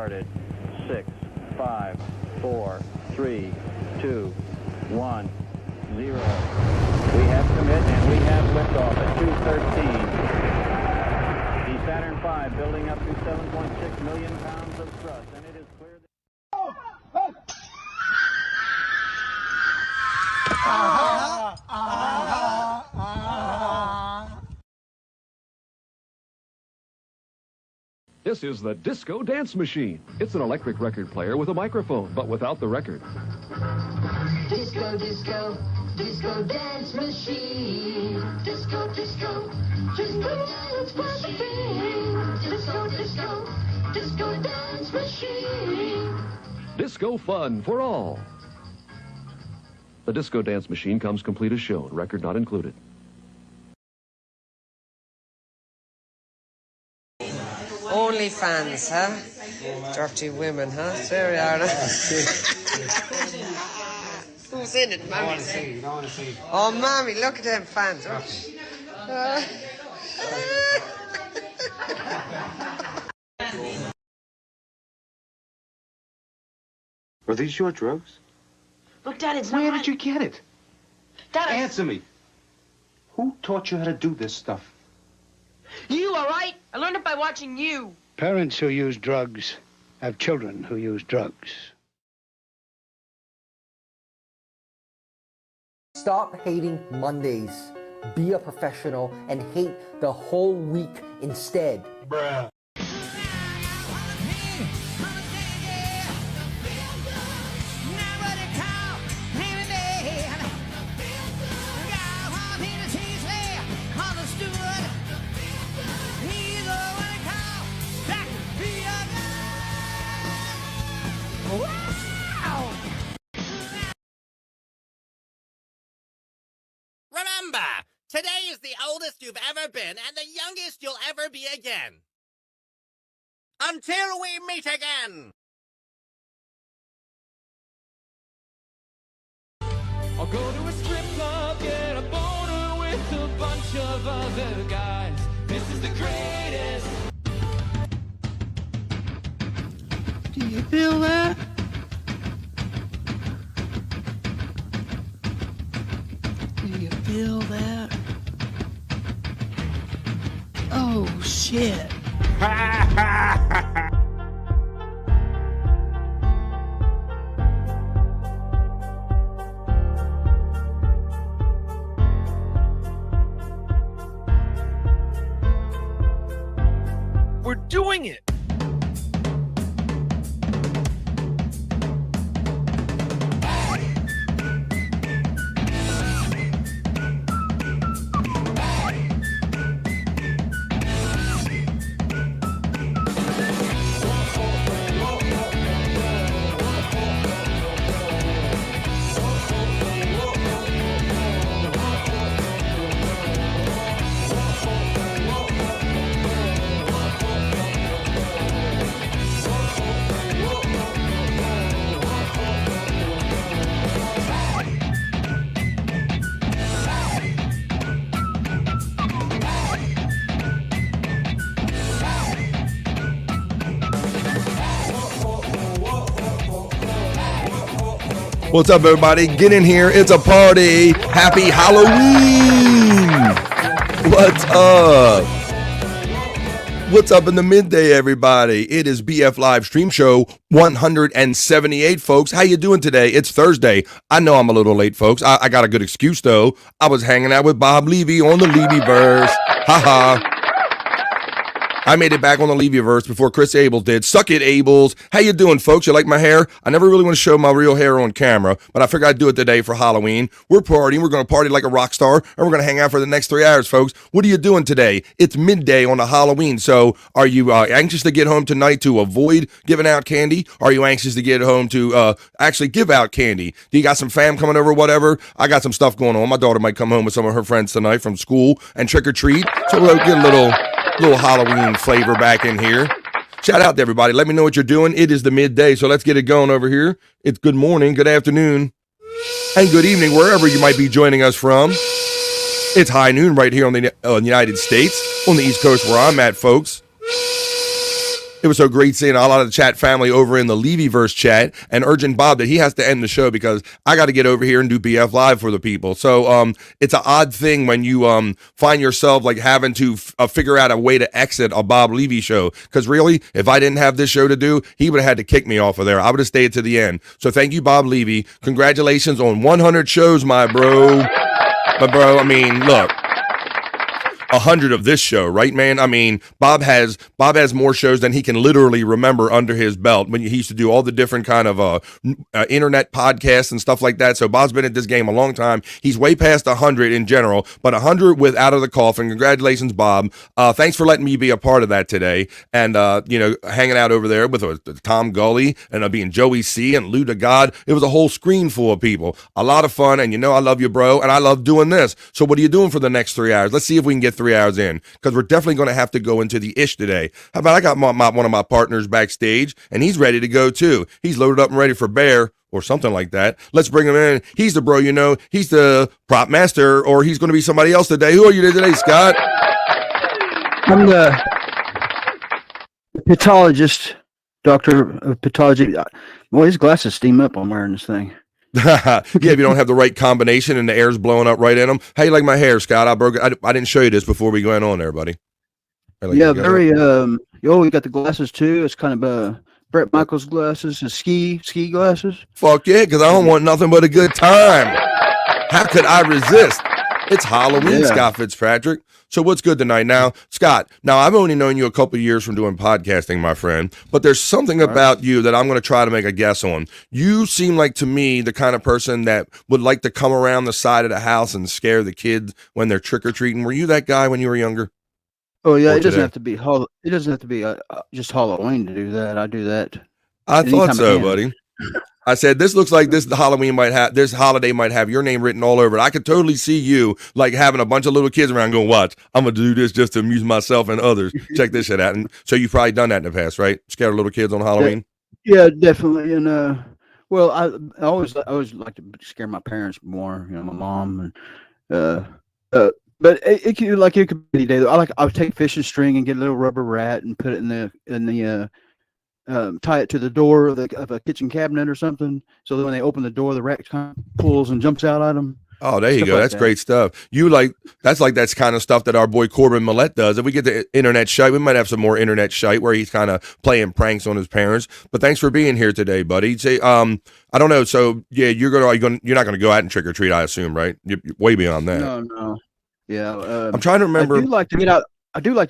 started. 6, 5, 4, 3, 2, 1, 0. We have commit and we have liftoff at 2:13. The Saturn V building up to 7.6 million pounds of thrust, and it is clear that... This is the Disco Dance Machine. It's an electric record player with a microphone, but without the record. Disco, disco, disco dance machine. Disco, disco, disco dance machine. Disco, disco, disco dance machine. Disco fun for all. The Disco Dance Machine comes complete as shown, record not included. Only fans, huh? Dirty women, huh? There we are. Who's in it, Mammy? I want to see. Oh, Mammy, look at them fans. Are these your drugs? Look, Dad, it's Where not did you get it? Dad, Answer me. Who taught you how to do this stuff? You, all right? I learned it by watching you. Parents who use drugs have children who use drugs. Stop hating Mondays. Be a professional and hate the whole week instead. Bruh. Remember, today is the oldest you've ever been and the youngest you'll ever be again. Until we meet again! I'll go to a strip club, get a boner with a bunch of other guys. This is the greatest. Do you feel that? Do you feel that? Oh, shit. We're doing it! What's up, everybody? Get in here. It's a party. Happy Halloween. What's up? What's up in the midday, everybody? It is BF Live Stream Show 178, folks. How you doing today? It's Thursday. I know I'm a little late, folks. I got a good excuse, though. I was hanging out with Bob Levy on the Levy-verse. Ha-ha. I made it back on the Levy-verse before Chris Abels did. Suck it, Abels. How you doing, folks? You like my hair? I never really want to show my real hair on camera, but I figured I'd do it today for Halloween. We're partying. We're going to party like a rock star, and we're going to hang out for the next 3 hours, folks. What are you doing today? It's midday on a Halloween, so are you anxious to get home tonight to avoid giving out candy? Are you anxious to get home to actually give out candy? Do you got some fam coming over, whatever? I got some stuff going on. My daughter might come home with some of her friends tonight from school and trick-or-treat, so we'll get a little Halloween flavor back in here. Shout out to everybody. Let me know what you're doing. It is the midday, so let's get it going over here. It's good morning, good afternoon, and good evening, wherever you might be joining us from. It's high noon right here on the United States, on the East Coast where I'm at, folks. It was so great seeing a lot of the chat family over in the Levyverse chat and urging Bob that he has to end the show because I got to get over here and do BF Live for the people. So it's an odd thing when you find yourself like having to figure out a way to exit a Bob Levy show. Because really, if I didn't have this show to do, he would have had to kick me off of there. I would have stayed to the end. So thank you, Bob Levy. Congratulations on 100 shows, my bro. But bro, I mean, look. 100 of this show, right, man? I mean, Bob has more shows than he can literally remember under his belt when he used to do all the different kind of internet podcasts and stuff like that. So Bob's been at this game a long time. He's way past 100 in general, but 100 with Out of the Coffin. Congratulations, Bob. Thanks for letting me be a part of that today. And, hanging out over there with Tom Gully and being Joey C and Lou to God. It was a whole screen full of people. A lot of fun. And I love you, bro. And I love doing this. So what are you doing for the next 3 hours? Let's see if we can get 3 hours in, because we're definitely going to have to go into the ish today. How about I got one of my partners backstage, and he's ready to go too. He's loaded up and ready for bear or something like that. Let's bring him in. He's the bro, he's the prop master, or he's going to be somebody else today. Who are you today, Scott? I'm the pathologist, doctor of pathology. Boy, his glasses steam up. I'm wearing this thing. Yeah, if you don't have the right combination and the air's blowing up right in them. How you like my hair, Scott? I didn't show you this before we went on there, buddy. Yeah, very. You got the glasses too. It's kind of Brett Michaels glasses, his ski glasses. Fuck yeah, because I don't want nothing but a good time. How could I resist? It's Halloween, Scott Fitzpatrick. So what's good tonight? Now, Scott, I've only known you a couple of years from doing podcasting, my friend, but there's something about you that I'm going to try to make a guess on. You seem like, to me, the kind of person that would like to come around the side of the house and scare the kids when they're trick-or-treating. Were you that guy when you were younger? Oh, yeah, it doesn't have to be just Halloween to do that. I do that. I thought so, buddy. I said, this looks like this holiday might have your name written all over it. I could totally see you like having a bunch of little kids around going, watch, I'm going to do this just to amuse myself and others. Check this shit out. And so you've probably done that in the past, right? Scare little kids on Halloween? Yeah, definitely. And, I always like to scare my parents more, my mom. And, but it could be any day. I would take fishing string and get a little rubber rat and put it in the tie it to the door of a kitchen cabinet or something, so that when they open the door, the rat kind of pulls and jumps out at them. Oh, there you go. That's great stuff. That's kind of stuff that our boy Corbin Millette does. If we get the internet shite, we might have some more internet shite where he's kind of playing pranks on his parents. But thanks for being here today, buddy. Say, I don't know. So yeah, you're not going to go out and trick or treat, I assume, right? You're way beyond that. No. Yeah. I'm trying to remember. I do like to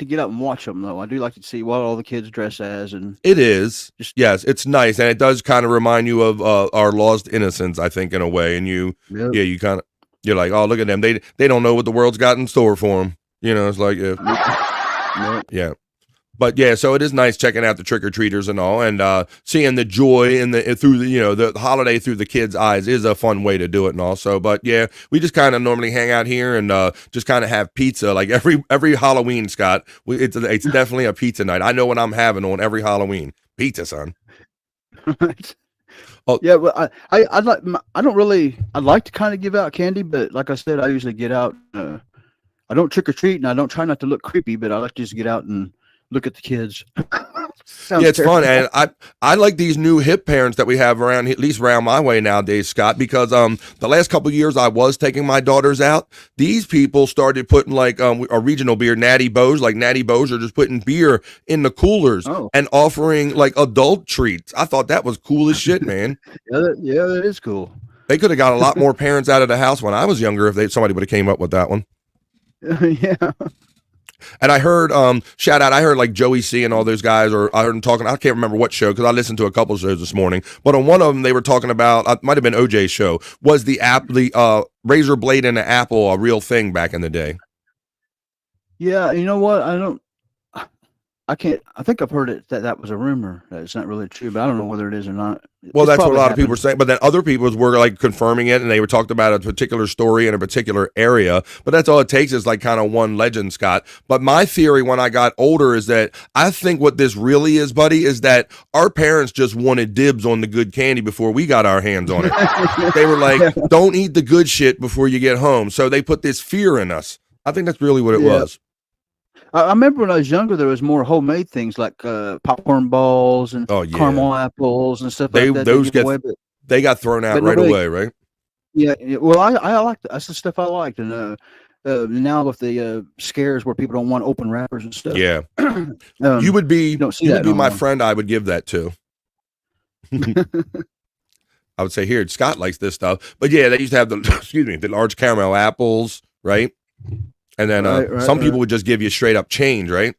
get out. And watch them, though. I do like to see what all the kids dress as, and it is yes, it's nice, and it does kind of remind you of our lost innocence, I think, in a way. And you're like, oh, look at them. They don't know what the world's got in store for them. It's like yeah. But yeah, so it is nice checking out the trick-or-treaters and all, and seeing the joy through the holiday through the kids' eyes is a fun way to do it and all. So, but yeah, we just kind of normally hang out here and just kind of have pizza like every Halloween, Scott. It's definitely a pizza night. I know what I'm having on every Halloween. Pizza, son. Oh yeah, well, I like to kind of give out candy, but like I said, I usually get out. I don't trick or treat, and I don't try not to look creepy, but I like to just get out and look at the kids. Yeah, it's fun, and I like these new hip parents that we have around, at least around my way nowadays, Scott, because the last couple of years I was taking my daughters out. These people started putting like a regional beer, Natty Bows, like Natty Bows are just putting beer in the coolers and offering like adult treats. I thought that was cool as shit, man. Yeah, that is cool. They could have got a lot more parents out of the house when I was younger if somebody would have came up with that one. Yeah. And I heard, shout out, I heard like Joey C and all those guys, or I heard them talking, I can't remember what show, because I listened to a couple of shows this morning, but on one of them they were talking about, it might have been OJ's show, was the razor blade in the apple a real thing back in the day? Yeah, you know what, I think I've heard it that was a rumor. That it's not really true, but I don't know whether it is or not. Well, that's what a lot of people were saying, but then other people were like confirming it, and they were talked about a particular story in a particular area, but that's all it takes is like kind of one legend, Scott. But my theory when I got older is that I think what this really is, buddy, is that our parents just wanted dibs on the good candy before we got our hands on it. They were like, don't eat the good shit before you get home. So they put this fear in us. I think that's really what it was. I remember when I was younger, there was more homemade things like popcorn balls and caramel apples and stuff like that. They got thrown out right away, right? Yeah. Well, I liked that's the stuff I liked, and now with the scares where people don't want open wrappers and stuff. Yeah. You would be my friend. I would give that to. I would say, here, Scott likes this stuff. But yeah, they used to have the large caramel apples, right? And then some people would just give you straight up change, right?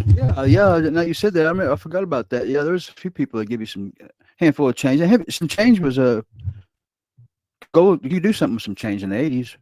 Yeah. Now you said that. I forgot about that. Yeah, there's a few people that give you some handful of change. Some change was you do something with some change in the 80s.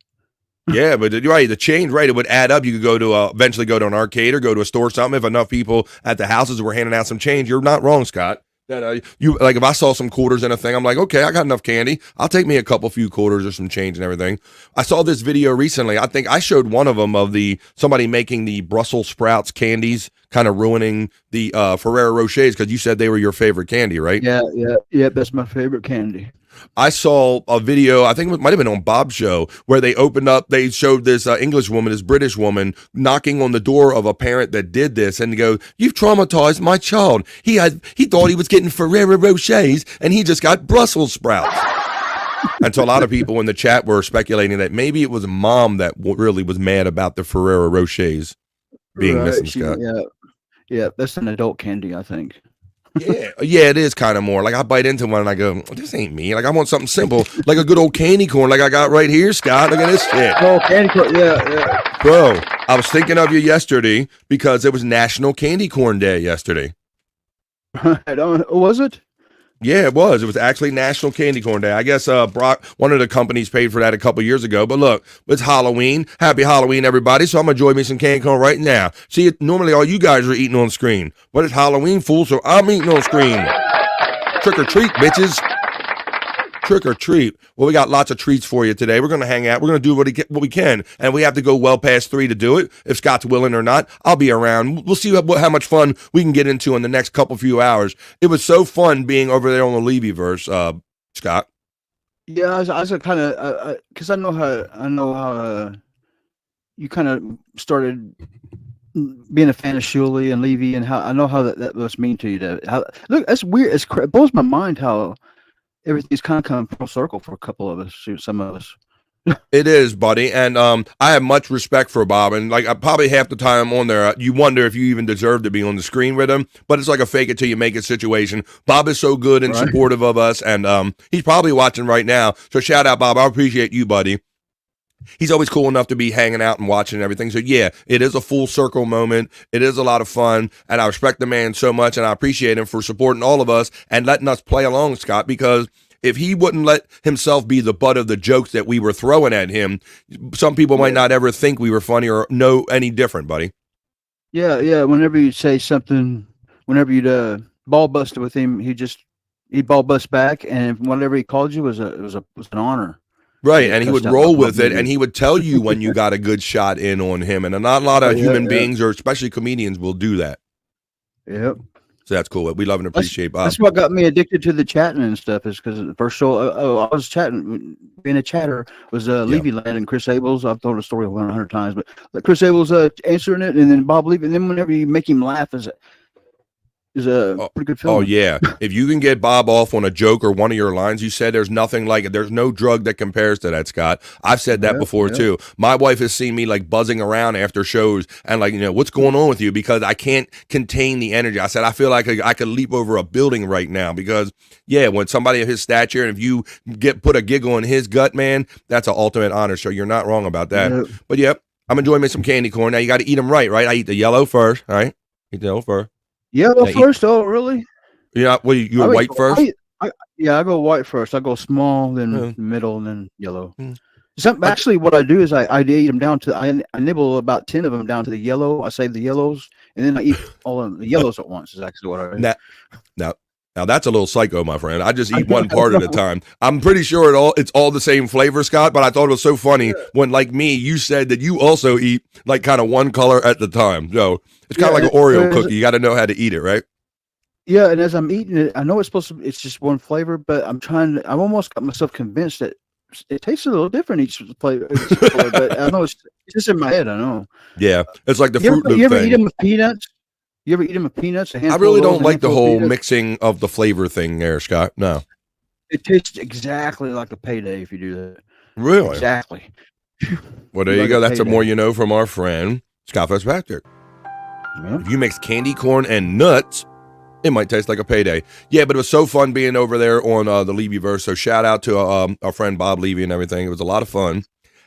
Yeah, but you're right. The change, right? It would add up. You could go to eventually go to an arcade or go to a store or something. If enough people at the houses were handing out some change, you're not wrong, Scott. That you like, if I saw some quarters in a thing, I'm like, okay, I got enough candy. I'll take me a few quarters or some change and everything. I saw this video recently. I think I showed one of them of somebody making the Brussels sprouts candies, kind of ruining the Ferrero Rochers because you said they were your favorite candy, right? Yeah. That's my favorite candy. I saw a video, I think it might have been on Bob's show, where they showed this English woman, this British woman, knocking on the door of a parent that did this, and they go, "You've traumatized my child. He thought he was getting Ferrero Rochers, and he just got Brussels sprouts." And so a lot of people in the chat were speculating that maybe it was mom that really was mad about the Ferrero Rochers being missing, Scott. Yeah, that's an adult candy, I think. Yeah, it is kind of more like I bite into one and I go, this ain't me. Like I want something simple, like a good old candy corn, like I got right here, Scott. Look at this shit. Oh, candy corn, yeah. Bro, I was thinking of you yesterday because it was National Candy Corn Day yesterday. Was it? Yeah, it was. It was actually National Candy Corn Day. I guess Brock, one of the companies, paid for that a couple years ago. But look, it's Halloween. Happy Halloween, everybody. So I'm going to enjoy me some candy corn right now. See, normally all you guys are eating on screen. But it's Halloween, fool, so I'm eating on screen. Trick or treat, bitches. Trick or treat. Well, we got lots of treats for you today. We're going to hang out. We're going to do what we can. And we have to go well past 3 to do it. If Scott's willing or not, I'll be around. We'll see how much fun we can get into in the next few hours. It was so fun being over there on the Levy-verse, Scott. Yeah, I was kind of, because I know how you kind of started being a fan of Shuley and Levy, and how I know how that must mean to you. Look, that's weird. It blows my mind how everything's kind of come full circle for a couple of us, some of us. It is, buddy, and I have much respect for Bob, and like probably half the time on there, you wonder if you even deserve to be on the screen with him, but it's like a fake it till you make it situation. Bob is so good and supportive of us, and he's probably watching right now, so shout out, Bob. I appreciate you, buddy. He's always cool enough to be hanging out and watching everything. So yeah, it is a full circle moment. It is a lot of fun, and I respect the man so much, and I appreciate him for supporting all of us and letting us play along, Scott, because if he wouldn't let himself be the butt of the jokes that we were throwing at him, some people might not ever think we were funny or know any different, buddy. Yeah. Whenever you say something, whenever you'd ball busted with him, he'd ball bust back, and whatever he called you was an honor. Right, and he would roll with it, and he would tell you when you got a good shot in on him, and not a lot of human beings, or especially comedians, will do that. Yep. So that's cool. We love and appreciate Bob. That's what got me addicted to the chatting and stuff, is because the first show, I was chatting, being a chatter, was Levy Land and Chris Abels. I've told the story 100 times, but Chris Abels answering it, and then Bob Levy, and then whenever you make him laugh, is a pretty good film. Oh, yeah. If you can get Bob off on a joke or one of your lines, you said there's nothing like it. There's no drug that compares to that, Scott. I've said that before, too. My wife has seen me, like, buzzing around after shows and, like, what's going on with you? Because I can't contain the energy. I said, I feel like I could leap over a building right now because, yeah, when somebody of his stature, and if you put a giggle in his gut, man, that's an ultimate honor. So you're not wrong about that. Yep. But, yep, I'm enjoying me some candy corn. Now, you got to eat them right? I eat the yellow first, all right? Eat the yellow first. Yellow first? Oh, really? Yeah, well, you white first? I go white first. I go small, then middle, and then yellow. Actually, what I do is I eat them down to, I nibble about 10 of them down to the yellow. I save the yellows, and then I eat all of the yellows at once is actually what I do. Now that's a little psycho, my friend. I just eat one part at a time. I'm pretty sure it's all the same flavor, Scott, but I thought it was so funny when, like me, you said that you also eat like kind of one color at the time. So it's kind of like an Oreo cookie. You got to know how to eat it, right? Yeah, and as I'm eating it, I know it's just one flavor, but I've almost got myself convinced that it tastes a little different each flavor, but I know it's just in my head. I know. Yeah, it's like the You Fruit ever, Loop you ever thing. eat them with peanuts? You ever eat them with peanuts? I really don't like the whole mixing of the flavor thing there, Scott. No. It tastes exactly like a payday if you do that. Really? Exactly. Well, there you go. That's a more you know from our friend Scott Fitzpatrick. Yeah. If you mix candy corn and nuts, it might taste like a payday. Yeah, but it was so fun being over there on the Levy-verse. So shout out to our friend Bob Levy and everything. It was a lot of fun.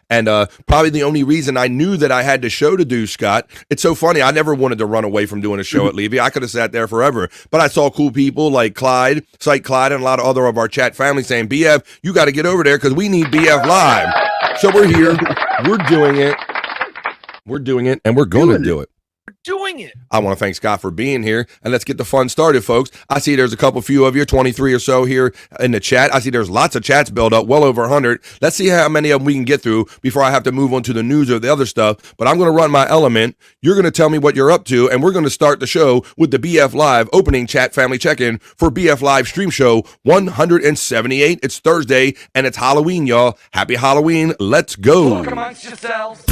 And probably the only reason I knew that I had the show to do, Scott, it's so funny. I never wanted to run away from doing a show at Levy. I could have sat there forever. But I saw cool people like Clyde, Cyke Clyde, and a lot of other of our chat family saying, BF, you got to get over there because we need BF Live. So we're here. We're doing it. We're doing it, and we're going to do it. Doing it. I want to thank Scott for being here, and let's get the fun started, folks. I see there's a few of you, 23 or so here in the chat. I see there's lots of chats built up, well over 100. Let's see how many of them we can get through before I have to move on to the news or the other stuff. But I'm going to run my element. You're going to tell me what you're up to, and we're going to start the show with the BF Live opening chat family check-in for BF Live Stream Show 178. It's Thursday, and it's Halloween, y'all. Happy Halloween. Let's go. Talk amongst yourselves.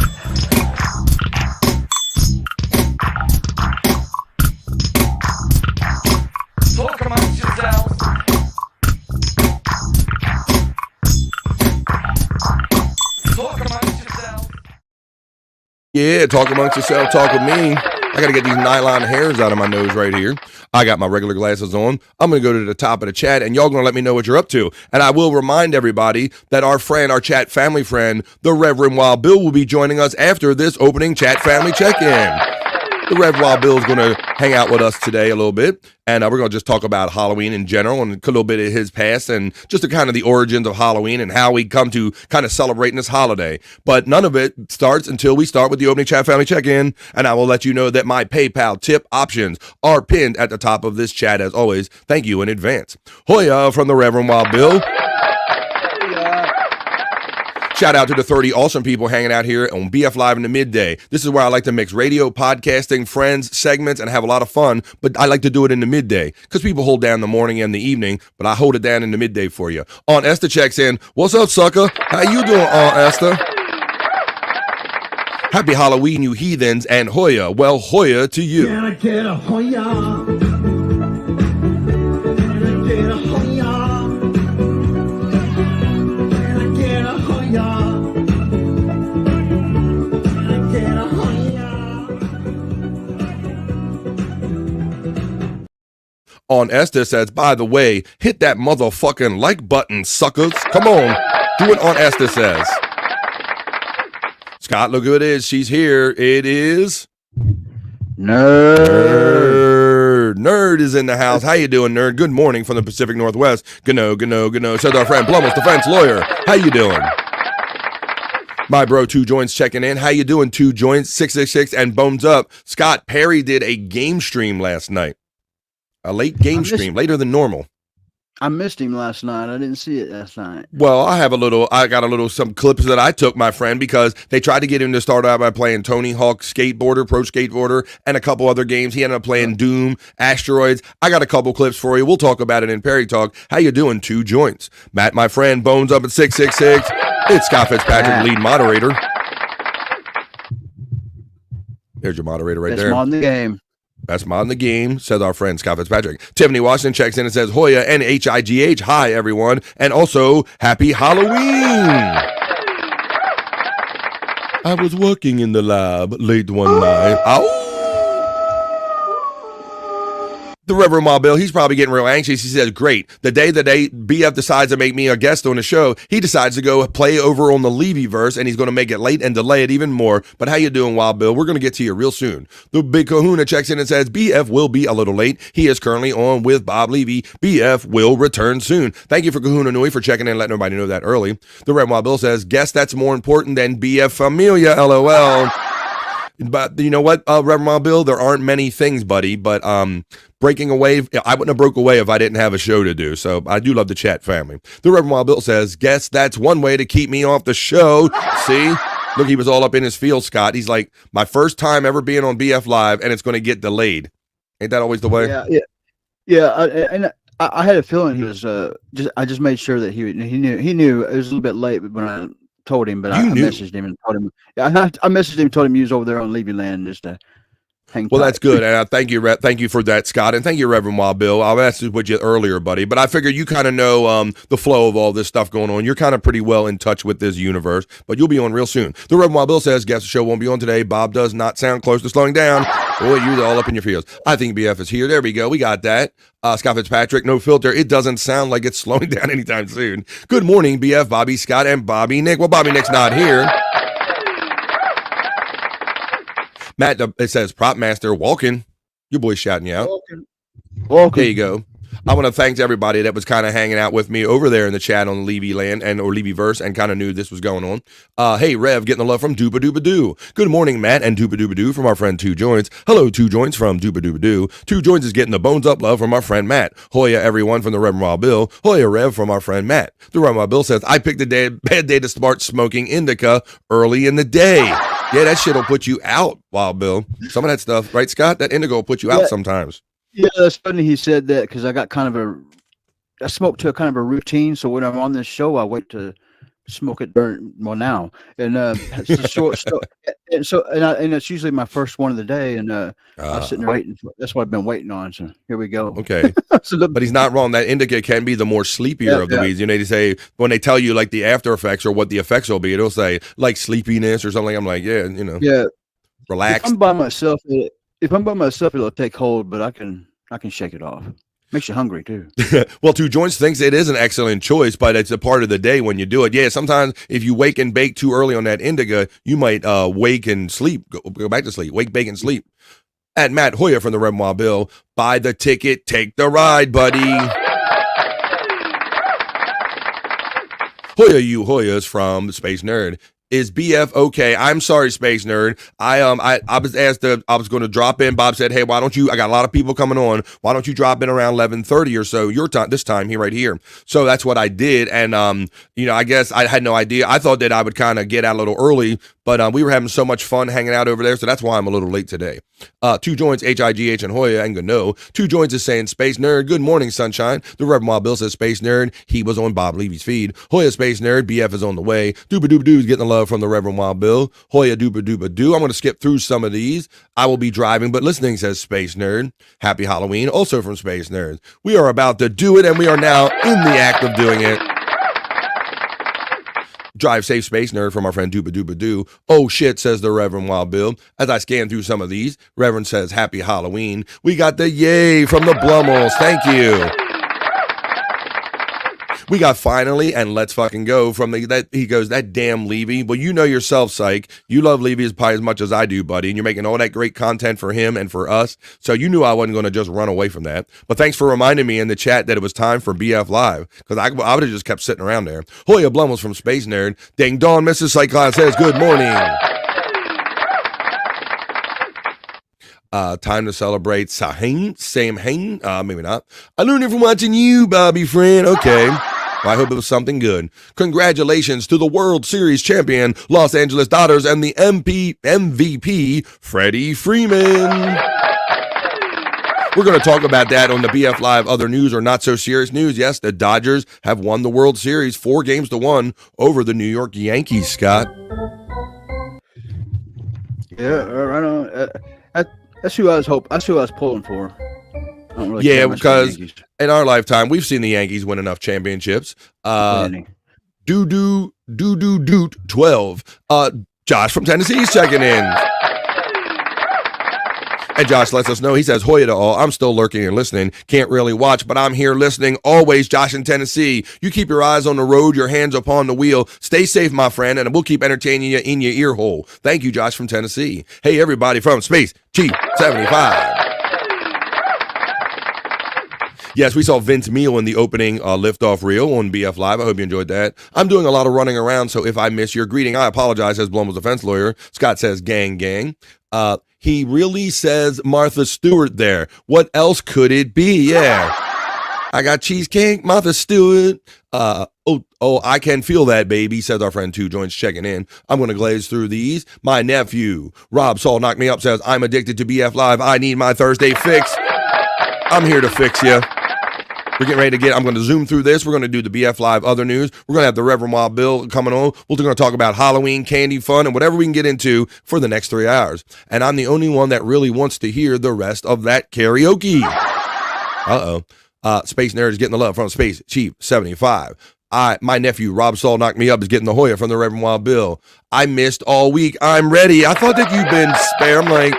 Talk amongst yourselves. Talk amongst yourselves. Yeah, talk amongst yourself, talk with me. I got to get these nylon hairs out of my nose right here. I got my regular glasses on. I'm going to go to the top of the chat, and y'all going to let me know what you're up to. And I will remind everybody that our friend, our chat family friend, the Reverend Wild Bill, will be joining us after this opening chat family check-in. The Rev Wild Bill is going to hang out with us today a little bit, and we're going to just talk about Halloween in general and a little bit of his past and just the kind of the origins of Halloween and how we come to kind of celebrating this holiday. But none of it starts until we start with the opening chat family check-in, and I will let you know that my PayPal tip options are pinned at the top of this chat as always. Thank you in advance. Hoya from the Reverend Wild Bill. Shout out to the 30 awesome people hanging out here on BF Live in the midday. This is where I like to mix radio, podcasting, friends, segments, and have a lot of fun, but I like to do it in the midday because people hold down the morning and the evening, but I hold it down in the midday for you. Aunt Esther checks in. What's up, sucker? How you doing, Aunt Esther? Happy Halloween, you heathens, and Hoya. Well, Hoya to you. Can I get a Hoya? Can I get a Hoya? On Esther says, by the way, hit that motherfucking like button, suckers. Come on. Do what Aunt Esther says. Scott, look who it is. She's here. It is Nerd. Nerd is in the house. How you doing, Nerd? Good morning from the Pacific Northwest. Gano, says our friend Plummer's defense lawyer. How you doing? My bro, Two Joints checking in. How you doing, Two Joints? 666 and Bones Up. Scott, Perry did a game stream last night. A late game stream, later than normal. I missed him last night. I didn't see it last night. Well, I got some clips that I took, my friend, because they tried to get him to start out by playing Tony Hawk Skateboarder, Pro Skateboarder, and a couple other games. He ended up playing Doom, Asteroids. I got a couple clips for you. We'll talk about it in Perry Talk. How you doing, Two Joints? Matt, my friend, Bones Up at 666. It's Scott Fitzpatrick, lead moderator. There's your moderator right there. That's mod in the game. Best mod in the game, says our friend Scott Fitzpatrick. Tiffany Washington checks in and says, Hoya, N-H-I-G-H. Hi, everyone. And also, happy Halloween. I was working in the lab late one night. Ow. The Reverend Ma Bill, he's probably getting real anxious. He says, great. The day BF decides to make me a guest on the show, he decides to go play over on the Levy-verse, and he's going to make it late and delay it even more. But how you doing, Wild Bill? We're going to get to you real soon. The Big Kahuna checks in and says, BF will be a little late. He is currently on with Bob Levy. BF will return soon. Thank you for Kahuna Nui for checking in and letting everybody know that early. The Reverend Wild Bill says, guess that's more important than BF Familia, LOL. But you know what, Reverend Ma Bill, there aren't many things, buddy, but breaking away, I wouldn't have broke away if I didn't have a show to do, so I do love the chat family. The Reverend Ma Bill says, guess that's one way to keep me off the show. See? Look, he was all up in his field, Scott. He's like, my first time ever being on BF Live, and it's going to get delayed. Ain't that always the way? Yeah. And I had a feeling he was I just made sure that he knew it was a little bit late when I told him, but I messaged him and told him. I messaged him and told him he was over there on Levy Land just to hang tight. Well, that's good, and thank you for that, Scott, and thank you, Reverend Wild Bill. I messaged with you earlier, buddy, but I figured you kind of know the flow of all this stuff going on. You're kind of pretty well in touch with this universe, but you'll be on real soon. The Reverend Wild Bill says, guess the show won't be on today. Bob does not sound close to slowing down. Boy, you're all up in your feels. I think BF is here. There we go. We got that. Scott Fitzpatrick, no filter. It doesn't sound like it's slowing down anytime soon. Good morning, BF, Bobby, Scott, and Bobby Nick. Well, Bobby Nick's not here. Matt, it says prop master walking. Your boy's shouting you out. Walking. There you go. I want to thank everybody that was kind of hanging out with me over there in the chat on Levy Land or Levy Verse and kind of knew this was going on. Hey, Rev, getting the love from Dooba Dooba Doo. Good morning, Matt and Dooba Dooba Doo from our friend Two Joints. Hello, Two Joints from Dooba Dooba Doo. Two Joints is getting the bones up love from our friend Matt. Hoya, everyone from the Reverend Wild Bill. Hoya, Rev from our friend Matt. The Reverend Wild Bill says, I picked a bad day to start smoking indica early in the day. Yeah, that shit will put you out, Wild Bill. Some of that stuff, right, Scott? That indigo will put you out sometimes. Yeah, that's funny he said that because I got I smoke to a kind of a routine. So when I'm on this show, I wait to smoke it now. And it's a short and it's usually my first one of the day. And I was sitting there waiting. That's what I've been waiting on. So here we go. Okay. But he's not wrong. That indica can be the more sleepier of the weeds. You know, they say when they tell you like the after effects or what the effects will be, it'll say like sleepiness or something. I'm like, relax. If I'm by myself, it'll take hold, but I can shake it off. Makes you hungry too. Well, Two Joints thinks it is an excellent choice, but it's a part of the day when you do it. Yeah, sometimes if you wake and bake too early on that indica, you might wake and sleep, go back to sleep, wake, bake, and sleep. At Matt Hoya from the Reverend Wild Bill, buy the ticket, take the ride, buddy. Hoya, you Hoyas from the Space Nerd. Is BF okay? I'm sorry, Space Nerd. I was asked I was going to drop in. Bob said, hey, why don't you, I got a lot of people coming on. Why don't you drop in around 11:30 or so your time, this time here, right here. So that's what I did. And, I guess I had no idea. I thought that I would kind of get out a little early, but we were having so much fun hanging out over there. So that's why I'm a little late today. Two Joints, HIGH and Hoya, and no. Two Joints is saying Space Nerd. Good morning, sunshine. The Reverend Wild Bill says Space Nerd. He was on Bob Levy's feed. Hoya, Space Nerd. BF is on the way. Dooba Dooba Doo is getting the love from the Reverend Wild Bill. Hoya, Dooba Dooba Doo. I'm going to skip through some of these. I will be driving, but listening, says Space Nerd. Happy Halloween, also from Space Nerds. We are about to do it, and we are now in the act of doing it. Drive safe, Space Nerd, from our friend Dooba Dooba Doo. Oh shit, says the Reverend Wild Bill. As I scan through some of these, Reverend says Happy Halloween. We got the yay from the Blummels. Thank you. We got finally and let's fucking go from he goes, that damn Levy. Well, you know yourself, Cyke. You love Levy probably as much as I do, buddy. And you're making all that great content for him and for us. So you knew I wasn't going to just run away from that. But thanks for reminding me in the chat that it was time for BF Live. Because I would have just kept sitting around there. Hoya Blum was from Space Nerd. Ding dong, Mrs. Cyke Labs says good morning. Time to celebrate Samhain. Maybe not. I learned it from watching you, Bobby friend. Okay. Well, I hope it was something good. Congratulations to the World Series champion, Los Angeles Dodgers, and the MVP, Freddie Freeman. We're going to talk about that on the BF Live Other News or Not So Serious News. Yes, the Dodgers have won the World Series 4-1 over the New York Yankees, Scott. Yeah, right on. That's who I was pulling for. Yeah, because in our lifetime, we've seen the Yankees win enough championships. Doot 12. Josh from Tennessee is checking in. And Josh lets us know, he says, Hoya to all. I'm still lurking and listening. Can't really watch, but I'm here listening. Always, Josh in Tennessee. You keep your eyes on the road, your hands upon the wheel. Stay safe, my friend, and we'll keep entertaining you in your ear hole. Thank you, Josh from Tennessee. Hey, everybody from Space Chief 75. Yes, we saw Vince Neil in the opening liftoff reel on BF Live. I hope you enjoyed that. I'm doing a lot of running around, so if I miss your greeting, I apologize, says Blum was defense lawyer. Scott says, gang, gang. He really says Martha Stewart there. What else could it be? Yeah. I got cheesecake, Martha Stewart. I can feel that, baby, says our friend Two Joints checking in. I'm going to glaze through these. My nephew, Rob Saul, knock me up, says, I'm addicted to BF Live. I need my Thursday fix. I'm here to fix you. We're getting ready to I'm going to zoom through this. We're going to do the BF Live other news. We're going to have the Reverend Wild Bill coming on. We're going to talk about Halloween, candy, fun, and whatever we can get into for the next 3 hours. And I'm the only one that really wants to hear the rest of that karaoke. Space Nerd is getting the love from Space Chief 75. My nephew, Rob Saul, knocked me up, is getting the Hoya from the Reverend Wild Bill. I missed all week. I'm ready. I thought that you've been spare. I'm like,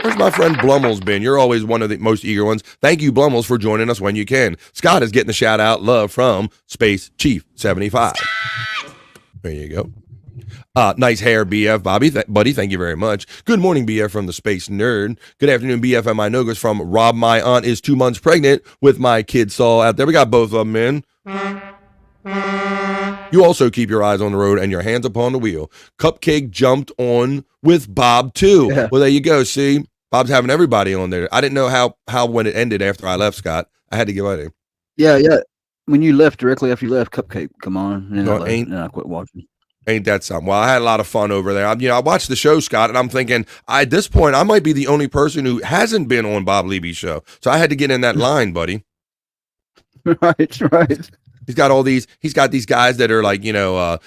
where's my friend Blumels been? You're always one of the most eager ones. Thank you, Blumels, for joining us when you can. Scott is getting the shout out love from Space Chief 75. There you go. Nice hair, BF. Bobby, buddy, thank you very much. Good morning, BF from the Space Nerd. Good afternoon, BF and my Nogas from Rob. My aunt is 2 months pregnant with my kid Saul out there. We got both of them in. You also keep your eyes on the road and your hands upon the wheel. Cupcake jumped on with Bob too. Yeah. Well, there you go. See, Bob's having everybody on there. I didn't know how when it ended after I left, Scott. I had to get out of there. Yeah. When you left, directly after you left, Cupcake come on, and then I quit watching. Ain't that something? Well, I had a lot of fun over there. I watched the show, Scott, and I'm thinking, at this point, I might be the only person who hasn't been on Bob Levy's show. So I had to get in that line, buddy. Right. He's got these guys that are like,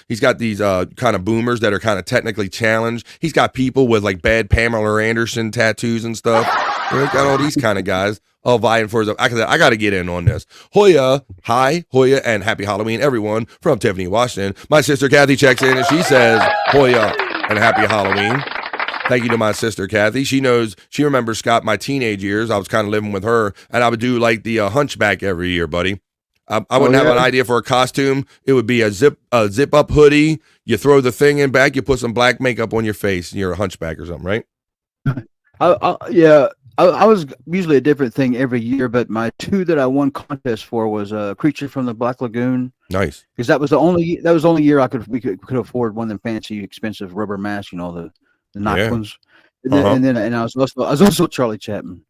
he's got these kind of boomers that are kind of technically challenged. He's got people with like bad Pamela Anderson tattoos and stuff. He's got all these kind of guys all vying for his. I got to get in on this. Hoya, hi, Hoya, and happy Halloween, everyone, from Tiffany, Washington. My sister Kathy checks in and she says, Hoya, and happy Halloween. Thank you to my sister, Kathy. She remembers, Scott, my teenage years. I was kind of living with her, and I would do like the Hunchback every year, buddy. I wouldn't have an idea for a costume. It would be a zip-up hoodie. You throw the thing in back, you put some black makeup on your face, and you're a hunchback or something, right? I was usually a different thing every year, but my two that I won contest for was a Creature from the Black Lagoon. Nice. Because that was the only year we could afford one of them fancy, expensive rubber masks, the nice ones. And then I was also Charlie Chaplin.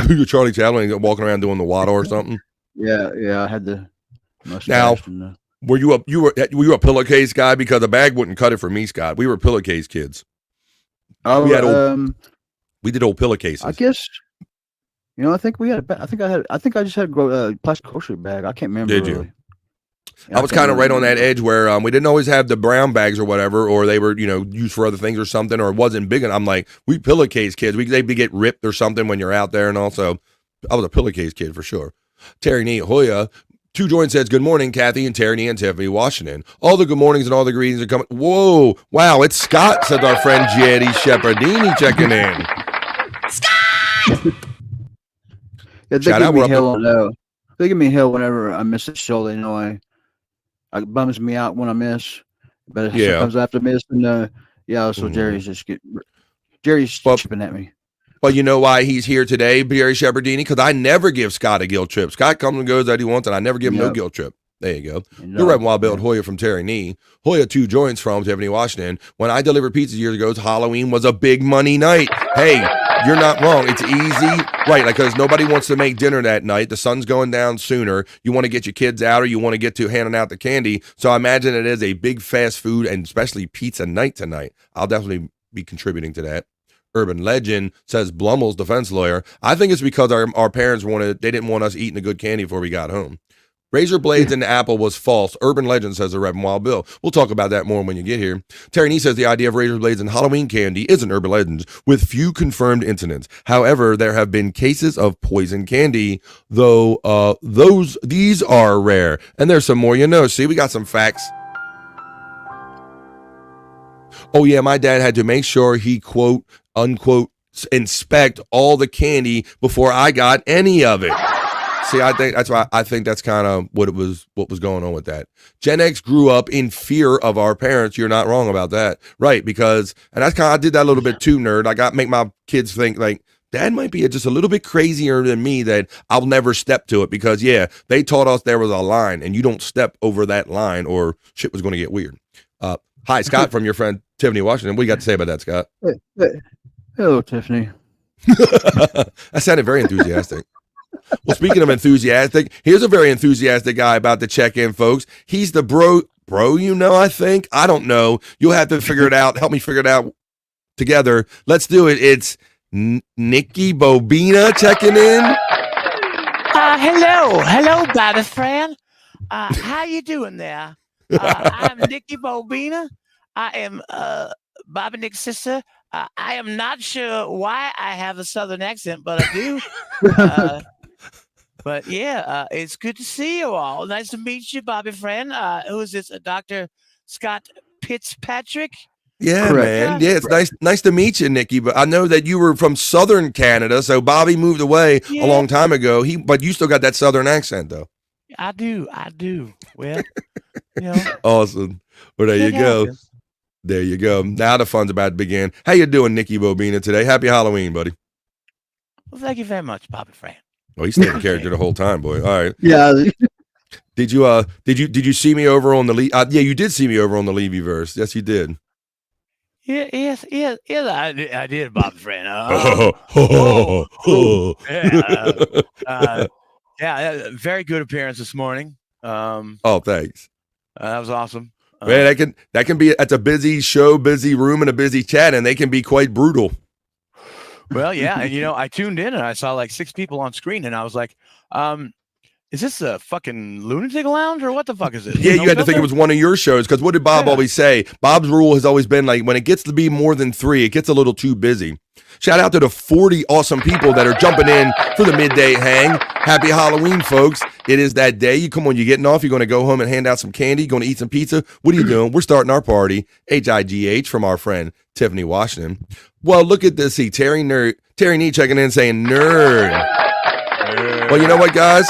You're Charlie Chaplin walking around doing the waddle or something. Yeah, I had the mustache. Now, were you a pillowcase guy? Because a bag wouldn't cut it for me, Scott. We were pillowcase kids. We did old pillowcases. I guess. I think we had. I think I just had a plastic grocery bag. I can't remember. Did you? I was kind of right on that edge where we didn't always have the brown bags or whatever, or they were used for other things or something, or it wasn't big. And I'm like, we pillowcase kids. They'd get ripped or something when you're out there, and also I was a pillowcase kid for sure. Terry Nee Hoya, 2 Joint says, good morning, Kathy and Terry Nee and Tiffany, Washington. All the good mornings and all the greetings are coming. Whoa, wow, it's Scott, said our friend Jerry Shepherdini checking in. Scott! They give me hell. They give me hell whenever I miss a show. They know it bums me out when I miss. But sometimes I have to miss. And so Jerry's chipping at me. Well, you know why he's here today, Jerry Shepherdini? Because I never give Scott a guilt trip. Scott comes and goes that he wants, and I never give him no guilt trip. There you go. You're right, Wild Bill Hoya from Terry Nee. Hoya 2 Joints from Tiffany, Washington. When I delivered pizzas years ago, Halloween was a big money night. Hey, you're not wrong. It's easy. Right, because nobody wants to make dinner that night. The sun's going down sooner. You want to get your kids out, or you want to get to handing out the candy. So I imagine it is a big fast food and especially pizza night tonight. I'll definitely be contributing to that. Urban Legend says Blummel's defense lawyer. I think it's because our parents they didn't want us eating the good candy before we got home. Razor blades in the apple was false. Urban Legend says the Reverend Wild Bill. We'll talk about that more when you get here. Terry Nee says the idea of razor blades and Halloween candy is an urban legend with few confirmed incidents. However, there have been cases of poison candy, though these are rare. And there's some more See, we got some facts. Oh yeah, my dad had to make sure he quote unquote inspect all the candy before I got any of it. See, I think that's kind of what was going on with that. Gen X grew up in fear of our parents. You're not wrong about that, right? Because I did that a little bit too, nerd. I got make my kids think like Dad might be just a little bit crazier than me that I'll never step to it because they taught us there was a line and you don't step over that line or shit was going to get weird. Hi, Scott from your friend Tiffany, Washington. What do you got to say about that, Scott? Hello, Tiffany. That sounded very enthusiastic. Well, speaking of enthusiastic, here's a very enthusiastic guy about to check in, folks. He's the bro, I think. I don't know. You'll have to figure it out. Help me figure it out together. Let's do it. It's Nikki Bobina checking in. Hello, Bobby friend. How you doing there? I'm Nikki Bobina. I am Bobby Nick's sister. I am not sure why I have a southern accent, but I do. But yeah, it's good to see you all. Nice to meet you, Bobby friend. Who is this? Dr. Scott Fitzpatrick? Yeah, Correct. man. Yeah, it's nice to meet you, Nikki. But I know that you were from Southern Canada, so Bobby moved away a long time ago. But you still got that Southern accent, though. I do. Well, you know. Awesome. Well, there you go. There you go. Now the fun's about to begin. How you doing, Nikki Bobina, today? Happy Halloween, buddy. Well, thank you very much, Bobby friend. Oh, he stayed in character the whole time, boy. All right. Yeah. Did you see me over on the yeah, you did see me over on the Levyverse. Yes, you did. Yes, I did, Bobby friend. Yeah, very good appearance this morning. Oh, thanks. That was awesome. Man, that can be at a busy show, busy room, and a busy chat, and they can be quite brutal. Well, yeah, and I tuned in and I saw like 6 people on screen, and I was like, is this a fucking lunatic lounge or what the fuck is this? Yeah, you had to think it was one of your shows, because what did Bob always say? Bob's rule has always been like, when it gets to be more than 3, it gets a little too busy. Shout out to the 40 awesome people that are jumping in for the midday hang. Happy Halloween, folks. It is that day. You're getting off. You're going to go home and hand out some candy. You're going to eat some pizza. What are you doing? We're starting our party. HIGH from our friend Tiffany Washington. Well, look at this. See, Terry Nee checking in saying nerd. Well, you know what, guys?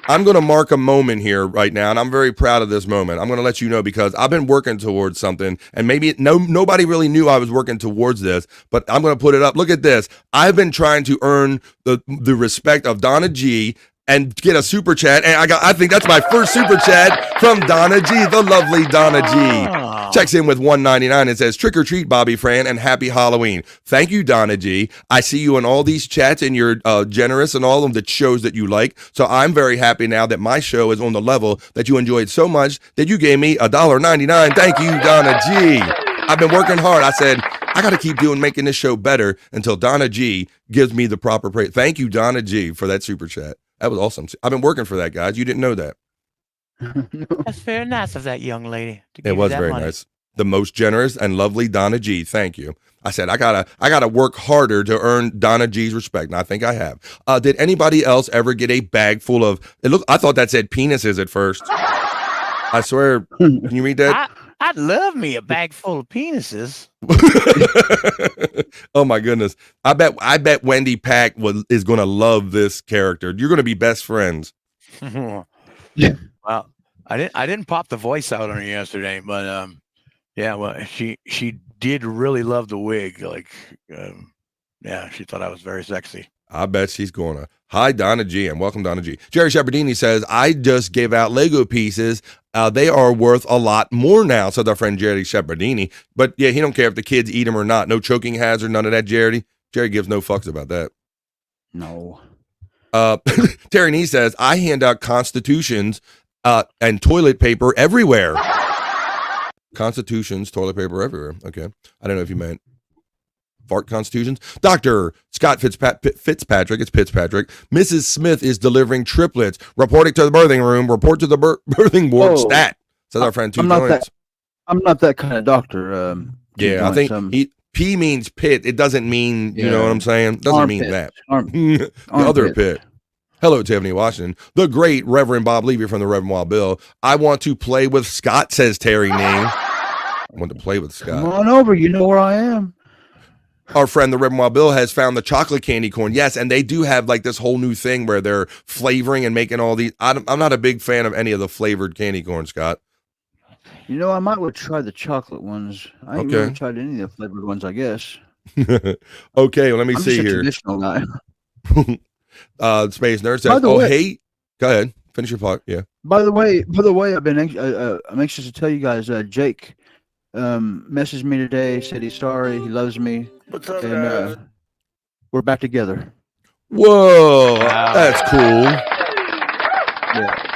I'm going to mark a moment here right now, and I'm very proud of this moment. I'm going to let you know because I've been working towards something, and maybe nobody really knew I was working towards this, but I'm going to put it up. Look at this. I've been trying to earn the respect of Donna G and get a super chat, and I think that's my first super chat from Donna G, the lovely Donna G. Checks in with $1.99 and says, trick or treat, Bobby Fran, and happy Halloween. Thank you, Donna G. I see you in all these chats, and you're generous in all of the shows that you like. So I'm very happy now that my show is on the level that you enjoyed so much that you gave me $1.99. Thank you, Donna G. I've been working hard. I said, I got to keep making this show better until Donna G gives me the proper praise. Thank you, Donna G, for that super chat. That was awesome. I've been working for that, guys. You didn't know that. That's very nice of that young lady. It was very nice. The most generous and lovely Donna G. Thank you. I said I gotta work harder to earn Donna G's respect, and I think I have. Did anybody else ever get a bag full of? I thought that said penises at first. I swear. Can you read that? I'd love me a bag full of penises. Oh my goodness! I bet Wendy Pack is gonna love this character. You're gonna be best friends. Yeah. Well, I didn't pop the voice out on her yesterday, but yeah. Well, she did really love the wig. Like, yeah, she thought I was very sexy. I bet she's gonna. Hi, Donna G, and welcome, Donna G. Jerry Shepardini says, I just gave out Lego pieces. They are worth a lot more now, said our friend Jerry Shepardini. But yeah, he don't care if the kids eat them or not. No choking hazard, none of that, Jerry. Jerry gives no fucks about that. No. Terry Nee says, I hand out constitutions and toilet paper everywhere. Constitutions, toilet paper everywhere. Okay. I don't know if you meant fart constitutions. Dr. Scott Fitzpatrick, it's Fitzpatrick. Mrs. Smith is delivering triplets. Reporting to the birthing room. Report to the birthing board. Stat. Says our friend I'm not that kind of doctor. Yeah, I think P means pit. It doesn't mean, you know what I'm saying? It doesn't mean that. The other pit. Hello, Tiffany Washington. The great Reverend Bob Levy from the Reverend Wild Bill. I want to play with Scott, says Terry Nee. I want to play with Scott. Come on over. You know where I am. Our friend, the Reverend Wild Bill, has found the chocolate candy corn. Yes, and they do have like this whole new thing where they're flavoring and making all these. I'm not a big fan of any of the flavored candy corn, Scott. You know, I might would try the chocolate ones. I ain't really tried any of the flavored ones, I guess. Okay, well, let me see just a here. Traditional guy. Space Nerd says, "Oh, hey, go ahead, finish your part." Yeah. By the way, I've been I'm anxious to tell you guys. Jake messaged me today. Said he's sorry. He loves me. What's up, and we're back together. Whoa, that's cool. Yeah.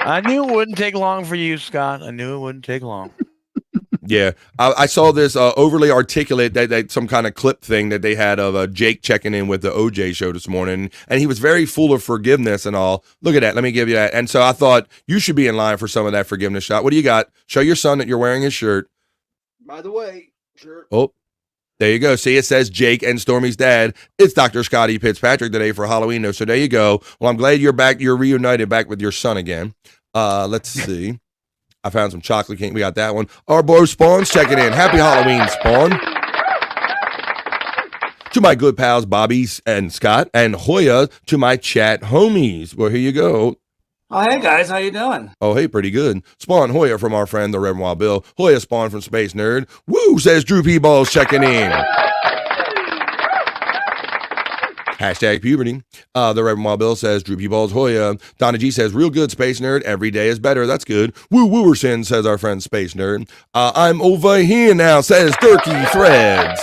I knew it wouldn't take long for you, Scott. I knew it wouldn't take long. Yeah, I saw this overly articulate that some kind of clip thing that they had of Jake checking in with the OJ show this morning, and he was very full of forgiveness and all. Look at that. Let me give you that. And so I thought you should be in line for some of that forgiveness shot. What do you got? Show your son that you're wearing his shirt. By the way, shirt. Oh, there you go. See, it says Jake and Stormy's dad. It's Dr. Scotty Fitzpatrick today for Halloween. So there you go. Well, I'm glad you're back. You're reunited back with your son again. Let's see. I found some chocolate cake. We got that one. Our boy Spawn's checking in. Happy Halloween, Spawn. To my good pals, Bobby and Scott, and Hoya, to my chat homies. Well, here you go. Oh, hey, guys. How you doing? Oh, hey, pretty good. Spawn Hoya from our friend, the Reverend Wild Bill. Hoya Spawn from Space Nerd. Woo, says Drew P. Balls checking in. Hashtag puberty. The Reverend Wild Bill says Drew P. Balls Hoya. Donna G says real good, Space Nerd. Every day is better. That's good. Woo Wooerson says our friend Space Nerd. I'm over here now, says Durkee Threads.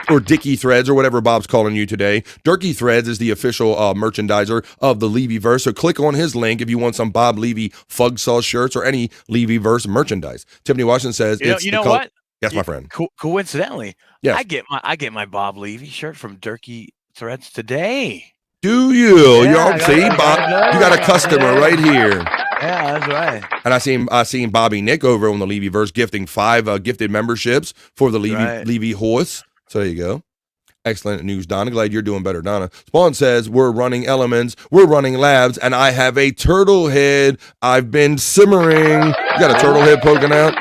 Or Dickie Threads or whatever Bob's calling you today. Durkee Threads is the official merchandiser of the Levy-verse. So click on his link if you want some Bob Levy Fug Saw shirts or any Levy-verse merchandise. Tiffany Washington says you know what? Yes, my friend. Coincidentally, yes. I get my Bob Levy shirt from Durkee Threads today. Do you? Yeah, Bob, you got a customer right here. Yeah, that's right. And I seen Bobby Nick over on the Levy-verse gifting 5 gifted memberships for the Levy horse. So there you go. Excellent news, Donna. Glad you're doing better, Donna. Spawn says, we're running elements, we're running labs, and I have a turtle head. I've been simmering. You got a turtle head poking out?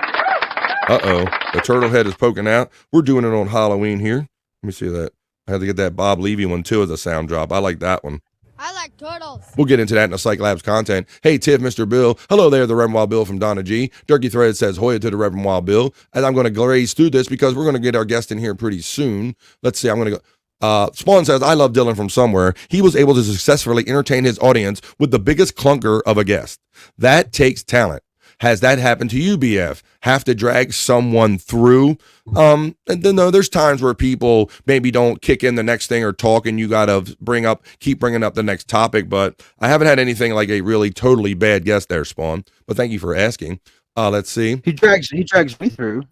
Uh-oh. The turtle head is poking out. We're doing it on Halloween here. Let me see that. I had to get that Bob Levy one, too, as a sound drop. I like that one. I like turtles. We'll get into that in the Cyke Labs content. Hey, Tiff, Mr. Bill. Hello there, the Reverend Wild Bill from Donna G. Durkee Thread says Hoya to the Reverend Wild Bill. And I'm going to glaze through this because we're going to get our guest in here pretty soon. Let's see. I'm going to go. Spawn says, I love Dylan from somewhere. He was able to successfully entertain his audience with the biggest clunker of a guest. That takes talent. Has that happened to you, BF? Have to drag someone through? And then there's times where people maybe don't kick in the next thing or talk, and you gotta keep bringing up the next topic. But I haven't had anything like a really totally bad guest there, Spawn. But thank you for asking. Let's see. He drags me through.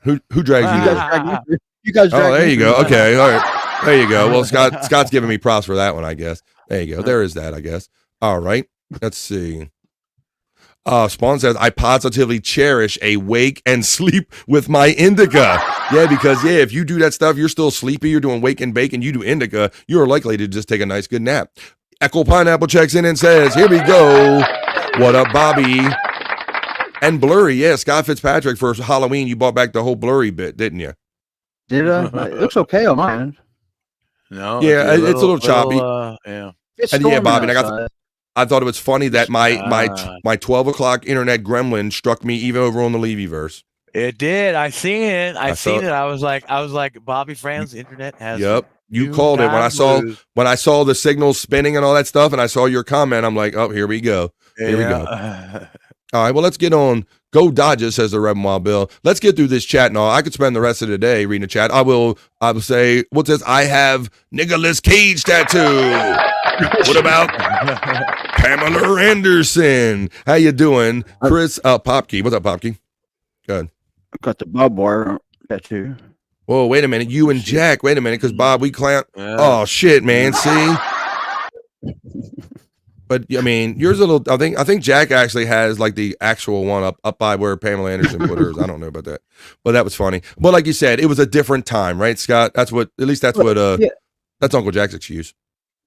Who drags you through? You guys drag me there you through. go. Okay, all right. There you go. Well, Scott's giving me props for that one, I guess. There you go. There is that, I guess. All right. Let's see. Spawn says, I positively cherish a wake and sleep with my indica. Yeah, because, if you do that stuff, you're still sleepy, you're doing wake and bake, and you do indica, you are likely to just take a nice, good nap. Echo Pineapple checks in and says, here we go. What up, Bobby? And Blurry, yeah, Scott Fitzpatrick, for Halloween, you bought back the whole Blurry bit, didn't you? Did I? It looks okay on mine. No. Yeah, it's a little choppy. Yeah. It's And yeah, Bobby, outside. I thought it was funny that my 12 o'clock internet gremlin struck me even over on the Levy-verse. It did. I seen it. I saw seen it. I was like, Bobby Fran's internet has. Yep. You called it when I saw the signals spinning and all that stuff, and I saw your comment. I'm like, oh, here we go. Here we go. All right. Well, let's get on. Go Dodgers, says the Reverend Wild Bill. Let's get through this chat and all. I could spend the rest of the day reading the chat. I will say, what's this? I have Nicolas Cage tattoo. What about Pamela Anderson? How you doing? Chris Popke. What's up, Popke? Good. I've got the barbed wire tattoo. Whoa, wait a minute. You and Jack. Wait a minute, because Bob, we clown. Oh shit, man. See? But I mean, yours a little. I think Jack actually has like the actual one up by where Pamela Anderson put hers. I don't know about that, but that was funny. But like you said, it was a different time, right, Scott? That's what. That's Uncle Jack's excuse.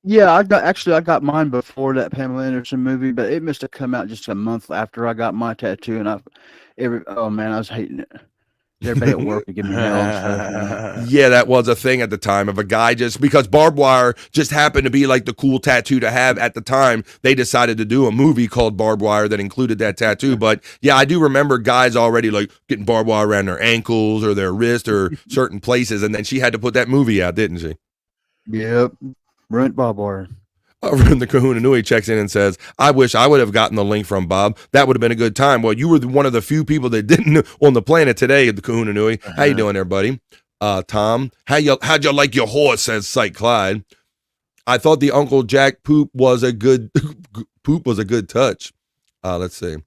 Yeah, I got mine before that Pamela Anderson movie, but it must have come out just a month after I got my tattoo, and I was hating it. Everybody at work would give me hell and stuff. Yeah, that was a thing at the time of a guy because barbed wire just happened to be like the cool tattoo to have at the time. They decided to do a movie called Barbed Wire that included that tattoo. But yeah, I do remember guys already like getting barbed wire around their ankles or their wrist or certain places, and then she had to put that movie out, didn't she? Yep. Rent barbed wire. The Kahuna Nui checks in and says, I wish I would have gotten the link from Bob. That would have been a good time. Well, you were one of the few people that didn't on the planet today at the Kahuna Nui. How you doing there, buddy? Tom, how'd you like your horse, says Cyke Clyde. I thought the Uncle Jack poop was a good touch. Let's see.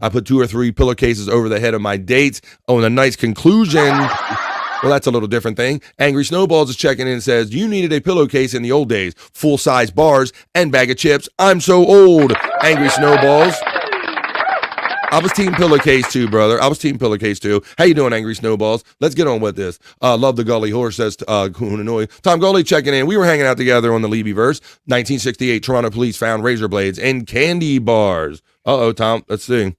I put 2 or 3 pillowcases over the head of my dates. Oh, and a nice conclusion. Well, that's a little different thing. Angry Snowballs is checking in and says, you needed a pillowcase in the old days. Full-size bars and bag of chips. I'm so old. Angry Snowballs. I was team pillowcase too, brother. I was team pillowcase too. How you doing, Angry Snowballs? Let's get on with this. Love the Gully Horse, says Kunanoy. Tom Gully checking in. We were hanging out together on the Levy-verse. 1968, Toronto police found razor blades in candy bars. Uh-oh, Tom. Let's see.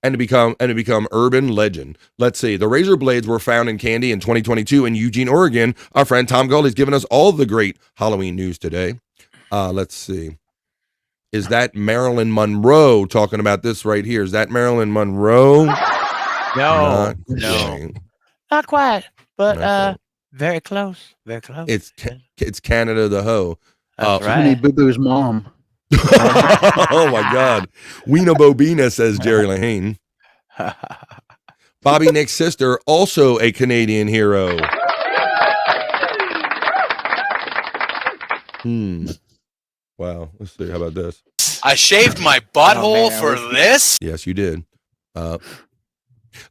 And to become urban legend. Let's see. The razor blades were found in candy in 2022 in Eugene, Oregon. Our friend Tom Gully's giving us all the great Halloween news today. Let's see. Is that Marilyn Monroe talking about this right here? Is that Marilyn Monroe? No. Not quite, but very close. Very close. It's Canada the Hoe. That's right. Too many Boo-Boo's mom. Oh my God. Weena Bobina, says Jerry Lahane. Bobby Nick's sister, also a Canadian hero. Wow. Let's see. How about this? I shaved my butthole for this? Yes, you did.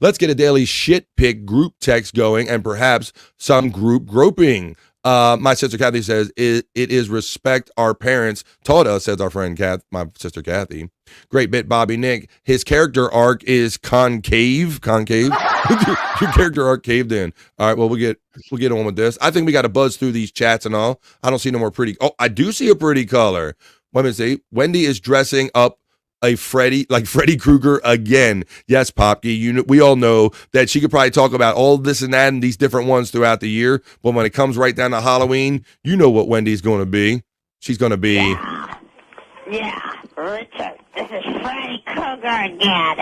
Let's get a daily shit pick group text going and perhaps some group groping. My sister Kathy says, it is respect our parents taught us, says our friend my sister Kathy. Great bit, Bobby Nick. His character arc is concave. Your character arc caved in. All right, well, we'll get on with this. I think we got to buzz through these chats and all. I don't see no more pretty. Oh, I do see a pretty color. Let me see. Wendy is dressing up a Freddy Krueger again. Yes, Popke, we all know that she could probably talk about all this and that and these different ones throughout the year, but when it comes right down to Halloween, you know what Wendy's going to be. She's going to be... Yeah, Richard, this is Freddy Krueger again.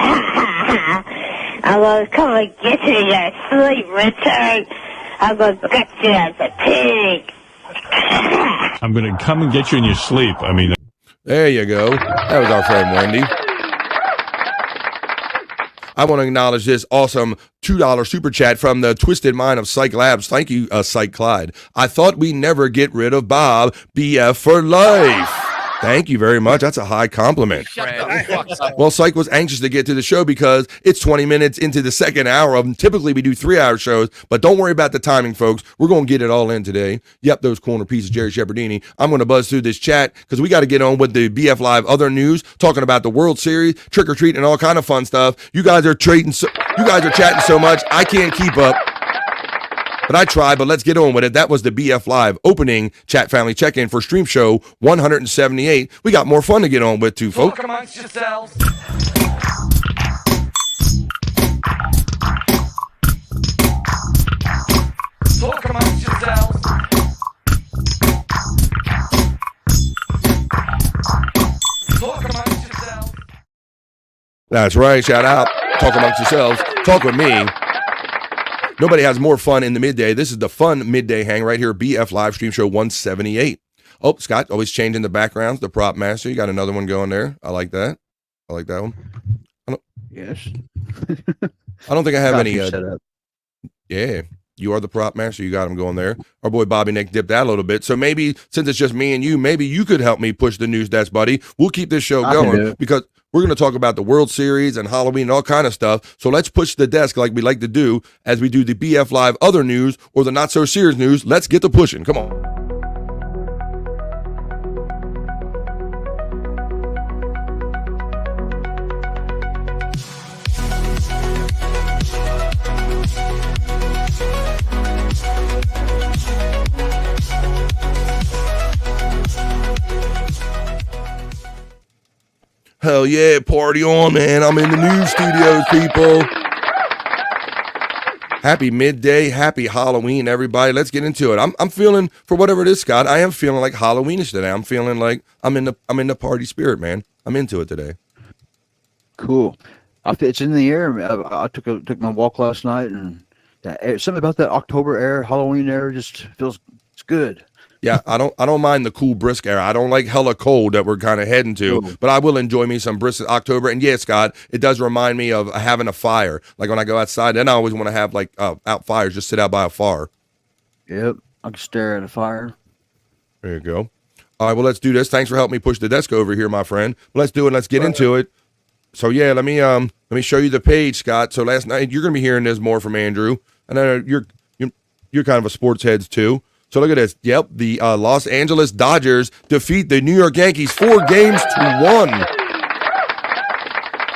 I'm going to come and get you in your sleep, Richard. I'm going to get you as a pig. I'm going to come and get you in your sleep. I mean... There you go. That was our friend Wendy. I want to acknowledge this awesome $2 super chat from the twisted mind of Cyke Labs. Thank you, Cyke Clyde. I thought we never get rid of Bob. BF for life. Thank you very much. That's a high compliment. Well, Cyke was anxious to get to the show because it's 20 minutes into the second hour of them. Typically, we do 3-hour shows, but don't worry about the timing, folks. We're going to get it all in today. Yep, those corner pieces, Jerry Shepherdini. I'm going to buzz through this chat because we got to get on with the BF Live other news, talking about the World Series, trick or treat, and all kind of fun stuff. You guys are chatting so much, I can't keep up. But I tried, but let's get on with it. That was the BF Live opening chat family check-in for Streamshow 178. We got more fun to get on with too, folks. Talk amongst yourselves. Talk amongst yourselves. Talk amongst yourselves. That's right. Shout out. Talk amongst yourselves. Talk with me. Nobody has more fun in the midday. This is the fun midday hang right here. BF Live Stream Show 178. Oh, Scott, always changing the backgrounds. The prop master. You got another one going there. I like that. I like that one. Yes. I don't think I have any. Set up. Yeah, you are the prop master. You got him going there. Our boy Bobby Nick dipped out a little bit. So maybe since it's just me and you, maybe you could help me push the news desk, buddy. We'll keep this show going because we're going to talk about the World Series and Halloween and all kind of stuff. So let's push the desk like we like to do as we do the BF Live other news or the not so serious news. Let's get to pushing. Come on. Hell yeah, party on, man. I'm in the news studios, people. Happy midday, happy Halloween, everybody. Let's get into it. I'm feeling, for whatever it is, Scott, I am feeling like Halloweenish today. I'm feeling like I'm in the party spirit, man. I'm into it today. Cool. It's in the air. I took my walk last night, and something about that October air, Halloween air, just feels it's good. Yeah, I don't mind the cool brisk air. I don't like hella cold that we're kind of heading to, but I will enjoy me some brisk October. And yeah, Scott, it does remind me of having a fire. Like when I go outside, then I always want to have like out fires, just sit out by a fire. Yep, I can stare at a fire. There you go. All right, well, let's do this. Thanks for helping me push the desk over here, my friend. Let's do it. Let's get into it. So yeah, let me show you the page, Scott. So last night you're gonna be hearing this more from Andrew, and I know you're kind of a sports heads too. So look at this. Yep, the Los Angeles Dodgers defeat the New York Yankees 4-1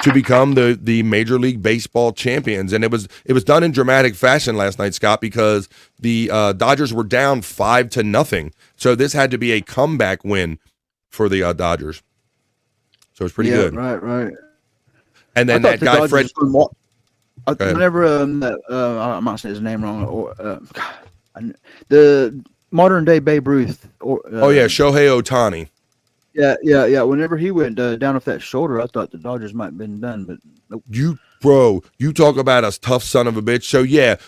to become the Major League Baseball champions, and it was done in dramatic fashion last night, Scott, because the Dodgers were down 5-0. So this had to be a comeback win for the Dodgers. So it's pretty good. Right. And then that guy Fred. Whenever I'm not saying his name wrong. Or the modern day Babe Ruth. Shohei Ohtani. Yeah. Whenever he went down off that shoulder, I thought the Dodgers might have been done, but nope. You talk about a tough son of a bitch.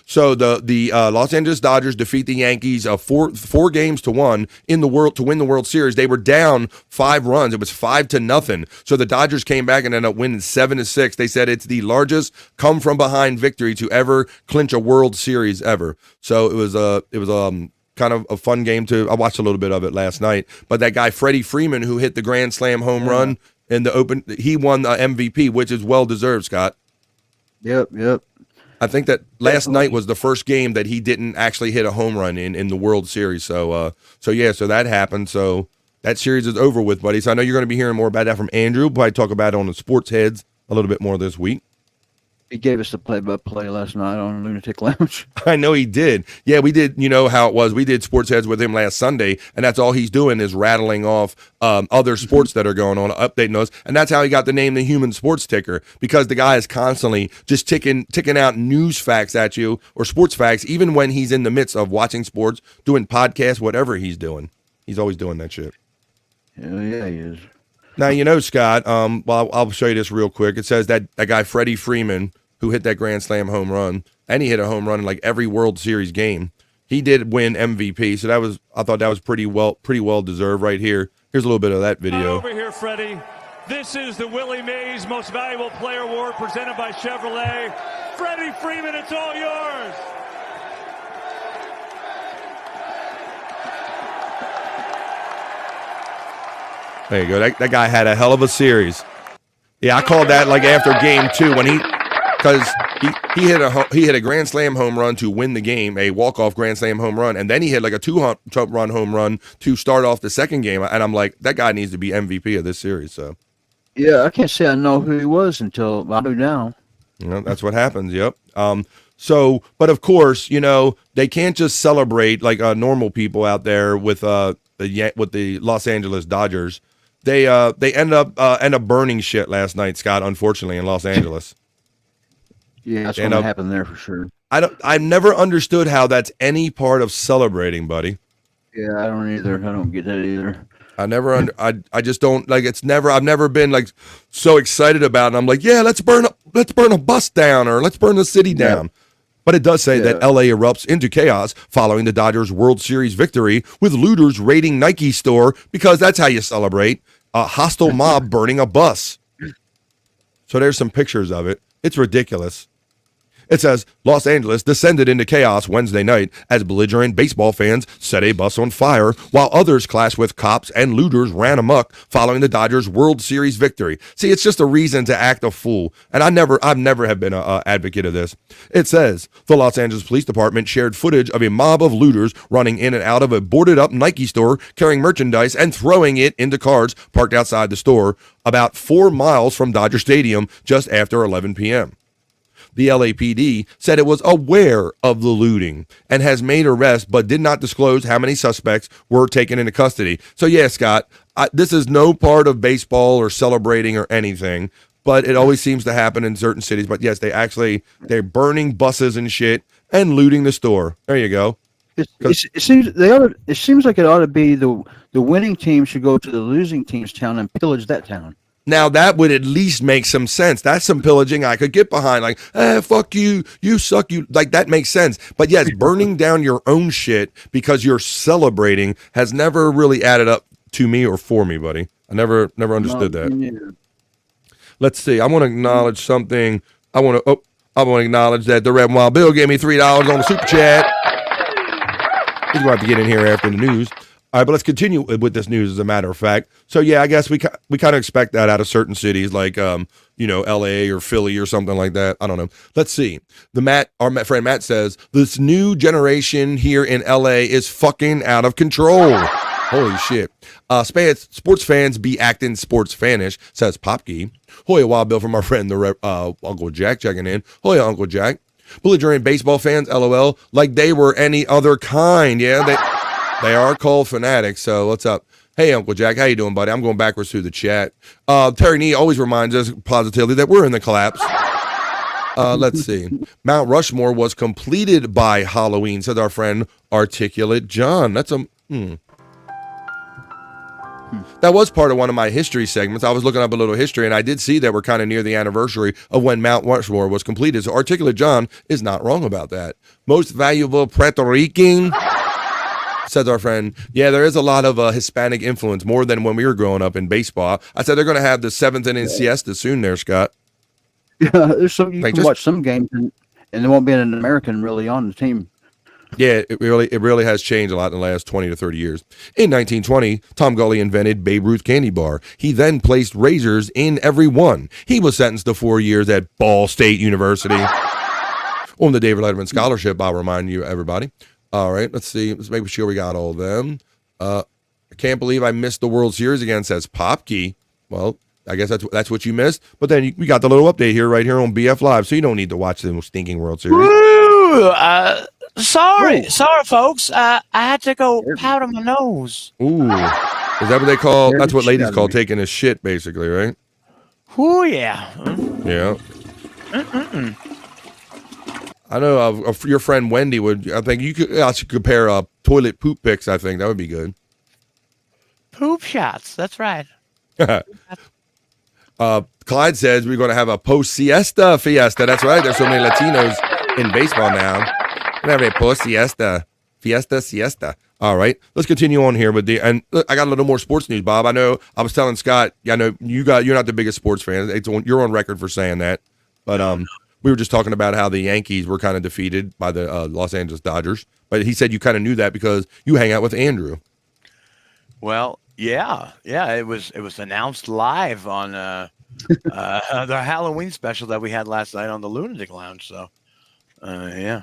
So the Los Angeles Dodgers defeat the Yankees 4-1 in the world to win the World Series. They were down 5 runs. It was 5-0. So the Dodgers came back and ended up winning 7-6. They said it's the largest come from behind victory to ever clinch a World Series ever. So it was kind of a fun game I watched a little bit of it last night. But that guy Freddie Freeman, who hit the grand slam home run in the Open, he won the MVP, which is well deserved, Scott. Yep. I think that last night was the first game that he didn't actually hit a home run in the World Series. So that happened. So that series is over with, buddy. So I know you're going to be hearing more about that from Andrew. We'll probably talk about it on the Sports Heads a little bit more this week. He gave us the play-by-play last night on Lunatic Lounge. I know he did. Yeah, we did. You know how it was. We did Sports Heads with him last Sunday, and that's all he's doing is rattling off other sports that are going on, updating us. And that's how he got the name the Human Sports Ticker, because the guy is constantly just ticking out news facts at you or sports facts, even when he's in the midst of watching sports, doing podcasts, whatever he's doing. He's always doing that shit. Hell yeah, he is. Now, Scott, I'll show you this real quick. It says that guy Freddie Freeman, who hit that grand slam home run, and he hit a home run in like every World Series game. He did win MVP, so I thought that was pretty well deserved right here. Here's a little bit of that video. Over here, Freddie. This is the Willie Mays Most Valuable Player Award presented by Chevrolet. Freddie Freeman, it's all yours. There you go. That guy had a hell of a series. Yeah, I called that like after game 2 when because he hit a grand slam home run to win the game, a walk-off grand slam home run, and then he hit like a 2-run home run to start off the second game. And I'm like, that guy needs to be MVP of this series. So yeah, I can't say I know who he was until I do now. That's what happens. Yep. But of course, they can't just celebrate like normal people out there with the Los Angeles Dodgers. They end up burning shit last night, Scott, unfortunately, in Los Angeles. Yeah, that's what happened there for sure. I've never understood how that's any part of celebrating, buddy. Yeah, I don't either. I don't get that either. I just don't like. I've never been like so excited about it. I'm like, yeah, let's burn a bus down, or let's burn the city down. Yeah. But it does say that LA erupts into chaos following the Dodgers World Series victory, with looters raiding Nike store, because that's how you celebrate. A hostile mob burning a bus. So there's some pictures of it. It's ridiculous. It says, Los Angeles descended into chaos Wednesday night as belligerent baseball fans set a bus on fire, while others clashed with cops and looters ran amok following the Dodgers World Series victory. See, it's just a reason to act a fool. And I've never have been an advocate of this. It says, the Los Angeles Police Department shared footage of a mob of looters running in and out of a boarded up Nike store, carrying merchandise and throwing it into cars parked outside the store about 4 miles from Dodger Stadium just after 11 p.m. The LAPD said it was aware of the looting and has made arrests, but did not disclose how many suspects were taken into custody. So yeah, Scott, this is no part of baseball or celebrating or anything, but it always seems to happen in certain cities. But yes, they're burning buses and shit and looting the store. There you go. It seems like it ought to be the winning team should go to the losing team's town and pillage that town. Now, that would at least make some sense. That's some pillaging I could get behind. Like, fuck you, you suck, you. Like, that makes sense. But yes, burning down your own shit because you're celebrating has never really added up to me or for me, buddy. I never understood that. Yeah. Let's see. I want to acknowledge something. I want to acknowledge that the Red and Wild Bill gave me $3 on the super chat. He's going to have to get in here after the news. All right, but let's continue with this news. As a matter of fact, so yeah, I guess we kind of expect that out of certain cities like L.A. or Philly or something like that. I don't know. Let's see. Our friend Matt says this new generation here in L.A. is fucking out of control. Holy shit. Sports fans be acting sports fanish, says Popkey. Hoya Wild Bill from our friend Uncle Jack checking in. Hoya Uncle Jack. Belligerent baseball fans, LOL, like they were any other kind. Yeah, they are cold fanatics. So what's up? Hey, Uncle Jack, how you doing, buddy? I'm going backwards through the chat. Terry Nee always reminds us positively that we're in the collapse. Let's see. Mount Rushmore was completed by Halloween, says our friend Articulate John. That's a... That was part of one of my history segments. I was looking up a little history, and I did see that we're kind of near the anniversary of when Mount Rushmore was completed. So Articulate John is not wrong about that. Most valuable Puerto Rican... says our friend, yeah, there is a lot of Hispanic influence, more than when we were growing up in baseball. I said they're going to have the 7th inning siesta soon there, Scott. Yeah, there's some you can watch some games and there won't be an American really on the team. Yeah, it really has changed a lot in the last 20 to 30 years. In 1920, Tom Gully invented Babe Ruth candy bar. He then placed razors in every one. He was sentenced to 4 years at Ball State University on the David Letterman Scholarship, I'll remind you, everybody. All right, let's see. Let's make sure we got all of them. I can't believe I missed the World Series again, says Popkey. Well, I guess that's what you missed. But then we got the little update here right here on BF Live, so you don't need to watch the stinking World Series. Woo! Sorry, folks. I had to go powder my nose. Ooh. Is that what they call, that's what ladies call taking a shit, basically, right? Ooh, yeah. Yeah. I know your friend Wendy would. I think I should compare toilet poop pics. I think that would be good. Poop shots. That's right. Clyde says we're going to have a post siesta fiesta. That's right. There's so many Latinos in baseball now. We're going to have a post siesta siesta. All right. Let's continue on here with and I got a little more sports news, Bob. I know I was telling Scott. I know you're not the biggest sports fan. You're on record for saying that, but we were just talking about how the Yankees were kind of defeated by the Los Angeles Dodgers. But he said you kind of knew that because you hang out with Andrew. Well, yeah. It was announced live on the Halloween special that we had last night on the Lunatic Lounge. So, yeah.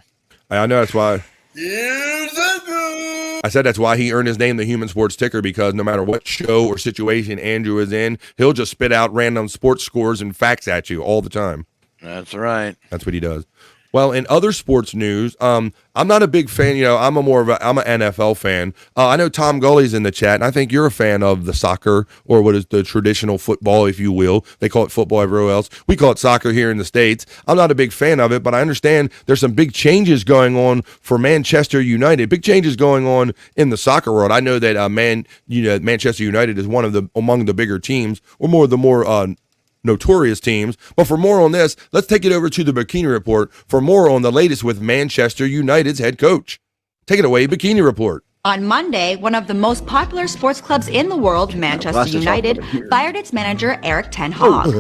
I know that's why. I said that's why he earned his name, the Human Sports Ticker, because no matter what show or situation Andrew is in, he'll just spit out random sports scores and facts at you all the time. That's right. That's what he does. Well, in other sports news, I'm not a big fan. I'm an NFL fan. I know Tom Gully's in the chat, and I think you're a fan of the soccer, or what is the traditional football, if you will. They call it football everywhere else. We call it soccer here in the States. I'm not a big fan of it, but I understand there's some big changes going on for Manchester United. Big changes going on in the soccer world. I know that Manchester United is among the bigger teams, or more notorious teams. But for more on this, let's take it over to the Bikini Report for more on the latest with Manchester United's head coach. Take it away, Bikini Report. On Monday, one of the most popular sports clubs in the world, Manchester United, fired its manager, Erik ten Hag.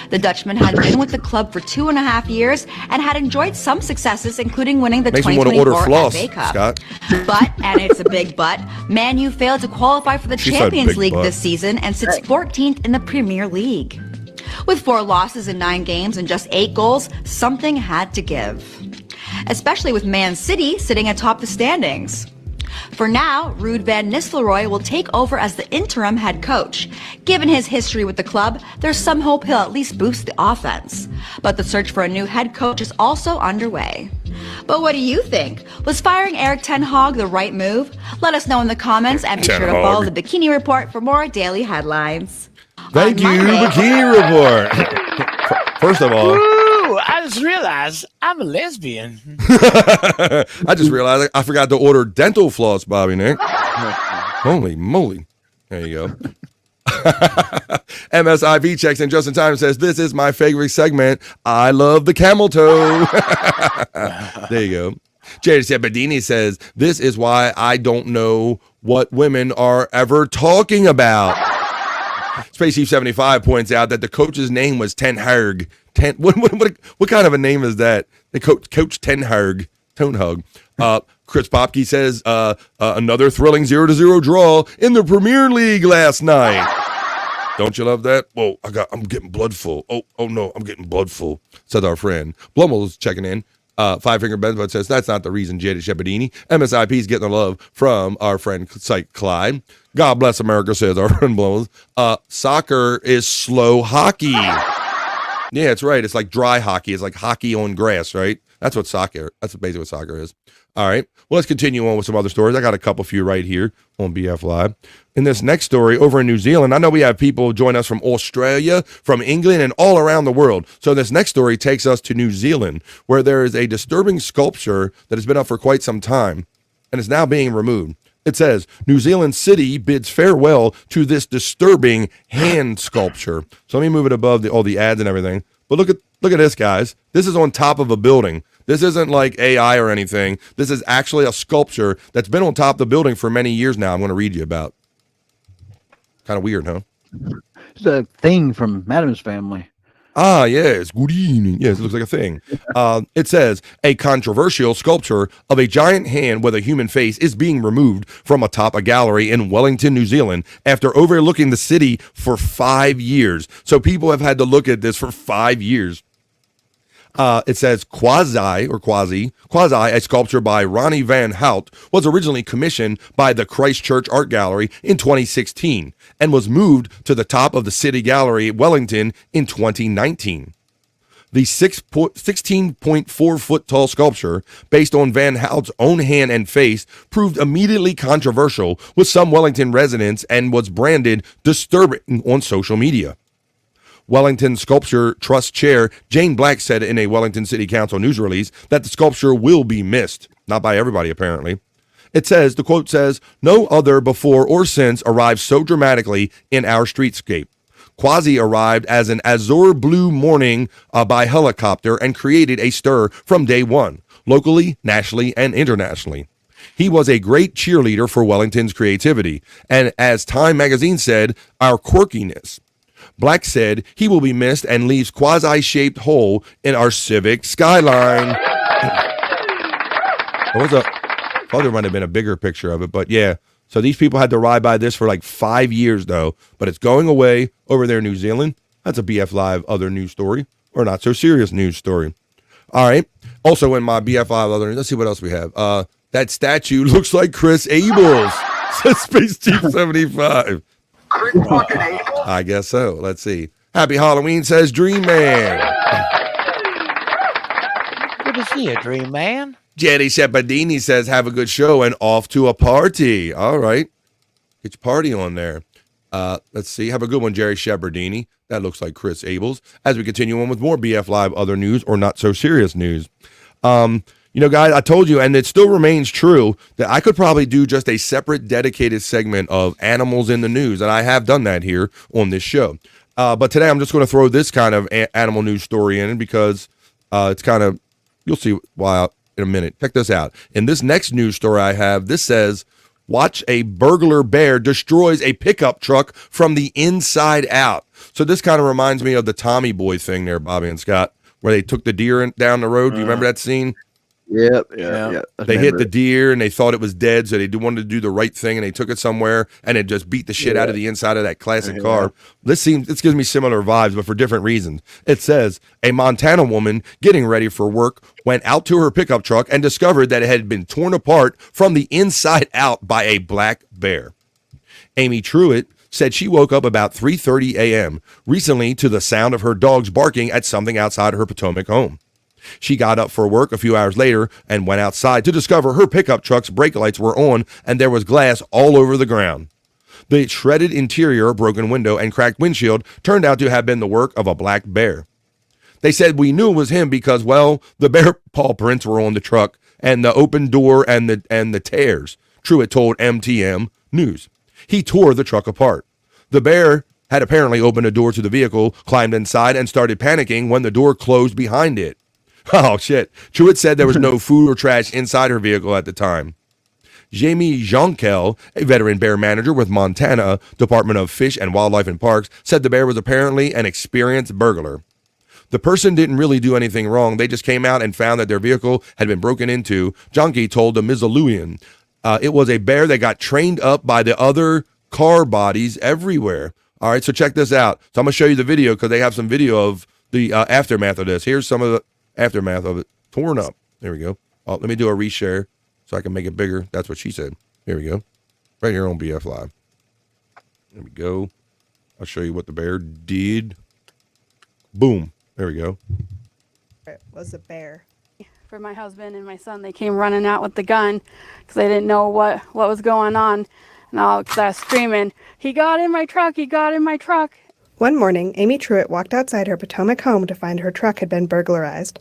The Dutchman had been with the club for 2.5 years and had enjoyed some successes, including winning the 2024 FA Cup. Scott. But, and it's a big but, Man U failed to qualify for the Champions League this season and sits 14th in the Premier League. With 4 losses in 9 games and just 8 goals, something had to give. Especially with Man City sitting atop the standings. For now, Ruud van Nistelrooy will take over as the interim head coach. Given his history with the club, there's some hope he'll at least boost the offense. But the search for a new head coach is also underway. But what do you think? Was firing Erik ten Hag the right move? Let us know in the comments and be sure to follow the Bikini Report for more daily headlines. Thank you, Bikini Report. First of all, I just realized I'm a lesbian. I just realized I forgot to order dental floss, Bobby Nick. Holy moly. There you go. MSIV checks in just in time and says, this is my favorite segment. I love the camel toe. There you go. Jerry Sebadini says, this is why I don't know what women are ever talking about. Space Chief 75 points out that the coach's name was Ten Hag. What kind of a name is that? The coach Ten Hag. Tone Hug. Chris Popke says another thrilling 0-0 draw in the Premier League last night. Don't you love that? Whoa, I'm getting blood full. Oh no, I'm getting blood full, said our friend. Blummel's checking in. Five Finger Benz says that's not the reason Jada Shepardini. MSIP is getting the love from our friend Cyke Labs. God bless America, says our friend Blummel's. Soccer is slow hockey. Yeah, it's right. It's like dry hockey. It's like hockey on grass, right? That's basically what soccer is. All right. Well, let's continue on with some other stories. I got a couple for you right here on BF Live. In this next story, over in New Zealand, I know we have people join us from Australia, from England, and all around the world. So this next story takes us to New Zealand, where there is a disturbing sculpture that has been up for quite some time and is now being removed. It says, New Zealand City bids farewell to this disturbing hand sculpture. So let me move it above all the ads and everything. But look at this, guys. This is on top of a building. This isn't like AI or anything. This is actually a sculpture that's been on top of the building for many years now. I'm going to read you about. Kind of weird, huh? It's a thing from Madam's Family. Ah, yes. Good evening. Yes, it looks like a thing. It says, a controversial sculpture of a giant hand with a human face is being removed from atop a gallery in Wellington, New Zealand, after overlooking the city for 5 years. So people have had to look at this for 5 years. It says Quasi, a sculpture by Ronnie Van Hout, was originally commissioned by the Christchurch Art Gallery in 2016 and was moved to the top of the City Gallery, Wellington, in 2019. The 16.4-foot tall sculpture, based on Van Hout's own hand and face, proved immediately controversial with some Wellington residents and was branded disturbing on social media. Wellington Sculpture Trust Chair Jane Black said in a Wellington City Council news release that the sculpture will be missed. Not by everybody, apparently. It says, the quote says, no other before or since arrived so dramatically in our streetscape. Quasi arrived as an azure blue morning by helicopter and created a stir from day one, locally, nationally, and internationally. He was a great cheerleader for Wellington's creativity, and as Time magazine said, our quirkiness. Black said he will be missed and leaves quasi-shaped hole in our civic skyline. I thought there might have been a bigger picture of it, but yeah. So these people had to ride by this for like 5 years, though. But it's going away over there in New Zealand. That's a BF Live other news story, or not so serious news story. All right. Also in my BF Live other news, let's see what else we have. That statue looks like Chris Abels, says Space Chief 75. I guess so. Let's see. Happy Halloween, says Dream Man. Good to see you, Dream Man. Jerry Shepardini says, have a good show and off to a party. All right. Get your party on there. Let's see. Have a good one, Jerry Shepardini. That looks like Chris Abels. As we continue on with more BF Live other news or not so serious news. You know, guys, I told you, and it still remains true, that I could probably do just a separate dedicated segment of animals in the news, and I have done that here on this show. But today I'm just going to throw this kind of animal news story in because it's kind of, you'll see why in a minute. Check this out. In this next news story I have, this says, watch a burglar bear destroys a pickup truck from the inside out. So this kind of reminds me of the Tommy Boy thing there, Bobby and Scott, where they took the deer down the road. Do you remember that scene? Yep. They hit the deer and they thought it was dead, so they wanted to do the right thing and they took it somewhere and it just beat the shit out of the inside of that classic car. This gives me similar vibes, but for different reasons. It says a Montana woman getting ready for work went out to her pickup truck and discovered that it had been torn apart from the inside out by a black bear. Amy Truitt said she woke up about 3:30 a.m. recently to the sound of her dogs barking at something outside her Potomac home. She got up for work a few hours later and went outside to discover her pickup truck's brake lights were on and there was glass all over the ground. The shredded interior, broken window, and cracked windshield turned out to have been the work of a black bear. They said we knew it was him because, well, the bear paw prints were on the truck and the open door and the tears, Truitt told MTM News. He tore the truck apart. The bear had apparently opened a door to the vehicle, climbed inside, and started panicking when the door closed behind it. Oh, shit. Truitt said there was no food or trash inside her vehicle at the time. Jamie Jonkel, a veteran bear manager with Montana Department of Fish and Wildlife and Parks, said the bear was apparently an experienced burglar. The person didn't really do anything wrong. They just came out and found that their vehicle had been broken into. Junkie told the Missoulian. It was a bear that got trained up by the other car bodies everywhere. All right, so check this out. So I'm going to show you the video because they have some video of the aftermath of this. Here's some of the aftermath of it. Torn up. There we go. Oh, let me do a reshare so I can make it bigger. That's what she said. Here we go. Right here on BF Live. There we go. I'll show you what the bear did. Boom. There we go. It was a bear. For my husband and my son, they came running out with the gun because they didn't know what was going on. And I was screaming, "He got in my truck! He got in my truck!" One morning, Amy Truitt walked outside her Potomac home to find her truck had been burglarized.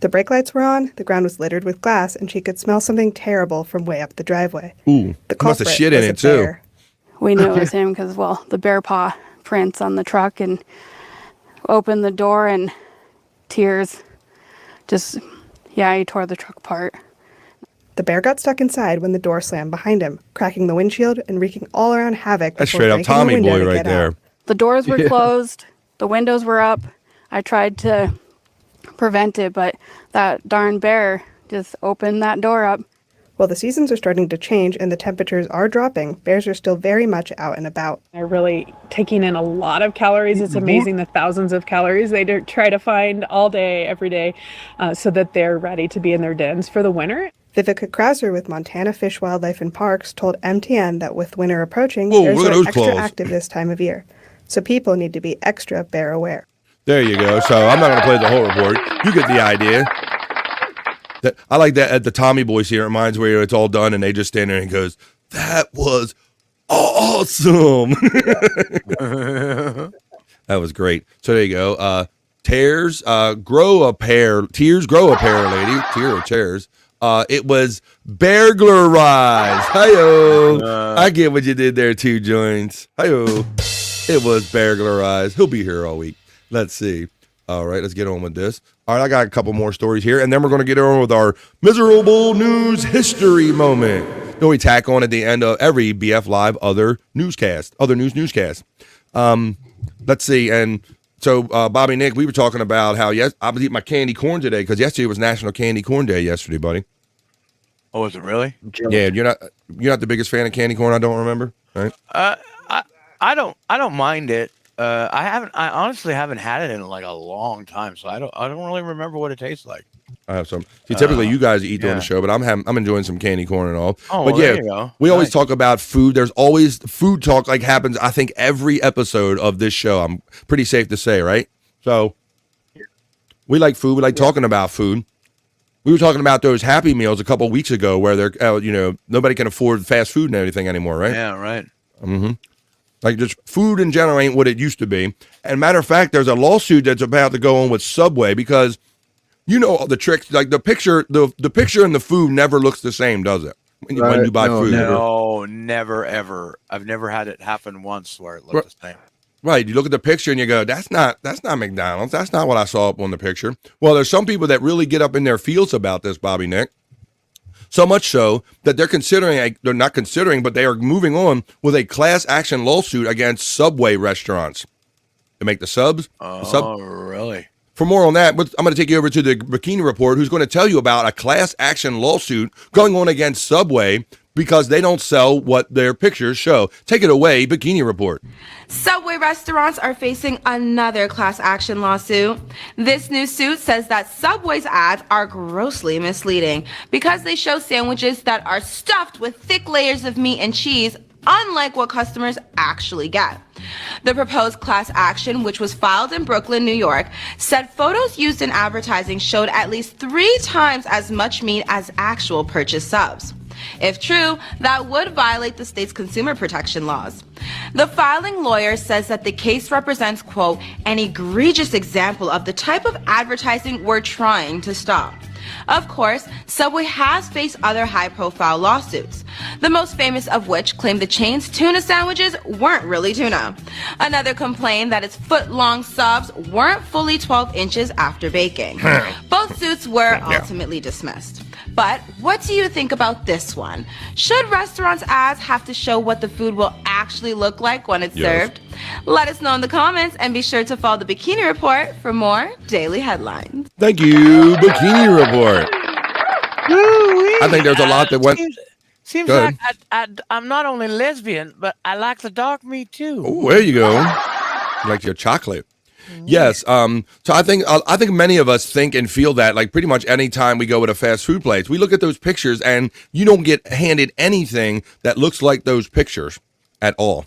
The brake lights were on, the ground was littered with glass, and she could smell something terrible from way up the driveway. Ooh, the must have shit in it too. We knew it was him because, well, the bear paw prints on the truck, and opened the door and tears. He tore the truck apart. The bear got stuck inside when the door slammed behind him, cracking the windshield and wreaking all around havoc. That's straight up Tommy Boy right there. The doors were closed. The windows were up. I tried to prevent it, but that darn bear just opened that door up. While the seasons are starting to change and the temperatures are dropping, bears are still very much out and about. They're really taking in a lot of calories. It's amazing the thousands of calories they try to find all day, every day, so that they're ready to be in their dens for the winter. Vivica Krauser with Montana Fish, Wildlife and Parks told MTN that with winter approaching, bears are extra active this time of year. So people need to be extra bear aware. There you go. So I'm not going to play the whole report. You get the idea. I like that at the Tommy Boy scene. It reminds me where it's all done and they just stand there and goes, "That was awesome." That was great. So there you go. Tears grow a pair. Tears grow a pair, lady. Tears. It was burglarized. Hi-yo. I get what you did there too, Joins. Hi-yo. It was burglarized. He'll be here all week. Let's see. All right, let's get on with this. All right, I got a couple more stories here, and then we're going to get on with our miserable news history moment. Then we tack on at the end of every BF Live other news newscast. Let's see. And so, Bobby Nick, we were talking about how I was eating my candy corn today because yesterday was National Candy Corn Day yesterday, buddy. Oh, was it really? Yeah, you're not the biggest fan of candy corn, I don't remember, right? I don't mind it. I honestly haven't had it in like a long time, so I don't really remember what it tastes like. I have some. See, typically you guys eat during the show, but I'm enjoying some candy corn and all. Oh, but well, there you go. We always talk about food. There's always food talk like happens. I think every episode of this show. I'm pretty safe to say, right? So we like food. We like talking about food. We were talking about those Happy Meals a couple weeks ago, where they're nobody can afford fast food and everything anymore, right? Yeah, right. Mm-hmm. Like just food in general ain't what it used to be. And matter of fact, there's a lawsuit that's about to go on with Subway because the tricks, like the picture and the food never looks the same, does it? When you buy food. No, never ever. I've never had it happen once where it looked the same. Right. You look at the picture and you go, that's not McDonald's. That's not what I saw up on the picture. Well, there's some people that really get up in their feels about this, Bobby Nick. So much so that they're not considering, but they are moving on with a class action lawsuit against Subway restaurants to make the subs. Oh, really? For more on that, I'm going to take you over to the Bikini Report, who's going to tell you about a class action lawsuit going on against Subway because they don't sell what their pictures show. Take it away, Bikini Report. Subway restaurants are facing another class action lawsuit. This new suit says that Subway's ads are grossly misleading because they show sandwiches that are stuffed with thick layers of meat and cheese, unlike what customers actually get. The proposed class action, which was filed in Brooklyn, New York, said photos used in advertising showed at least 3 times as much meat as actual purchased subs. If true, that would violate the state's consumer protection laws. The filing lawyer says that the case represents, quote, an egregious example of the type of advertising we're trying to stop. Of course, Subway has faced other high-profile lawsuits, the most famous of which claimed the chain's tuna sandwiches weren't really tuna. Another complained that its foot-long subs weren't fully 12 inches after baking. Both suits were ultimately dismissed. But what do you think about this one? Should restaurants' ads have to show what the food will actually look like when it's served? Let us know in the comments and be sure to follow the Bikini Report for more daily headlines. Thank you, Bikini Report. I think there's a lot that went. Seems like I'm not only lesbian, but I like the dark meat too. Oh, there you go. You like your chocolate. Yes. So I think many of us think and feel that like pretty much any time we go with a fast food place, we look at those pictures and you don't get handed anything that looks like those pictures at all.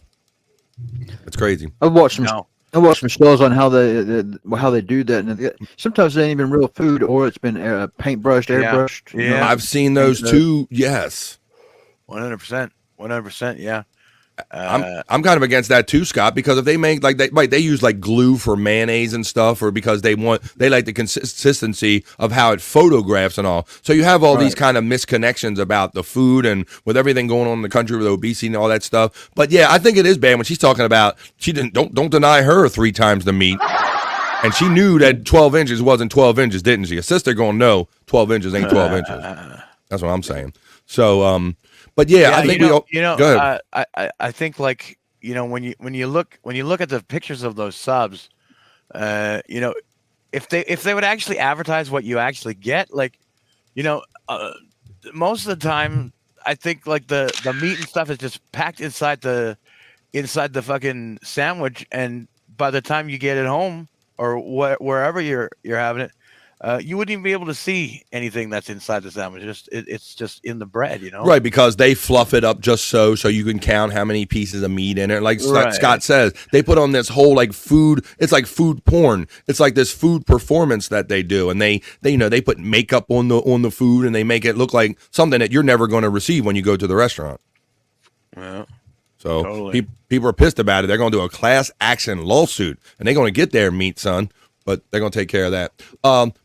It's crazy. I watched some shows on how they do that, and sometimes it ain't even real food, or it's been paintbrushed, airbrushed. Yeah, you know? I've seen those too. Yes, 100%. Yeah. I'm kind of against that too, Scott, because if they make they use like glue for mayonnaise and stuff, or because they like the consistency of how it photographs and all. So you have all these kind of misconnections about the food and with everything going on in the country with obesity and all that stuff. But yeah, I think it is bad when she's talking about don't deny her 3 times the meat. And she knew that 12 inches wasn't 12 inches, didn't she? A sister gonna know 12 inches ain't 12 inches. That's what I'm saying. So but yeah, I think go ahead. I think like when you look at the pictures of those subs, if they would actually advertise what you actually get, like most of the time I think like the meat and stuff is just packed inside the fucking sandwich, and by the time you get it home or wherever you're having it, you wouldn't even be able to see anything that's inside the sandwich. It's just in the bread, Right, because they fluff it up just so you can count how many pieces of meat in it. Like Scott says, they put on this whole like food. It's like food porn. It's like this food performance that they do, and they put makeup on the food, and they make it look like something that you're never going to receive when you go to the restaurant. Yeah. So totally. People are pissed about it. They're going to do a class action lawsuit, and they're going to get their meat, son. But they're going to take care of that.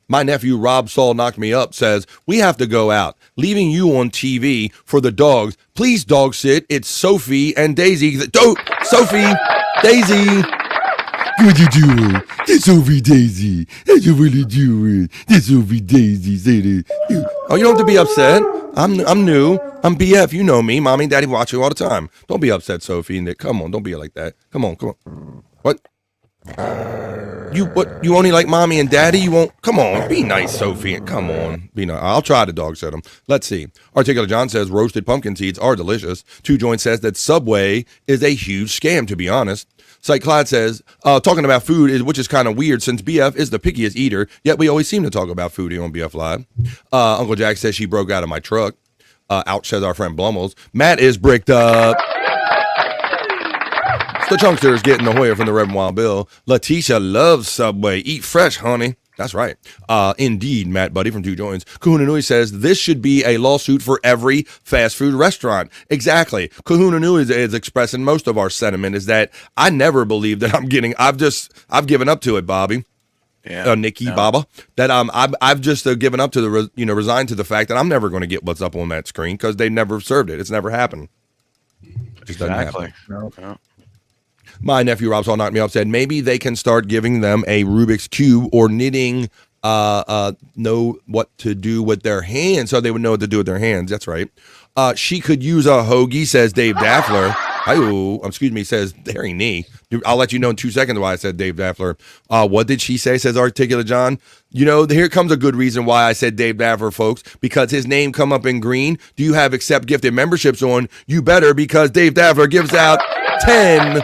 My nephew, Rob Saul, knocked me up, says, we have to go out, leaving you on TV for the dogs. Please dog sit. It's Sophie and Daisy. Sophie, Daisy. What you doing? This Sophie, Daisy. What you really doing? This Sophie, Daisy. Say this. Oh, you don't have to be upset. I'm new. I'm BF. You know me. Mommy and Daddy watch you all the time. Don't be upset, Sophie. Come on. Don't be like that. Come on. What? You only like mommy and daddy? You won't? Come on, be nice, Sophie. Come on, be nice. I'll try to dog set them. Let's see. Articulate John says roasted pumpkin seeds are delicious. Two Joint says that Subway is a huge scam, to be honest. Cyke Labs says talking about food which is kind of weird since BF is the pickiest eater, yet we always seem to talk about food here on BF Live. Uncle Jack says she broke out of my truck. Ouch, says our friend Blummels. Matt is bricked up. The Chunkster is getting the Hoyer from the Red and Wild Bill. Letitia loves Subway. Eat fresh, honey. That's right. Indeed, Matt Buddy from Two Joints. Kahuna Nui says this should be a lawsuit for every fast food restaurant. Exactly. Kahuna Nui is expressing most of our sentiment is that I never believe that I'm getting. I've given up to it, Bobby. Yeah. Nikki, Baba. That I've just given up to the resigned to the fact that I'm never going to get what's up on that screen because they never served it. It's never happened. It just doesn't happen. No. My nephew Rob Saul knocked me up, said maybe they can start giving them a Rubik's Cube or knitting know what to do with their hands so they would know what to do with their hands. That's right. She could use a hoagie, says Dave Daffler. Excuse me, says Harry Nee. I'll let you know in 2 seconds why I said Dave Daffler. What did she say, says Articulate John? Here comes a good reason why I said Dave Daffler, folks, because his name come up in green. Do you have accept gifted memberships on? You better, because Dave Daffler gives out 10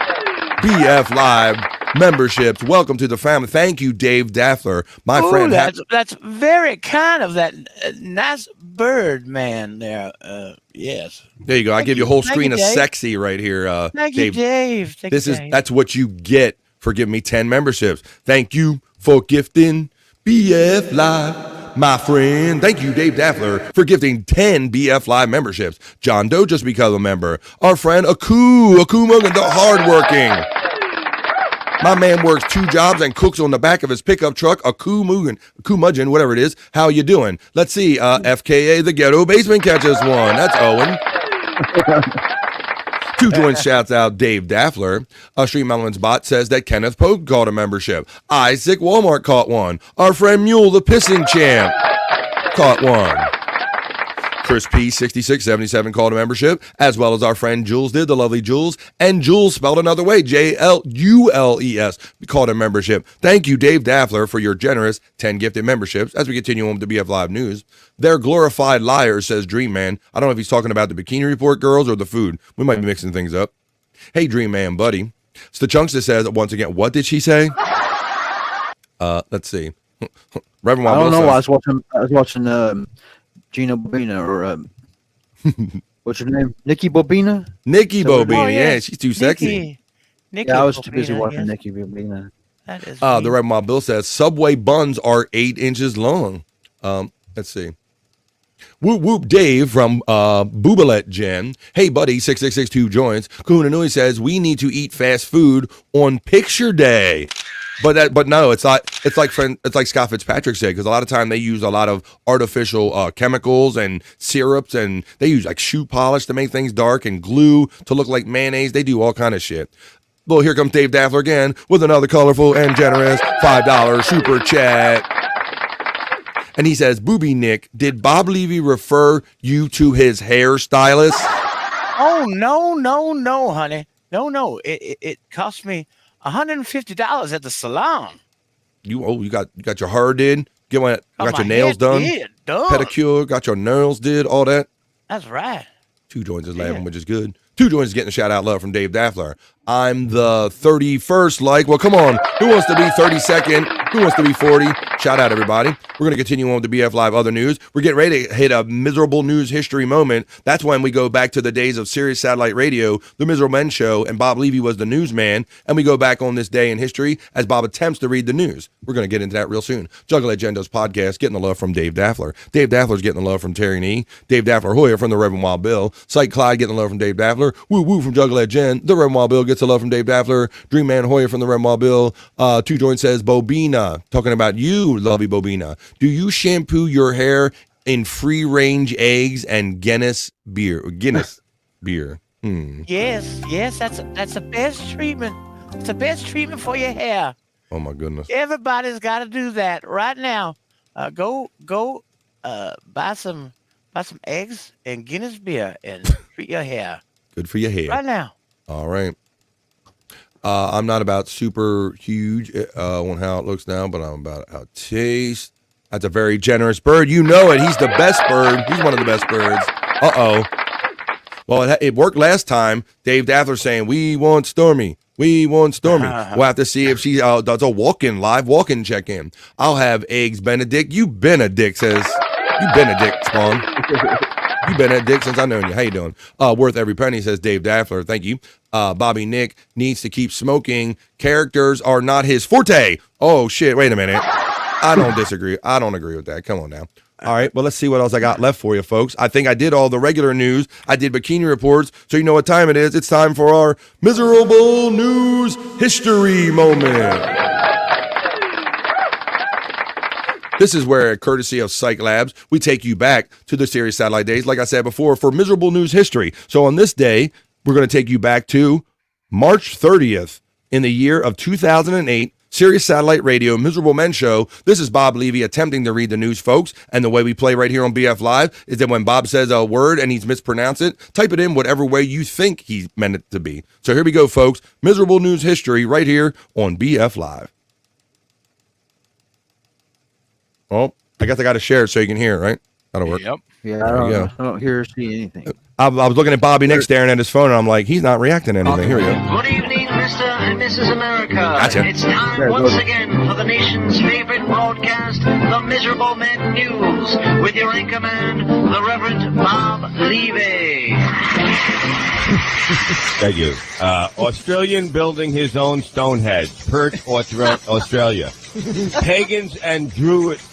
BF Live memberships. Welcome to the family. Thank you, Dave Daffler, my friend. That's very kind of that nice bird man there. Yes. There you go. I give you a whole screen of sexy right here. Thank you, Dave. That's what you get for giving me 10 memberships. Thank you for gifting BF Live, my friend. Thank you, Dave Daffler, for gifting 10 BF Live memberships. John Doe just became a member. Our friend Aku Mugan, the hardworking. My man works 2 jobs and cooks on the back of his pickup truck. Aku Mudgeon, whatever it is. How you doing? Let's see. FKA, the ghetto basement catches one. That's Owen. Two Joints shouts out Dave Daffler. Stream Elements Bot says that Kenneth Pope caught a membership. Isaac Walmart caught one. Our friend Mule, the pissing champ, caught one. Chris P. 6677 called a membership, as well as our friend Jules did, the lovely Jules. And Jules spelled another way, Jules, called a membership. Thank you, Dave Daffler, for your generous 10 gifted memberships. As we continue on with the BF Live News, they're glorified liars, says Dream Man. I don't know if he's talking about the Bikini Report girls or the food. We might be mixing things up. Hey, Dream Man, buddy. Stachunksta says, once again, what did she say? Let's see. Reverend I don't know. Says, I was watching Gina Bobina or what's her name? Nikki Bobina. Nikki Bobina. Yeah, she's too sexy. Nikki I was Bobina, too busy watching yes. Nikki Bobina. That is the Reverend Wild Bill says Subway buns are 8 inches long. Let's see. Whoop whoop Dave from Boobalet Jen. Hey buddy, 6662 joins. Kahuna Nui says we need to eat fast food on picture day. But no, it's like Scott Fitzpatrick said, because a lot of time they use a lot of artificial chemicals and syrups, and they use like shoe polish to make things dark and glue to look like mayonnaise. They do all kind of shit. Well, here comes Dave Daffler again with another colorful and generous $5 super chat. And he says, Booby Nick, did Bob Levy refer you to his hairstylist? Oh, no, honey. No. It cost me $150 at the salon. You got your hair did? Got your nails done? Pedicure, got your nails did, all that? That's right. 2 joints is laughing, which is good. 2 joints is getting a shout out love from Dave Daffler. I'm the 31st like. Well, come on. Who wants to be 32nd? Who wants to be 40? Shout out, everybody. We're going to continue on with the BF Live other news. We're getting ready to hit a miserable news history moment. That's when we go back to the days of Sirius Satellite Radio, the Miserable Men Show, and Bob Levy was the newsman. And we go back on this day in history as Bob attempts to read the news. We're going to get into that real soon. Juggle Agendas podcast, getting the love from Dave Daffler. Dave Daffler's getting the love from Terry Nee. Dave Daffler Hoyer from the Reverend Wild Bill. Cyke Clyde getting the love from Dave Daffler. Woo woo from Juggle Gen. The Reverend Wild Bill gets the love from Dave Daffler. Dream Man Hoyer from the Reverend Wild Bill. 2 joints says Bobina, talking about you, lovey Bobina. Do you shampoo your hair in free range eggs and Guinness beer? Yes, that's the best treatment. It's the best treatment for your hair. Oh my goodness. Everybody's got to do that right now. Go buy some eggs and Guinness beer and treat your hair. Good for your hair. Right now. All right. I'm not about super huge on how it looks now, but I'm about how it tastes. That's a very generous bird. You know it. He's the best bird. He's one of the best birds. Uh-oh. Well, it worked last time. Dave Daffler saying, we want Stormy. We want Stormy. We'll have to see if she does a live walk-in check-in. I'll have eggs Benedict. You Benedict says. You Benedict, Spawn. You been at Dick since I known you. How you doing? Worth every penny, says Dave Daffler. Thank you. Bobby Nick needs to keep smoking. Characters are not his forte. Oh, shit. Wait a minute. I don't disagree. I don't agree with that. Come on now. All right. Well, let's see what else I got left for you, folks. I think I did all the regular news. I did bikini reports. So you know what time it is. It's time for our miserable news history moment. This is where, courtesy of Cyke Labs, we take you back to the Sirius Satellite days, like I said before, for miserable news history. So on this day, we're going to take you back to March 30th in the year of 2008, Sirius Satellite Radio, Miserable Men Show. This is Bob Levy attempting to read the news, folks. And the way we play right here on BF Live is that when Bob says a word and he's mispronounced it, type it in whatever way you think he meant it to be. So here we go, folks. Miserable news history right here on BF Live. Oh, I guess I got to share it so you can hear it, right? That'll work. Yep. Yeah, I don't hear or see anything. I was looking at Bobby Nick staring at his phone, and I'm like, he's not reacting to anything. Here we go. Good evening, Mr. and Mrs. America. Gotcha. It's time once again for the nation's favorite broadcast, the Miserable Men News, with your anchorman, the Reverend Bob Levy. Thank you. Australian building his own Stonehenge, Perth, Australia. Pagans and Druids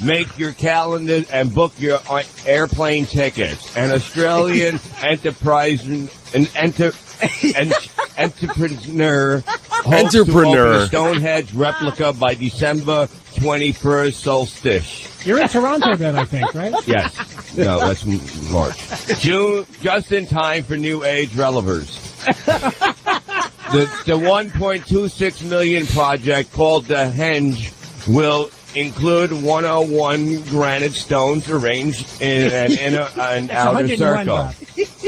make your calendar and book your airplane tickets. An Australian entrepreneur hopes to open a Stonehenge replica by December 21st solstice. You're in Toronto then, I think, right? Yes. No, that's March. June, just in time for New Age relevers. The 1.26 million project called the Henge will include 101 granite stones arranged in an inner and outer circle,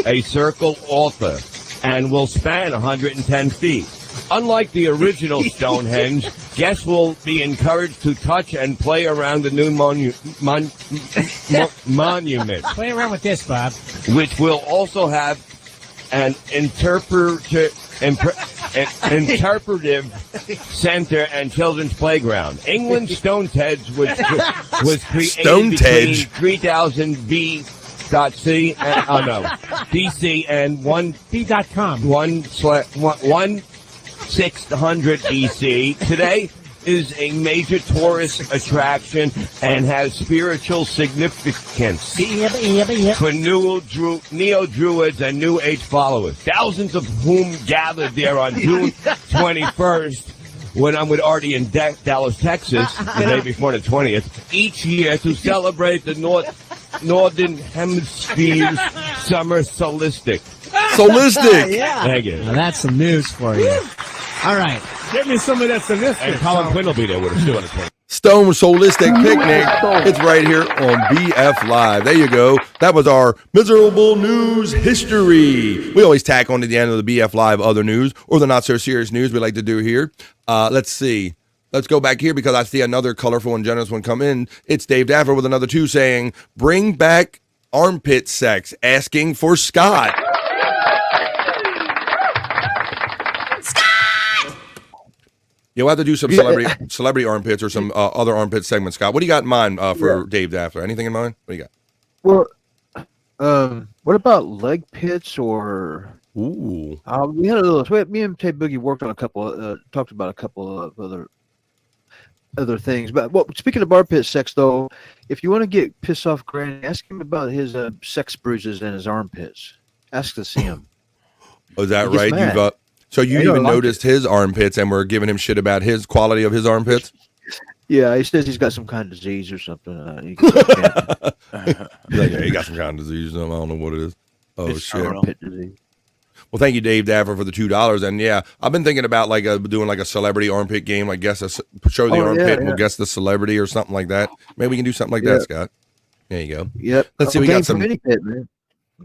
a circle altar, and will span 110 feet. Unlike the original Stonehenge, guests will be encouraged to touch and play around the new monument. Play around with this, Bob. Which will also have an interpretive center and children's playground. England's Stonehenge was created between 3000 BC and 1600 BC. Today is a major tourist attraction and has spiritual significance for neo-Druids and New Age followers, thousands of whom gathered there on June 21st, when I'm with Artie in Dallas, Texas, the day before the 20th, each year to celebrate the Northern Hemisphere's summer solstice. Yeah. Thank you. Now that's some news for you. All right. Give me some of that solstice. And Colin Quinn will be there with us too on the 20th. Stone Solistic Picnic. It's right here on BF Live. There you go. That was our miserable news history. We always tack on to the end of the BF Live other news or the not so serious news we like to do here. Let's see. Let's go back here because I see another colorful and generous one come in. It's Dave Daffer with another 2 saying, bring back armpit sex, asking for Scott. You'll have to do some celebrity armpits or some other armpit segments, Scott. What do you got in mind for Dave Daffer? Anything in mind? What do you got? Well, what about leg pits or? Ooh. We had a little. Me and Tay Boogie worked on a couple. Talked about a couple of other things. But speaking of armpit sex, though, if you want to get pissed off Granny, ask him about his sex bruises and his armpits. Ask to see him. Oh, is that right? You've So you even noticed his armpits and were giving him shit about his quality of his armpits? Yeah, he says he's got some kind of disease or something. He's like, yeah, he got some kind of disease. I don't know what it is. Oh, it's shit. Armpit disease. Well, thank you, Dave Daffer, for the $2. And yeah, I've been thinking about doing a celebrity armpit game. Like show the armpit and we'll guess the celebrity or something like that. Maybe we can do something like that, Scott. There you go. Yep. Let's see. We got some. Any pit, man.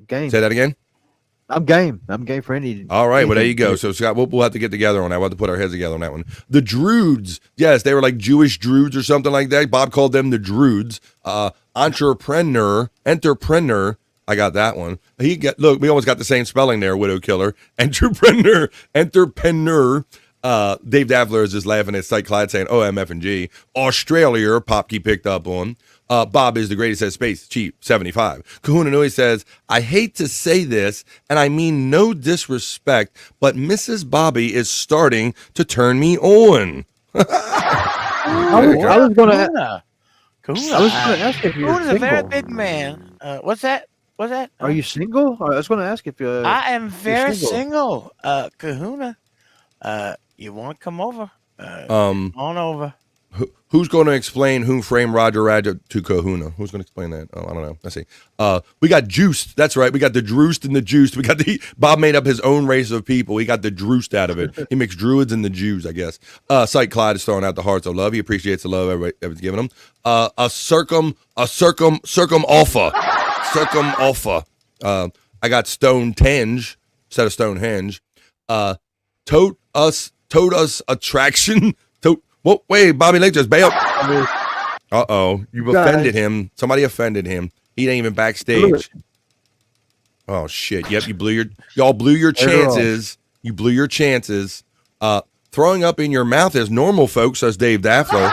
Game. Say that again. I'm game. I'm game for any. All right. Well, there you go. So, Scott, we'll have to get together on that. We'll have to put our heads together on that one. The Druids. Yes, they were like Jewish Druids or something like that. Bob called them the Druids. Entrepreneur. I got that one. Look, we almost got the same spelling there, Widow Killer. Entrepreneur. Dave Daffler is just laughing at Cyke Labs saying, OMF and G. Australia, Popkey picked up on. Bob is the greatest at space, cheap, 75. Kahuna Nui says, I hate to say this, and I mean no disrespect, but Mrs. Bobby is starting to turn me on. I was going to ask if you're Kahuna's a very big man. What's that? Are you single? I was going to ask if you're. I am very single. Kahuna, you want to come over? On over. Who's going to explain who framed Roger Rabbit to Kahuna? Who's going to explain that? Oh, I don't know. Let's see. We got juiced. That's right. We got the Droost and the Juiced. Bob made up his own race of people. He got the Droost out of it. He mixed Druids and the Jews, I guess. Cyke Clyde is throwing out the hearts of love. He appreciates the love everybody's giving him. A circum alpha. I got Stonehenge instead of Stonehenge. Tote us attraction. Whoa, wait, Bobby Lake just bailed. Uh-oh, you've offended him. Somebody offended him. He ain't even backstage. Oh shit! Yep, y'all blew your chances. You blew your chances. Throwing up in your mouth is normal, folks, says Dave Daffler.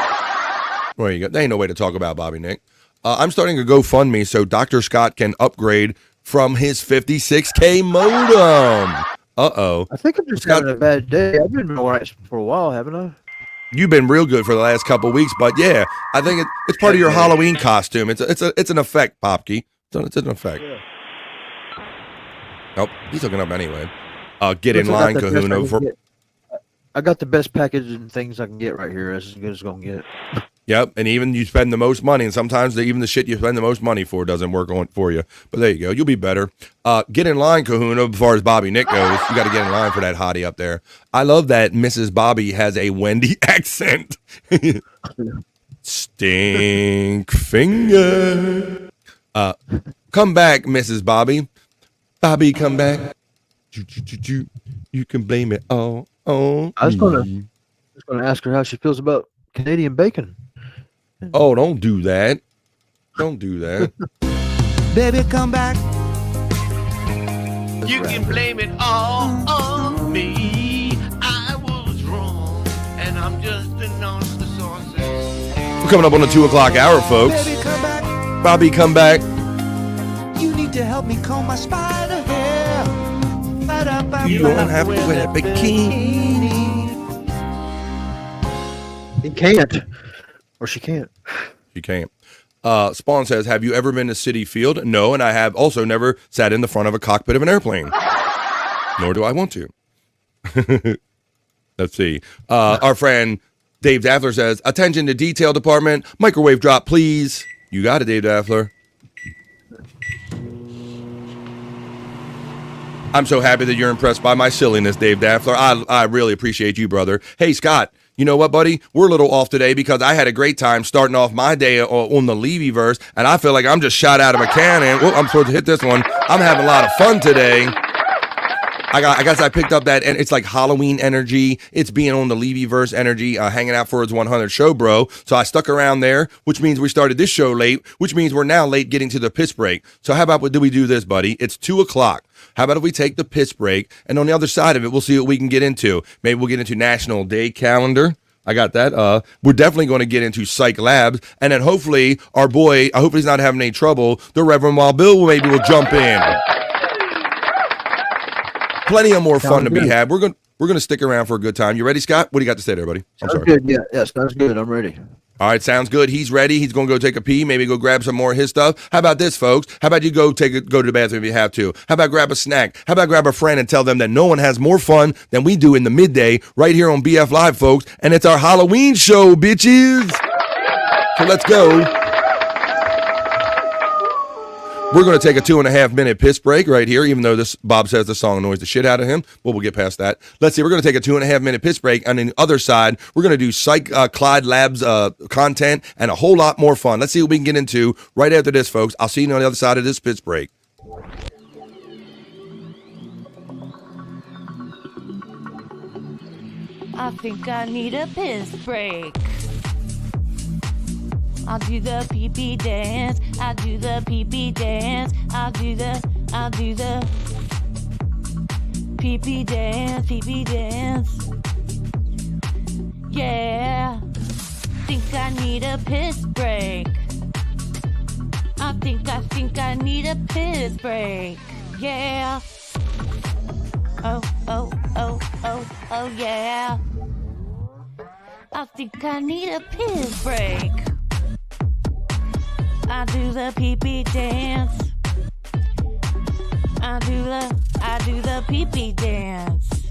There you go. There ain't no way to talk about Bobby Nick. I'm starting a GoFundMe so Dr. Scott can upgrade from his 56K modem. Uh-oh. I think I'm just having a bad day. I've been all right for a while, haven't I? You've been real good for the last couple of weeks, but yeah, I think it's part of your Halloween costume. It's an effect, Popkey. It's an effect. Yeah. Nope, he's hooking up anyway. Get in line, Kahuna. I got the best package and things I can get right here. That's as good as it's going to get. Yep, and even you spend the most money, and sometimes even the shit you spend the most money for doesn't work for you. But there you go. You'll be better. Get in line, Kahuna, as far as Bobby Nick goes. You got to get in line for that hottie up there. I love that Mrs. Bobby has a Wendy accent. Stink finger. Come back, Mrs. Bobby. Bobby, come back. You can blame it all on I was me. going to ask her how she feels about Canadian bacon. Oh, don't do that. Don't do that. Baby, come back. You can blame it all on me. I was wrong, and I'm just announced the sources. We're coming up on the 2 o'clock hour, folks. Baby, come back. Bobby, come back. You need to help me comb my spider hair. You don't have to wear a bikini. He can't. Or she can't. She can't. Spawn says, have you ever been to Citi Field? No, and I have also never sat in the front of a cockpit of an airplane. Nor do I want to. Let's see. Our friend Dave Daffler says, attention to detail department. Microwave drop, please. You got it, Dave Daffler. I'm so happy that you're impressed by my silliness, Dave Daffler. I really appreciate you, brother. Hey, Scott. You know what, buddy? We're a little off today because I had a great time starting off my day on the Levy verse, and I feel like I'm just shot out of a cannon. Well, I'm supposed to hit this one. I'm having a lot of fun today. I guess I picked up that, and it's like Halloween energy. It's being on the Levy verse energy, hanging out for his 100 show, bro. So I stuck around there, which means we started this show late, which means we're now late getting to the piss break. So how about do we do this, buddy? It's 2 o'clock. How about if we take the piss break, and on the other side of it, we'll see what we can get into. Maybe we'll get into National Day Calendar. I got that. We're definitely going to get into Cyke Labs, and then hopefully our boy, I hope he's not having any trouble, the Reverend Wild Bill maybe will jump in. Plenty of more fun to be had. We're going to stick around for a good time. You ready, Scott? What do you got to say there, buddy? I'm sorry. Good. Yeah, sounds good. I'm ready. All right, sounds good. He's ready. He's going to go take a pee, maybe go grab some more of his stuff. How about this, folks? How about you go to the bathroom if you have to? How about grab a snack? How about grab a friend and tell them that no one has more fun than we do in the midday right here on BF Live, folks, and it's our Halloween show, bitches. So let's go. We're going to take a 2.5-minute piss break right here, even though this Bob says the song annoys the shit out of him. Well, we'll get past that. Let's see. We're going to take a 2.5-minute piss break. And on the other side, we're going to do Cyke Labs content and a whole lot more fun. Let's see what we can get into right after this, folks. I'll see you on the other side of this piss break. I think I need a piss break. I'll do the pee-pee dance. I'll do the pee-pee dance. I'll do the pee-pee dance, pee-pee dance. Yeah. Think I need a piss break. I think I need a piss break. Yeah. Oh, yeah. I think I need a piss break. I do the pee-pee dance. I do the pee-pee dance.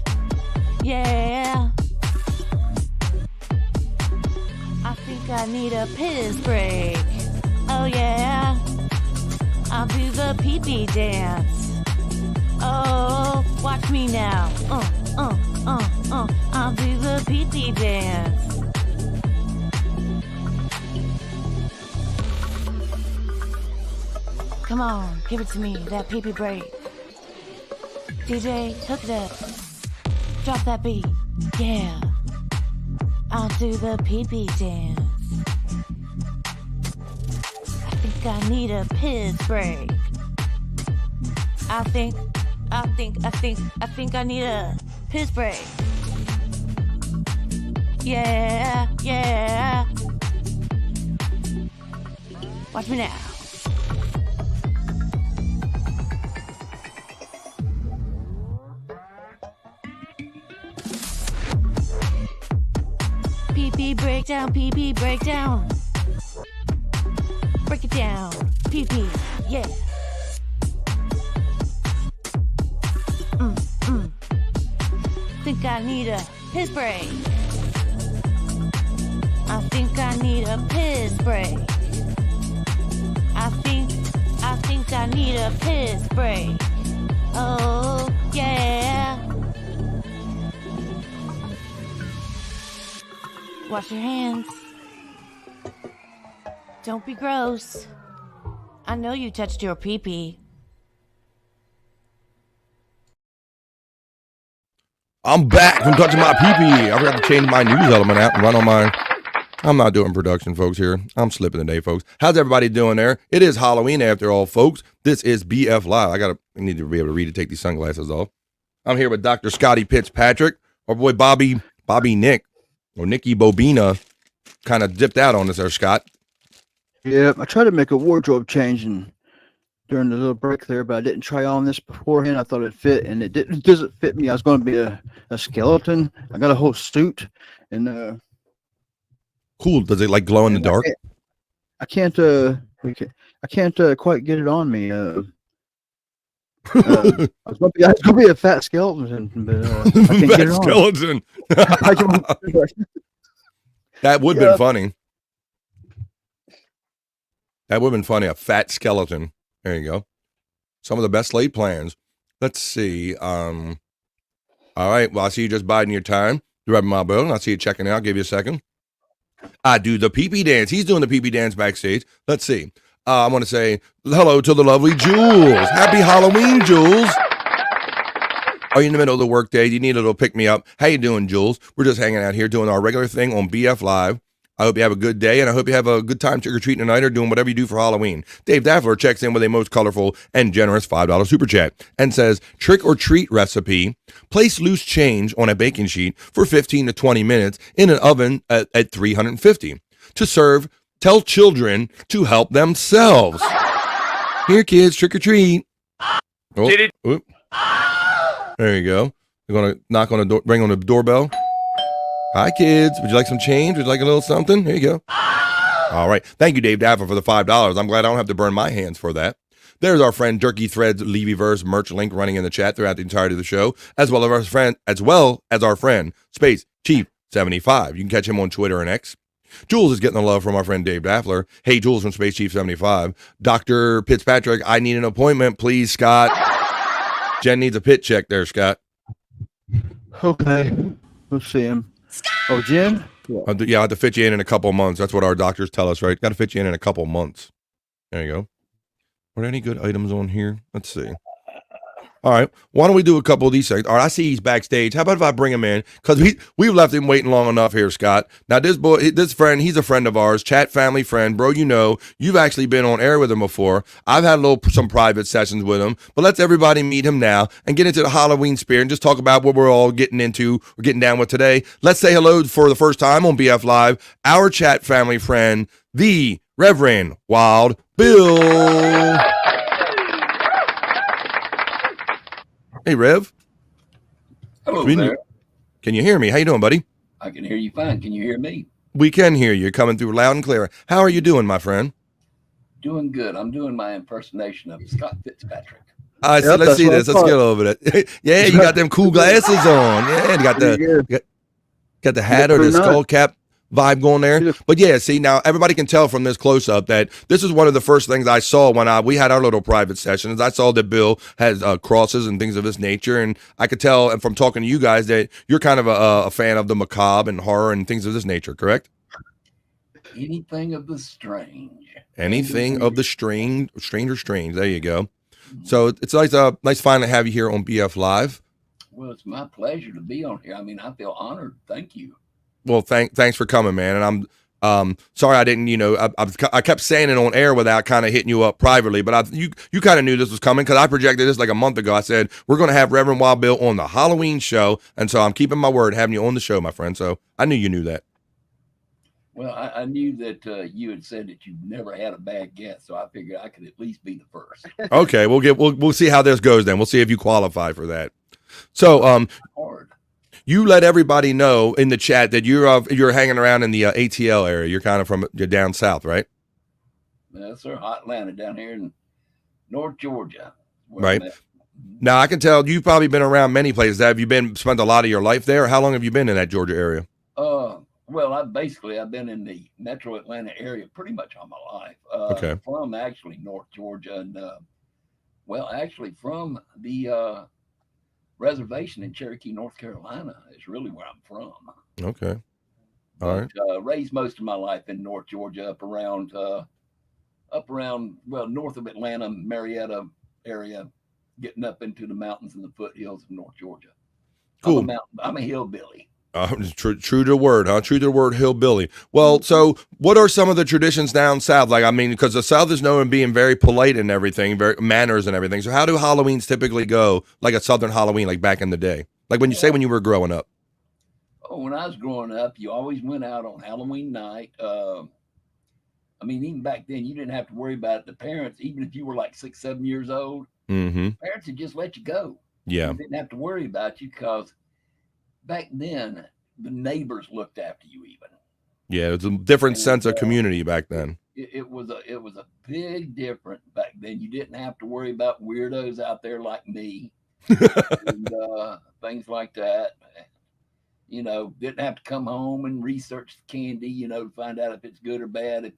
Yeah. I think I need a piss break. Oh yeah. I'll do the pee-pee dance. Oh, watch me now. I'll do the pee-pee dance. Come on, give it to me, that pee-pee break. DJ, hook it up. Drop that beat. Yeah. I'll do the pee-pee dance. I think I need a piss break. I think I need a piss break. Yeah. Watch me now. Pee-pee breakdown, pee-pee breakdown. Break it down, pee-pee, yeah. Think I need a piss break. I think I need a piss break. I think I need a piss break. Oh, yeah. Wash your hands. Don't be gross. I know you touched your pee-pee. I'm back from touching my pee-pee. I forgot to change my news element out and run on my... I'm not doing production, folks, here. I'm slipping today, folks. How's everybody doing there? It is Halloween after all, folks. This is BF Live. I need to be able to read and take these sunglasses off. I'm here with Dr. Scotty Fitzpatrick. Our boy Bobby Nick, or Nicky Bobina, kind of dipped out on us there, Scott. Yeah, I tried to make a wardrobe change during the little break there, but I didn't try on this beforehand. I thought it fit, and it doesn't fit me. I was going to be a skeleton. I got a whole suit, and cool. Does it like glow in the dark? I can't quite get it on me. I was going to be a fat skeleton, but I can't get it on. Skeleton. That would have been funny. That would have been funny. A fat skeleton. There you go. Some of the best laid plans. Let's see. All right. Well, I see you just biding your time. Grabbing my bill. I see you checking out. I'll give you a second. I do the pee-pee dance. He's doing the pee-pee dance backstage. Let's see. I want to say hello to the lovely Jules. Happy Halloween, Jules. Are you in the middle of the workday? Do you need a little pick-me-up? How you doing, Jules? We're just hanging out here doing our regular thing on BF Live. I hope you have a good day, and I hope you have a good time trick-or-treating tonight or doing whatever you do for Halloween. Dave Daffler checks in with a most colorful and generous $5 super chat and says, trick-or-treat recipe, place loose change on a baking sheet for 15 to 20 minutes in an oven at 350. To serve, tell children to help themselves. Here, kids, trick-or-treat. Oh, Did it? Oop. There you go. We're going to knock on the door, ring on the doorbell. Hi, kids. Would you like some change? Would you like a little something? Here you go. All right. Thank you, Dave Daffler, for the $5. I'm glad I don't have to burn my hands for that. There's our friend Jerky Threads Levyverse merch link running in the chat throughout the entirety of the show, as well as our friend Space Chief 75. You can catch him on Twitter and X. Jules is getting the love from our friend Dave Daffler. Hey, Jules from Space Chief 75. Dr. Fitzpatrick, I need an appointment, please, Scott. Jen needs a pit check there, Scott. Okay. We'll see him. Oh, Jen? Yeah, I have to fit you in a couple months. That's what our doctors tell us, right? Got to fit you in a couple months. There you go. Are there any good items on here? Let's see. All right. Why don't we do a couple of these things? All right, I see he's backstage. How about if I bring him in? Because we've left him waiting long enough here, Scott. Now, this friend, he's a friend of ours, chat family friend. Bro, you've actually been on air with him before. I've had some private sessions with him. But let's everybody meet him now and get into the Halloween spirit and just talk about what we're all getting into or getting down with today. Let's say hello for the first time on BF Live, our chat family friend, the Reverend Wild Bill. Hey, Rev. Hello there. Can you hear me? How you doing, buddy? I can hear you fine. Can you hear me? We can hear you. You're coming through loud and clear. How are you doing, my friend? Doing good. I'm doing my impersonation of Scott Fitzpatrick. Let's see this. Let's get over it. Yeah, you got them cool glasses on. Yeah, you got the hat or the skull cap vibe going there. But yeah, see, now everybody can tell from this close-up that this is one of the first things I saw when we had our little private sessions. I saw that Bill has crosses and things of this nature, and I could tell from talking to you guys that you're kind of a fan of the macabre and horror and things of this nature, correct? Anything of the strange. Anything of the strange or strange. There you go. So it's nice finally to have you here on BF Live. Well, it's my pleasure to be on here. I mean, I feel honored. Thank you. Well, thanks for coming, man. And I'm sorry I didn't, I kept saying it on air without kind of hitting you up privately, but you kind of knew this was coming because I projected this like a month ago. I said, we're going to have Reverend Wild Bill on the Halloween show. And so I'm keeping my word, having you on the show, my friend. So I knew you knew that. Well, I knew that you had said that you never had a bad guess, so I figured I could at least be the first. Okay, we'll see how this goes then. We'll see if you qualify for that. So you let everybody know in the chat that you're hanging around in the ATL area. You're down south, right? Yes, sir. Hot Atlanta down here in North Georgia. Right. Now I can tell you've probably been around many places. Have you spent a lot of your life there? How long have you been in that Georgia area? Well, I've been in the metro Atlanta area pretty much all my life. Okay. From actually North Georgia and actually from the reservation in Cherokee, North Carolina is really where I'm from. Okay. All right. Raised most of my life in North Georgia up around up around, well, north of Atlanta, Marietta area, getting up into the mountains and the foothills of North Georgia. Cool. I'm a hillbilly. True to the word, huh? True to the word, hillbilly. Well, so what are some of the traditions down south? Like, I mean, because the South is known for being very polite and everything, very manners and everything. So how do Halloweens typically go, like a Southern Halloween, like back in the day? Like when you were growing up? Oh, when I was growing up, you always went out on Halloween night. I mean, even back then, you didn't have to worry about it. The parents, even if you were like 6, 7 years old, parents would just let you go. Yeah. You didn't have to worry about you because back then, the neighbors looked after you even. Yeah, it was a different sense of community back then. It was a big difference back then. You didn't have to worry about weirdos out there like me and things like that. You know, didn't have to come home and research the candy, you know, to find out if it's good or bad.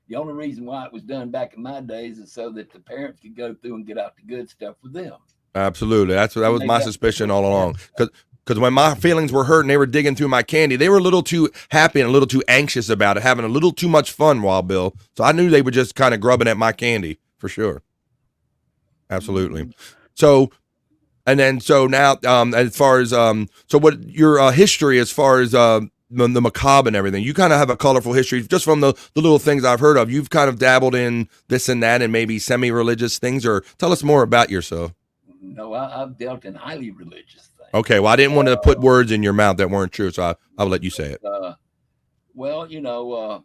The only reason why it was done back in my days is so that the parents could go through and get out the good stuff for them. Absolutely. That was my suspicion all along. Because when my feelings were hurt and they were digging through my candy, they were a little too happy and a little too anxious about it, having a little too much fun, Wild Bill. So I knew they were just kind of grubbing at my candy for sure. Absolutely. So, and then so now, as far as so what your history as far as the macabre and everything, you kind of have a colorful history just from the little things I've heard of. You've kind of dabbled in this and that and maybe semi-religious things, or tell us more about yourself. No, I've dealt in highly religious things. Okay, well, I didn't want to put words in your mouth that weren't true, so I'll let you say it. Well, you know,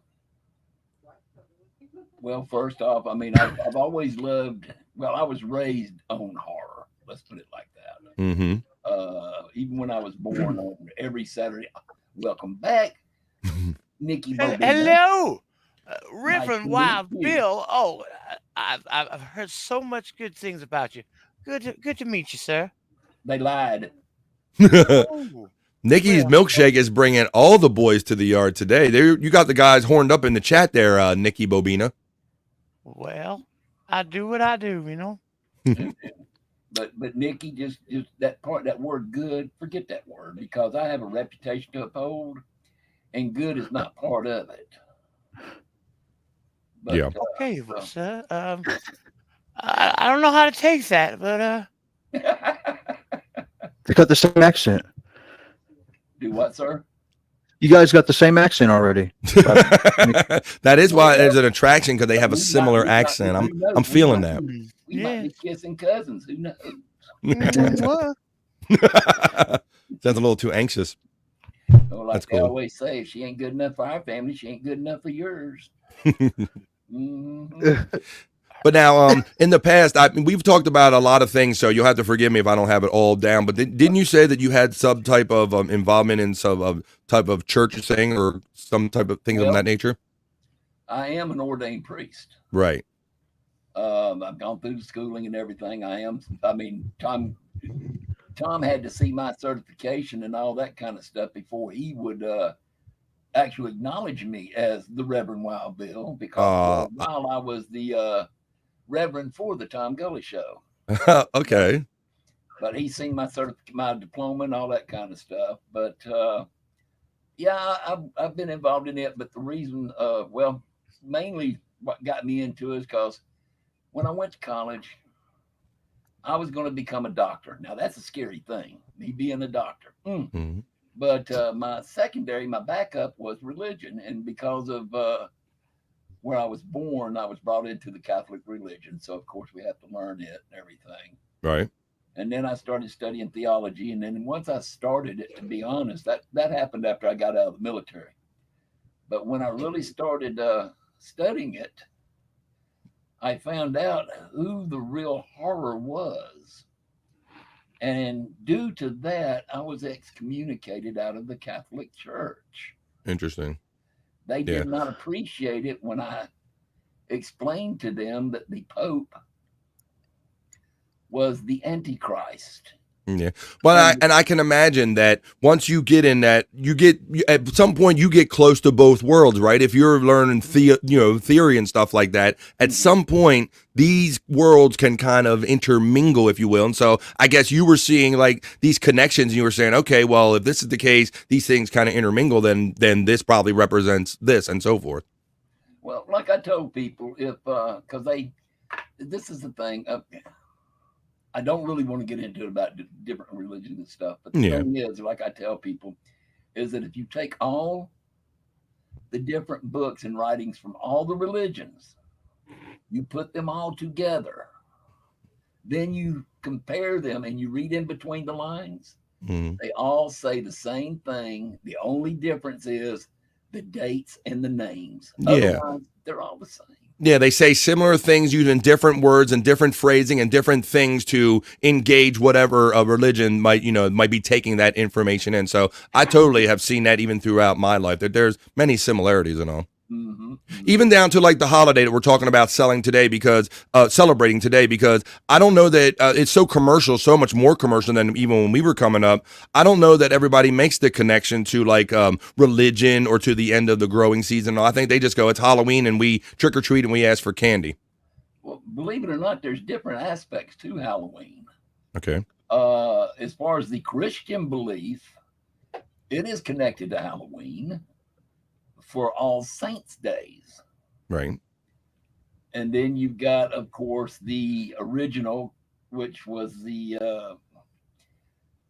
well, first off, I mean, I've always loved, well, I was raised on horror. Let's put it like that. Even when I was born on every Saturday. Welcome back, Nikki Bobina. Hello, Reverend Wild Bill. Oh, I've heard so much good things about you. Good to meet you, sir. They lied. Nikki's milkshake is bringing all the boys to the yard today. You got the guys horned up in the chat there, Nikki Bobina. Well, I do what I do, you know. But Nikki, just that part, that word good, forget that word, because I have a reputation to uphold, and good is not part of it. But, yeah. Okay, well, sir. I don't know how to take that, but They got the same accent. Do what, sir? You guys got the same accent already. That is why there's an attraction, because they have a similar accent. I'm feeling that. We might be kissing cousins. Who knows? Sounds a little too anxious. Well, like That's they cool. always say, if she ain't good enough for our family, she ain't good enough for yours. But now, in the past, we've talked about a lot of things, so you'll have to forgive me if I don't have it all down. But didn't you say that you had some type of involvement in some type of church thing or some type of things of that nature? I am an ordained priest. Right. I've gone through the schooling and everything. Tom had to see my certification and all that kind of stuff before he would actually acknowledge me as the Reverend Wild Bill, because for a while I was the Reverend for the Tom Gully Show. Okay. But he's seen my my diploma and all that kind of stuff. But yeah, I've been involved in it. But the reason, well, mainly what got me into it is because when I went to college, I was going to become a doctor. Now that's a scary thing, me being a doctor. But my backup was religion, and because of where I was born, I was brought into the Catholic religion. So of course we have to learn it and everything. Right. And then I started studying theology. And then once I started it, to be honest, that happened after I got out of the military. But when I really started studying it, I found out who the real horror was. And due to that, I was excommunicated out of the Catholic Church. Interesting. They did not appreciate it when I explained to them that the Pope was the Antichrist. Yeah. Well, I can imagine that once you get in that, at some point you get close to both worlds, right? If you're learning theory and stuff like that, at some point these worlds can kind of intermingle, if you will. And so I guess you were seeing like these connections and you were saying, okay, well, if this is the case, these things kind of intermingle, then this probably represents this and so forth. Well, like I told people, if because this is the thing. I don't really want to get into it about different religions and stuff, but the thing is, like I tell people, is that if you take all the different books and writings from all the religions, you put them all together, then you compare them and you read in between the lines, they all say the same thing. The only difference is the dates and the names. Yeah. Otherwise, they're all the same. Yeah, they say similar things using different words and different phrasing and different things to engage whatever a religion might be taking that information in. So I totally have seen that even throughout my life, that there's many similarities and all. Even down to like the holiday that we're talking about celebrating today, because I don't know that it's so commercial, so much more commercial than even when we were coming up. I don't know that everybody makes the connection to like religion or to the end of the growing season. I think they just go, it's Halloween and we trick or treat and we ask for candy. Well, believe it or not, there's different aspects to Halloween. Okay. As far as the Christian belief, it is connected to Halloween for All Saints Days. Right. And then you've got, of course, the original, which was the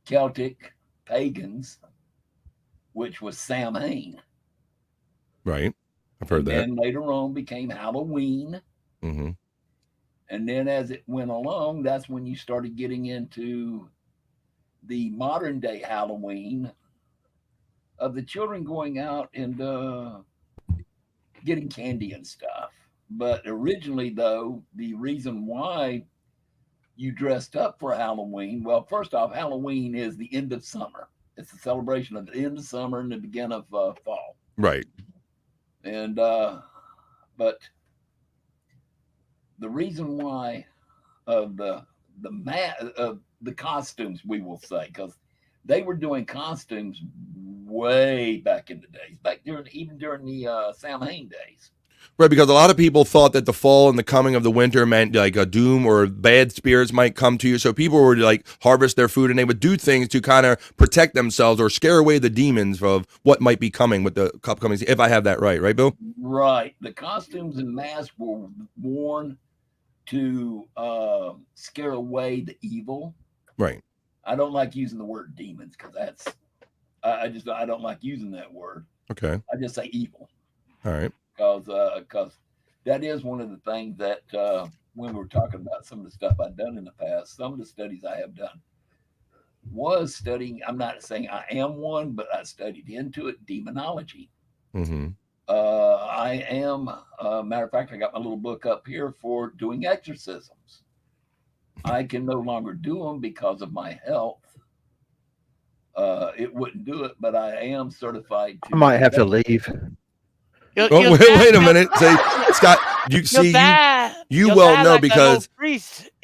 Celtic pagans, which was Samhain. Right. I've heard that. And later on became Halloween. Mm-hmm. And then as it went along, that's when you started getting into the modern day Halloween of the children going out and getting candy and stuff. But originally, though, the reason why you dressed up for Halloween, well, first off, Halloween is the end of summer. It's a celebration of the end of summer and the beginning of fall. Right. And but the reason why of the costumes, we will say, because they were doing costumes way back in the days, even during the Samhain days. Right, because a lot of people thought that the fall and the coming of the winter meant like a doom or bad spirits might come to you. So people would like harvest their food and they would do things to kind of protect themselves or scare away the demons of what might be coming with the upcoming season, if I have that right, Bill? Right. The costumes and masks were worn to scare away the evil. Right. I don't like using the word demons because I don't like using that word. Okay. I just say evil. All right. Because that is one of the things that when we were talking about some of the stuff I've done in the past, some of the studies I have done was studying. I'm not saying I am one, but I studied into it, demonology. Mm-hmm. I am, matter of fact, I got my little book up here for doing exorcisms. I can no longer do them because of my health. It wouldn't do it, but I am certified to. I might have to leave. Wait a minute. Say, Scott, you well know, because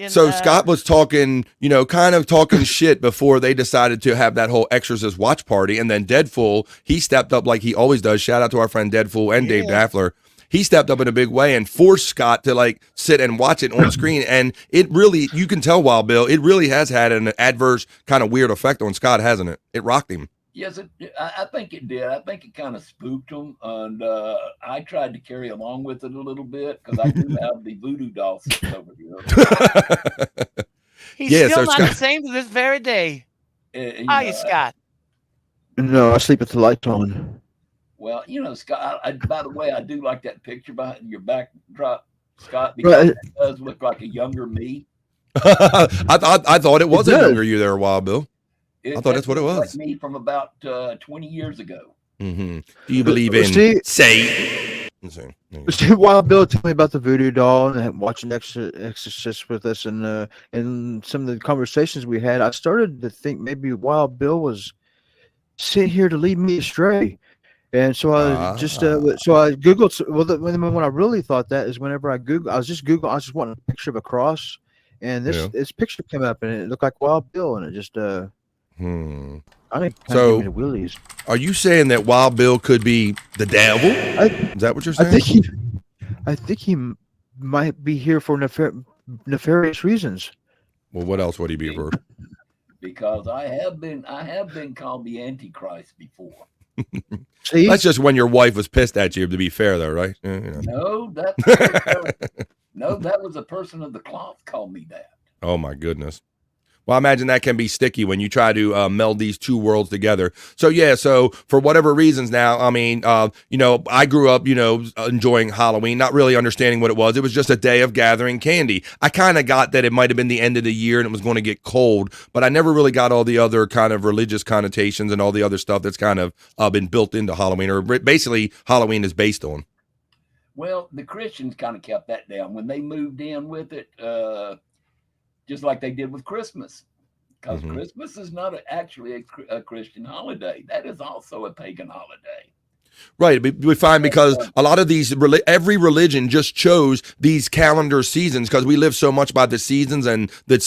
Scott was talking, kind of talking shit before they decided to have that whole Exorcist watch party, and then Deadpool, he stepped up like he always does. Shout out to our friend Deadpool and Dave Daffler. He stepped up in a big way and forced Scott to like sit and watch it on screen, and it really, you can tell, Wild Bill, it really has had an adverse kind of weird effect on Scott, hasn't it? It rocked him. Yes, I think it did. I think it kind of spooked him, and I tried to carry along with it a little bit because I do have the voodoo doll sitting over here. He's still not the same to this very day. Are you, Scott? No, I sleep with the lights on. Well, Scott, by the way, I do like that picture behind your backdrop, Scott, because it does look like a younger me. I thought it was a younger you there, Wild Bill. I thought that's what it was. Like me from about 20 years ago. Mm-hmm. Do you believe in Wild Bill told me about the voodoo doll and watching Exorcist with us, and some of the conversations we had, I started to think maybe Wild Bill was sitting here to lead me astray. And so I Googled. Well, when I really thought that is whenever I was just wanting a picture of a cross, and this picture came up, and it looked like Wild Bill, and it just I think so. The willies. Are you saying that Wild Bill could be the devil? Is that what you're saying? I think he might be here for nefarious reasons. Well, what else would he be for? Because I have been called the Antichrist before. See? That's just when your wife was pissed at you, to be fair, though, right? No, that was a person of the cloth called me that. Oh, my goodness. Well, I imagine that can be sticky when you try to meld these two worlds together. So, yeah, so for whatever reasons now, I mean, I grew up, enjoying Halloween, not really understanding what it was. It was just a day of gathering candy. I kind of got that it might have been the end of the year and it was going to get cold, but I never really got all the other kind of religious connotations and all the other stuff that's kind of been built into Halloween, or basically Halloween is based on. Well, the Christians kind of kept that down when they moved in with it. Just like they did with Christmas, because Christmas is not actually a Christian holiday. That is also a pagan holiday. Right. We find because a lot of these, every religion just chose these calendar seasons because we live so much by the seasons and the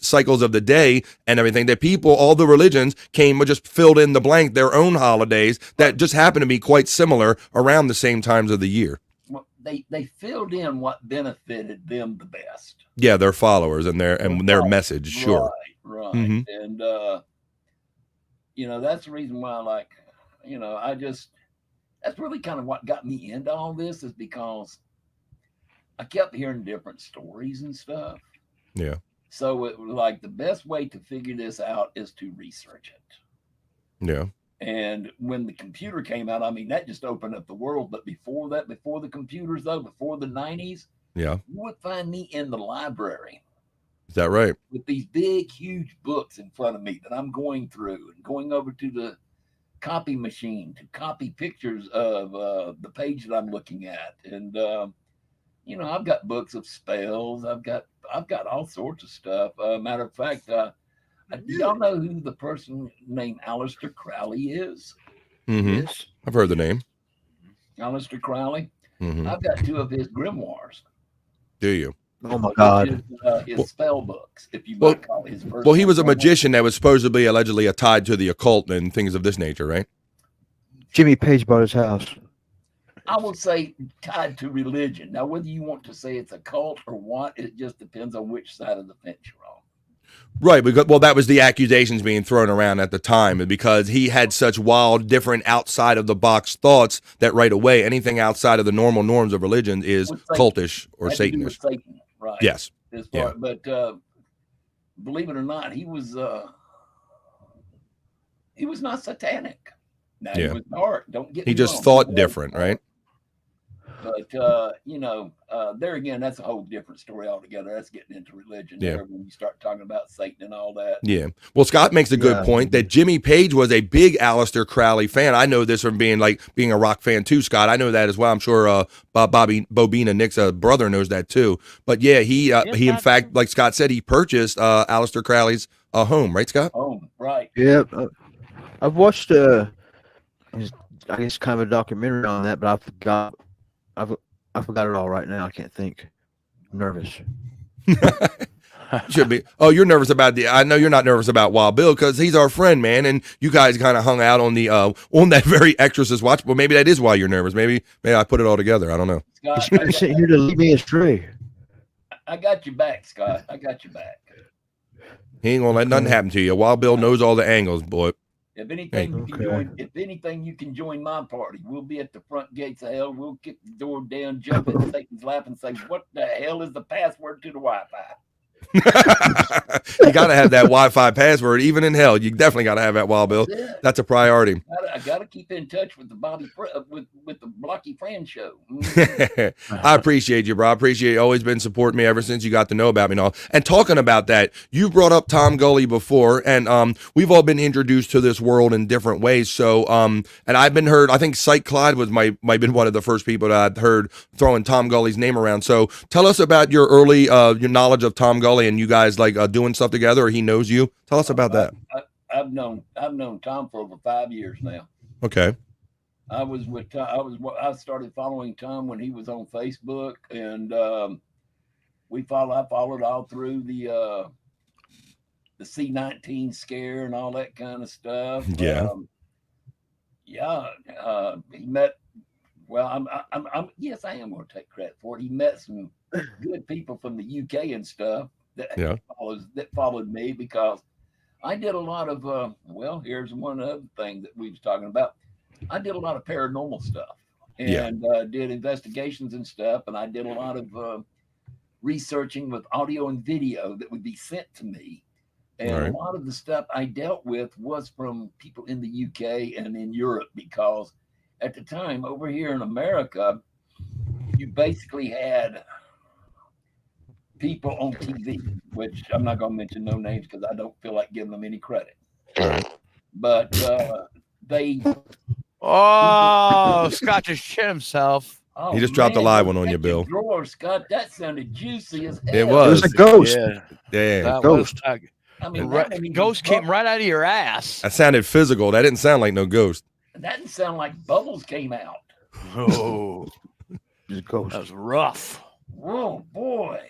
cycles of the day and everything that people, all the religions just filled in the blank, their own holidays that just happen to be quite similar around the same times of the year. Well, they filled in what benefited them the best. Yeah, their followers and their message, sure. Right. Mm-hmm. And that's the reason why that's really kind of what got me into all this, is because I kept hearing different stories and stuff. Yeah. So it was like the best way to figure this out is to research it. Yeah. And when the computer came out, I mean, that just opened up the world. But before that, before the computers, though, before the 90s, yeah, you would find me in the library. Is that right? With these big, huge books in front of me that I'm going through and going over to the copy machine to copy pictures of the page that I'm looking at. And, I've got books of spells. I've got all sorts of stuff. Matter of fact, do y'all know who the person named Aleister Crowley is? Mm-hmm. Yes. I've heard the name. Aleister Crowley. Mm-hmm. I've got 2 of his grimoires. Do you? Oh my God! His spell books, if you might call it his first. Well, he was a magician that was supposedly, allegedly, tied to the occult and things of this nature, right? Jimmy Page bought his house. I would say tied to religion. Now, whether you want to say it's a cult or what, it just depends on which side of the fence you're on. Right, because that was the accusations being thrown around at the time, and because he had such wild, different, outside of the box thoughts that right away anything outside of the normal norms of religion is cultish or Satanish. Satan, right? Yes. But believe it or not, he was not satanic. Now, he was dark. Don't get me He just wrong. thought different, right? But there again, that's a whole different story altogether. That's getting into religion. Yeah. There when you start talking about Satan and all that. Yeah. Well, Scott makes a good point that Jimmy Page was a big Aleister Crowley fan. I know this from being a rock fan too, Scott. I know that as well. I'm sure Bobby Bobina, Nick's brother, knows that too. But yeah, he in fact, like Scott said, he purchased Aleister Crowley's home, right, Scott? Home, right. Yeah. I've watched I guess kind of a documentary on that, but I forgot it all right now. I can't think. I'm nervous. Should be. Oh, you're nervous about I know you're not nervous about Wild Bill because he's our friend, man, and you guys kind of hung out on the on that very Exorcist watch. Well, maybe that is why you're nervous. Maybe I put it all together. I don't know. Scott, You're sitting here to lead me astray. I got your back, Scott. I got your back. He ain't gonna let nothing happen to you. Wild Bill knows all the angles, boy. If anything, you can join my party. We'll be at the front gates of hell. We'll kick the door down, jump in Satan's lap, and say, "What the hell is the password to the Wi-Fi?" You got to have that Wi-Fi password, even in hell. You definitely got to have that, Wild Bill. Yeah. That's a priority. I got to keep in touch with the with the Blocky Fran show. I appreciate you, bro. I appreciate you. Always been supporting me ever since you got to know about me and all. And talking about that, you brought up Tom Gully before, and we've all been introduced to this world in different ways. So, and I've been heard. I think Cyke Labs might have been one of the first people that I'd heard throwing Tom Gully's name around. So, tell us about your early your knowledge of Tom Gully. And you guys doing stuff together, or he knows you. Tell us about that. I've known Tom for over 5 years now. Okay. I started following Tom when he was on Facebook, and I followed all through the C-19 scare and all that kind of stuff. Yeah. He met. Well, yes, I am going to take credit for it. He met some good people from the UK and stuff that followed me, because I did a lot of here's one other thing that we was talking about. I did a lot of paranormal stuff Yeah. and did investigations and stuff. And I did a lot of researching with audio and video that would be sent to me. And All right. a lot of the stuff I dealt with was from people in the UK and in Europe, because at the time over here in America, you basically had people on TV, which I'm not going to mention no names because I don't feel like giving them any credit. All right. But they. Oh, Scott just shit himself. Oh, He just dropped a man, live go one on you, check your Bill. drawer, Scott. That sounded juicy as hell. It was. a ghost. Yeah. Yeah. That Ghost. was I mean, right, that, ghost came right out of your ass. That sounded physical. That didn't sound like no ghost. That didn't sound like bubbles came out. Oh, It's a ghost. that was rough. Oh boy.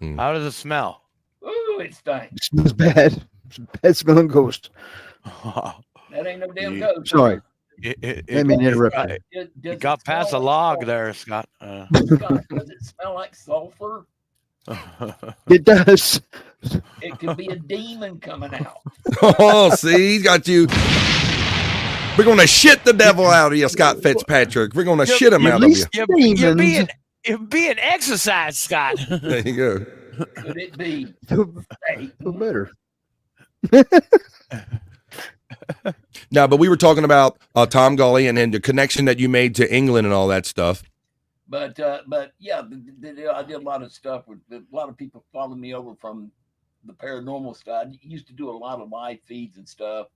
How does it smell? Ooh, it stinks. It smells bad. It's a bad smelling ghost. That ain't no damn Yeah. ghost. Sorry. It Let me interrupt you. Does it got past the smell log like there, Scott. Scott, does it smell like sulfur? It does. It could be a demon coming out. Oh, see, he's got you. We're going to shit the devil out of you, Scott Fitzpatrick. We're going to shit him out of you. You're being exercised, Scott. There you go. Could it be? Feel better. Now, but we were talking about Tom Gully and then the connection that you made to England and all that stuff. But yeah, I did a lot of stuff with a lot of people following me over from the paranormal side. I used to do a lot of live feeds and stuff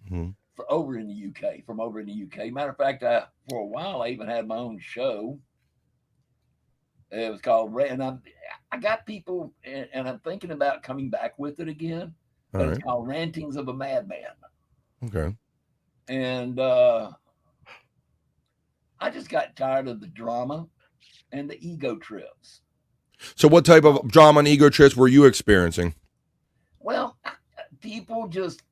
from over in the UK. Matter of fact, for a while I even had my own show. It was called, and I got people, and I'm thinking about coming back with it again. But All it's right. called Rantings of a Madman. Okay. And I just got tired of the drama and the ego trips. So what type of drama and ego trips were you experiencing? Well, people just,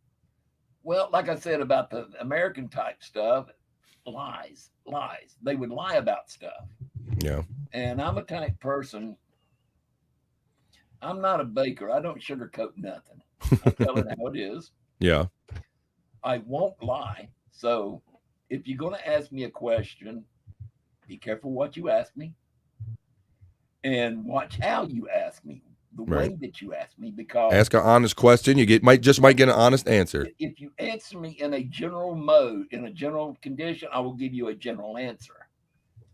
well, like I said about the American type stuff, lies. They would lie about stuff. Yeah. And I'm a type person, I'm not a baker. I don't sugarcoat nothing. I tell it how it is. Yeah. I won't lie. So if you're going to ask me a question, be careful what you ask me and watch how you ask me, the Right. way that you ask me, because Ask an honest question. You might get an honest answer. if you answer me in a general mode, in a general condition, I will give you a general answer.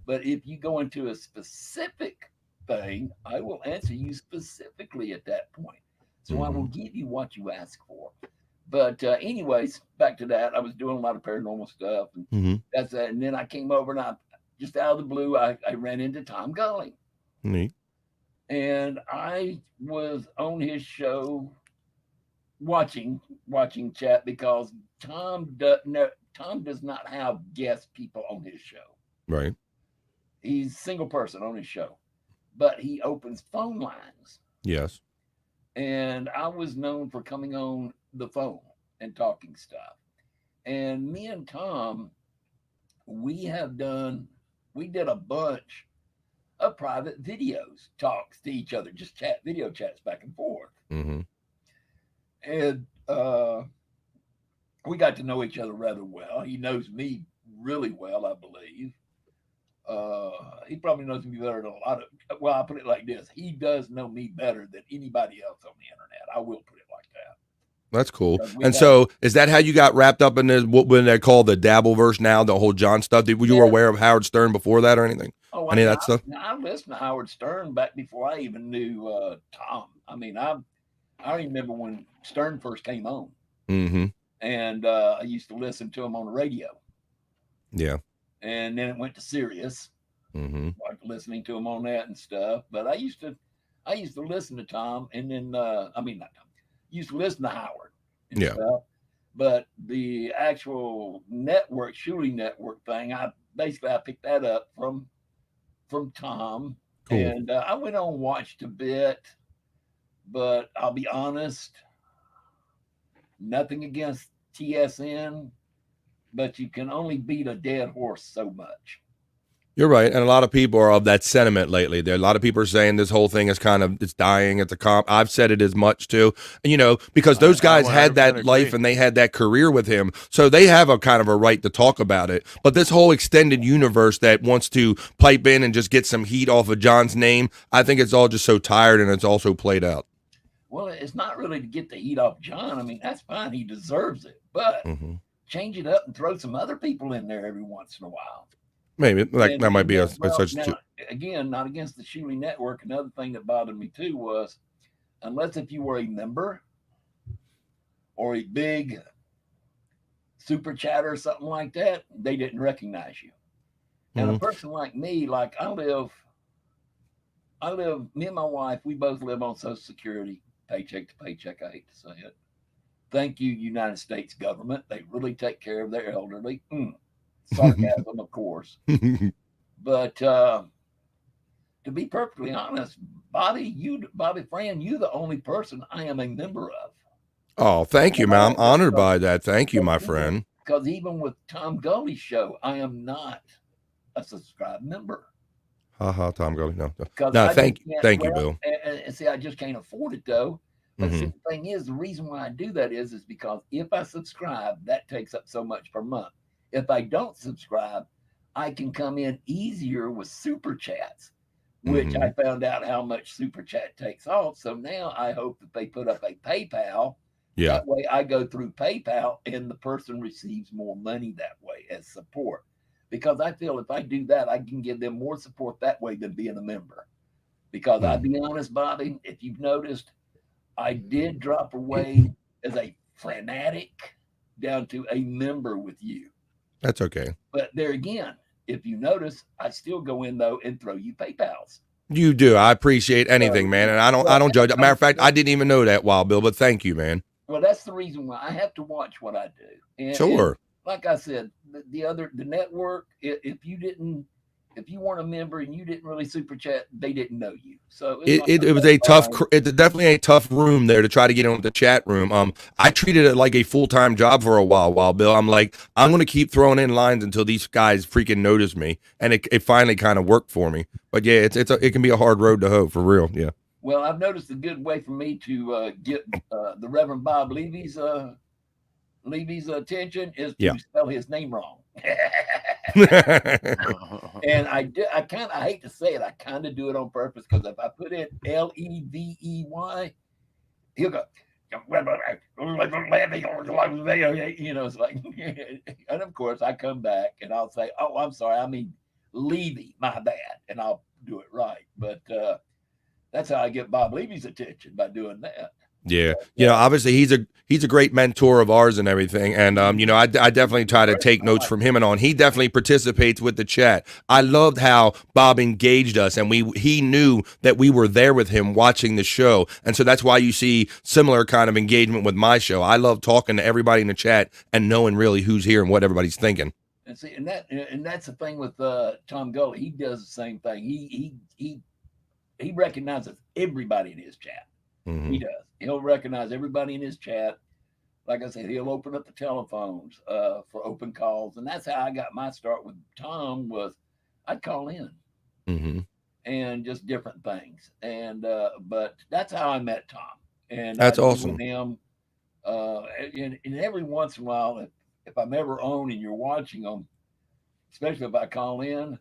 But if you go into a specific thing, I will answer you specifically at that point. So I will give you what you ask for. But anyways, back to that. I was doing a lot of paranormal stuff. And that's that. And then I came over and I just out of the blue, I ran into Tom Gully. Neat. And I was on his show watching chat because Tom does not have guest people on his show. Right. He's a single person on his show, but he opens phone lines. Yes. And I was known for coming on the phone and talking stuff. And me and Tom, we did a bunch of private videos, talks to each other, just video chats back and forth. And we got to know each other rather well. He knows me really well, I believe. He probably knows me better than a lot of, well, I'll put it like this. He does know me better than anybody else on the internet. I will put it like that. That's cool. And so is that how you got wrapped up in what they call the Dabbleverse now, the whole John stuff? Were you aware of Howard Stern before that or anything? Oh, Any of that stuff? I listened to Howard Stern back before I even knew Tom. I mean, I remember when Stern first came on. And I used to listen to him on the radio. Yeah. And then it went to Sirius. Like listening to him on that and stuff. But I used to listen to Tom, and then not Tom. Used to listen to Howard and stuff. But the actual network, Shuley Network thing, I picked that up from Tom. Cool. And I went on and watched a bit, but I'll be honest, nothing against TSN, but you can only beat a dead horse so much. You're right, and a lot of people are of that sentiment lately. There, a lot of people are saying this whole thing is it's dying. It's a comp. I've said it as much too, because those guys had that life and they had that career with him, so they have a kind of a right to talk about it. But this whole extended universe that wants to pipe in and just get some heat off of John's name, I think it's all just so tired and it's also played out. Well, it's not really to get the heat off John. I mean, that's fine. He deserves it, but change it up and throw some other people in there every once in a while. Maybe that might be a such. Now, again, not against the Shuli Network. Another thing that bothered me too was, unless if you were a member or a big super chatter or something like that, they didn't recognize you. And a person like me, like I live. Me and my wife, we both live on Social Security, paycheck to paycheck. I hate to say it. Thank you, United States government. They really take care of their elderly. Sarcasm, of course. But to be perfectly honest, Bobby Fran, you're the only person I am a member of. Oh, thank you, man. I'm honored by that. Thank you, my friend. Because even with Tom Gully's show, I am not a subscribed member. Tom Gully. No. Thank you, Bill. And see, I just can't afford it though. But see, the thing is, the reason why I do that is because if I subscribe, that takes up so much per month. If I don't subscribe, I can come in easier with super chats, which I found out how much super chat takes off. So now I hope that they put up a PayPal. Yeah. That way I go through PayPal and the person receives more money that way as support. Because I feel if I do that, I can give them more support that way than being a member. Because I'll be honest, Bobby, if you've noticed, I did drop away as a fanatic down to a member with you. That's okay. But there again, if you notice, I still go in though and throw you PayPals. You do. I appreciate anything, man, and I don't judge. Matter of fact, I didn't even know that, Wild Bill. But thank you, man. Well, that's the reason why I have to watch what I do. And, sure. And like I said, the network. If you weren't a member and you didn't really super chat, they didn't know you. So it was a tough. It's definitely a tough room there to try to get into the chat room. I treated it like a full-time job for a while, Bill. I'm like, I'm going to keep throwing in lines until these guys freaking notice me, and it finally kind of worked for me. But yeah, it can be a hard road to hoe for real. Yeah. Well, I've noticed a good way for me to get the Reverend Bob Levy's attention is to spell his name wrong. And I hate to say it, I kind of do it on purpose, because if I put in Levey, he'll go, it's like, and of course I come back and I'll say, oh, I'm sorry, I mean Levy, my bad, and I'll do it right. But that's how I get Bob Levy's attention, by doing that. Yeah, obviously he's a great mentor of ours and everything, and I definitely try to take notes from him and on. He definitely participates with the chat. I loved how Bob engaged us, and he knew that we were there with him watching the show, and so that's why you see similar kind of engagement with my show. I love talking to everybody in the chat and knowing really who's here and what everybody's thinking. And see, and that's the thing with Tom Gully. He does the same thing. He recognizes everybody in his chat. He does. He'll recognize everybody in his chat. Like I said, he'll open up the telephones for open calls, and that's how I got my start with Tom. Was I'd call in and just different things, and but that's how I met Tom. And that's awesome. With him, and every once in a while, if I'm ever on and you're watching them, especially if I call in,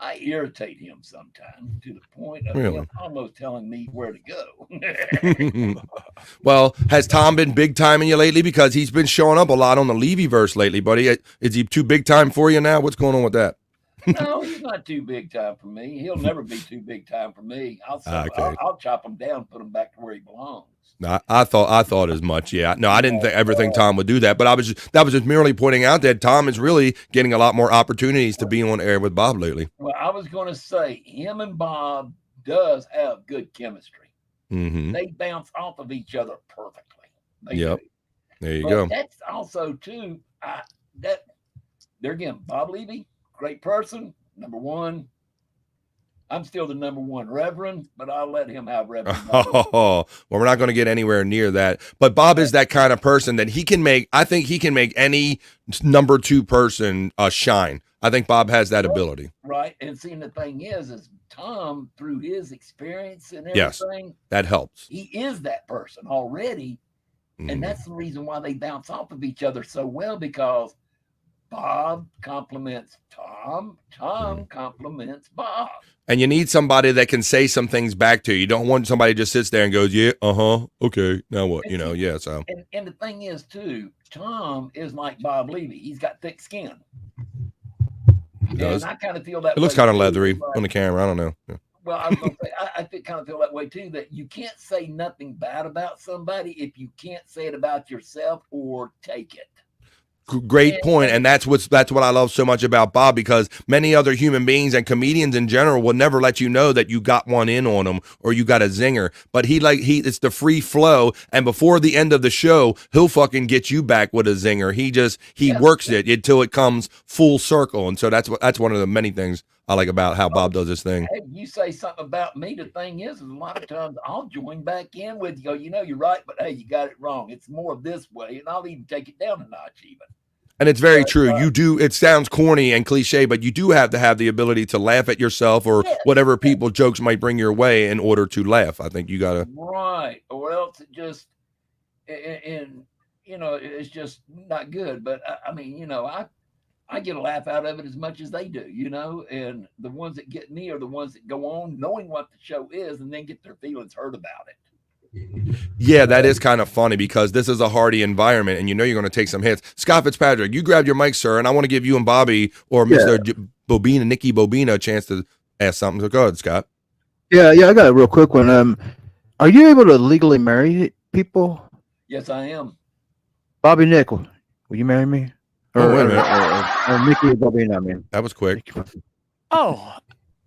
I irritate him sometimes to the point of him almost telling me where to go. Well, has Tom been big timing you lately? Because he's been showing up a lot on the Levyverse lately, buddy. Is he too big time for you now? What's going on with that? No, he's not too big time for me. He'll never be too big time for me. I'll chop him down, put him back to where he belongs. No, I thought as much. Yeah, no, I didn't ever think Tom would do that, but that was just merely pointing out that Tom is really getting a lot more opportunities to be on air with Bob lately. Well, I was going to say him and Bob does have good chemistry. They bounce off of each other perfectly. There you go. That's also too. There again, Bob Levy, great person. Number one. I'm still the number one Reverend, but I'll let him have Reverend. Well, we're not going to get anywhere near that. But Bob is that kind of person that I think he can make any number two person shine. I think Bob has that ability. Right. And seeing the thing is Tom, through his experience and Yes, everything, that helps. he is that person already. And that's the reason why they bounce off of each other so well, because Bob compliments Tom, Tom compliments Bob. And you need somebody that can say some things back to you. You don't want somebody who just sits there and goes, yeah, okay, now what? And see, Yeah, so. And the thing is, too, Tom is like Bob Levy. He's got thick skin. He does. And I kind of feel that It looks way, kind of too. leathery Like, on the camera. I don't know. Yeah. well, I was going to say, I kind of feel that way, too, that you can't say nothing bad about somebody if you can't say it about yourself or take it. Great point. And that's what I love so much about Bob, because many other human beings and comedians in general will never let you know that you got one in on them or you got a zinger. But it's the free flow. And before the end of the show, he'll fucking get you back with a zinger. He works it until it comes full circle. And so that's one of the many things I like about how Bob does this thing. Hey, you say something about me. The thing is a lot of times I'll join back in with you. Go, you're right, but hey, you got it wrong. It's more this way. And I'll even take it down a notch even. And it's very true. You do. It sounds corny and cliche, but you do have to have the ability to laugh at yourself or whatever people jokes might bring your way in order to laugh. I think you got to. Right. Or else it just, and it's just not good. But I mean, I get a laugh out of it as much as they do, and the ones that get me are the ones that go on knowing what the show is and then get their feelings hurt about it. Yeah, that is kind of funny because this is a hearty environment and you're going to take some hits. Scott Fitzpatrick, you grabbed your mic, sir, and I want to give you and Bobby or Mr. Bobina, Nikki Bobina, a chance to ask something. So go ahead, Scott. Yeah, I got a real quick one. Are you able to legally marry people? Yes, I am. Bobby Nickel, will you marry me? Wait a minute. Or Nikki Bobina, I mean. That was quick. Oh,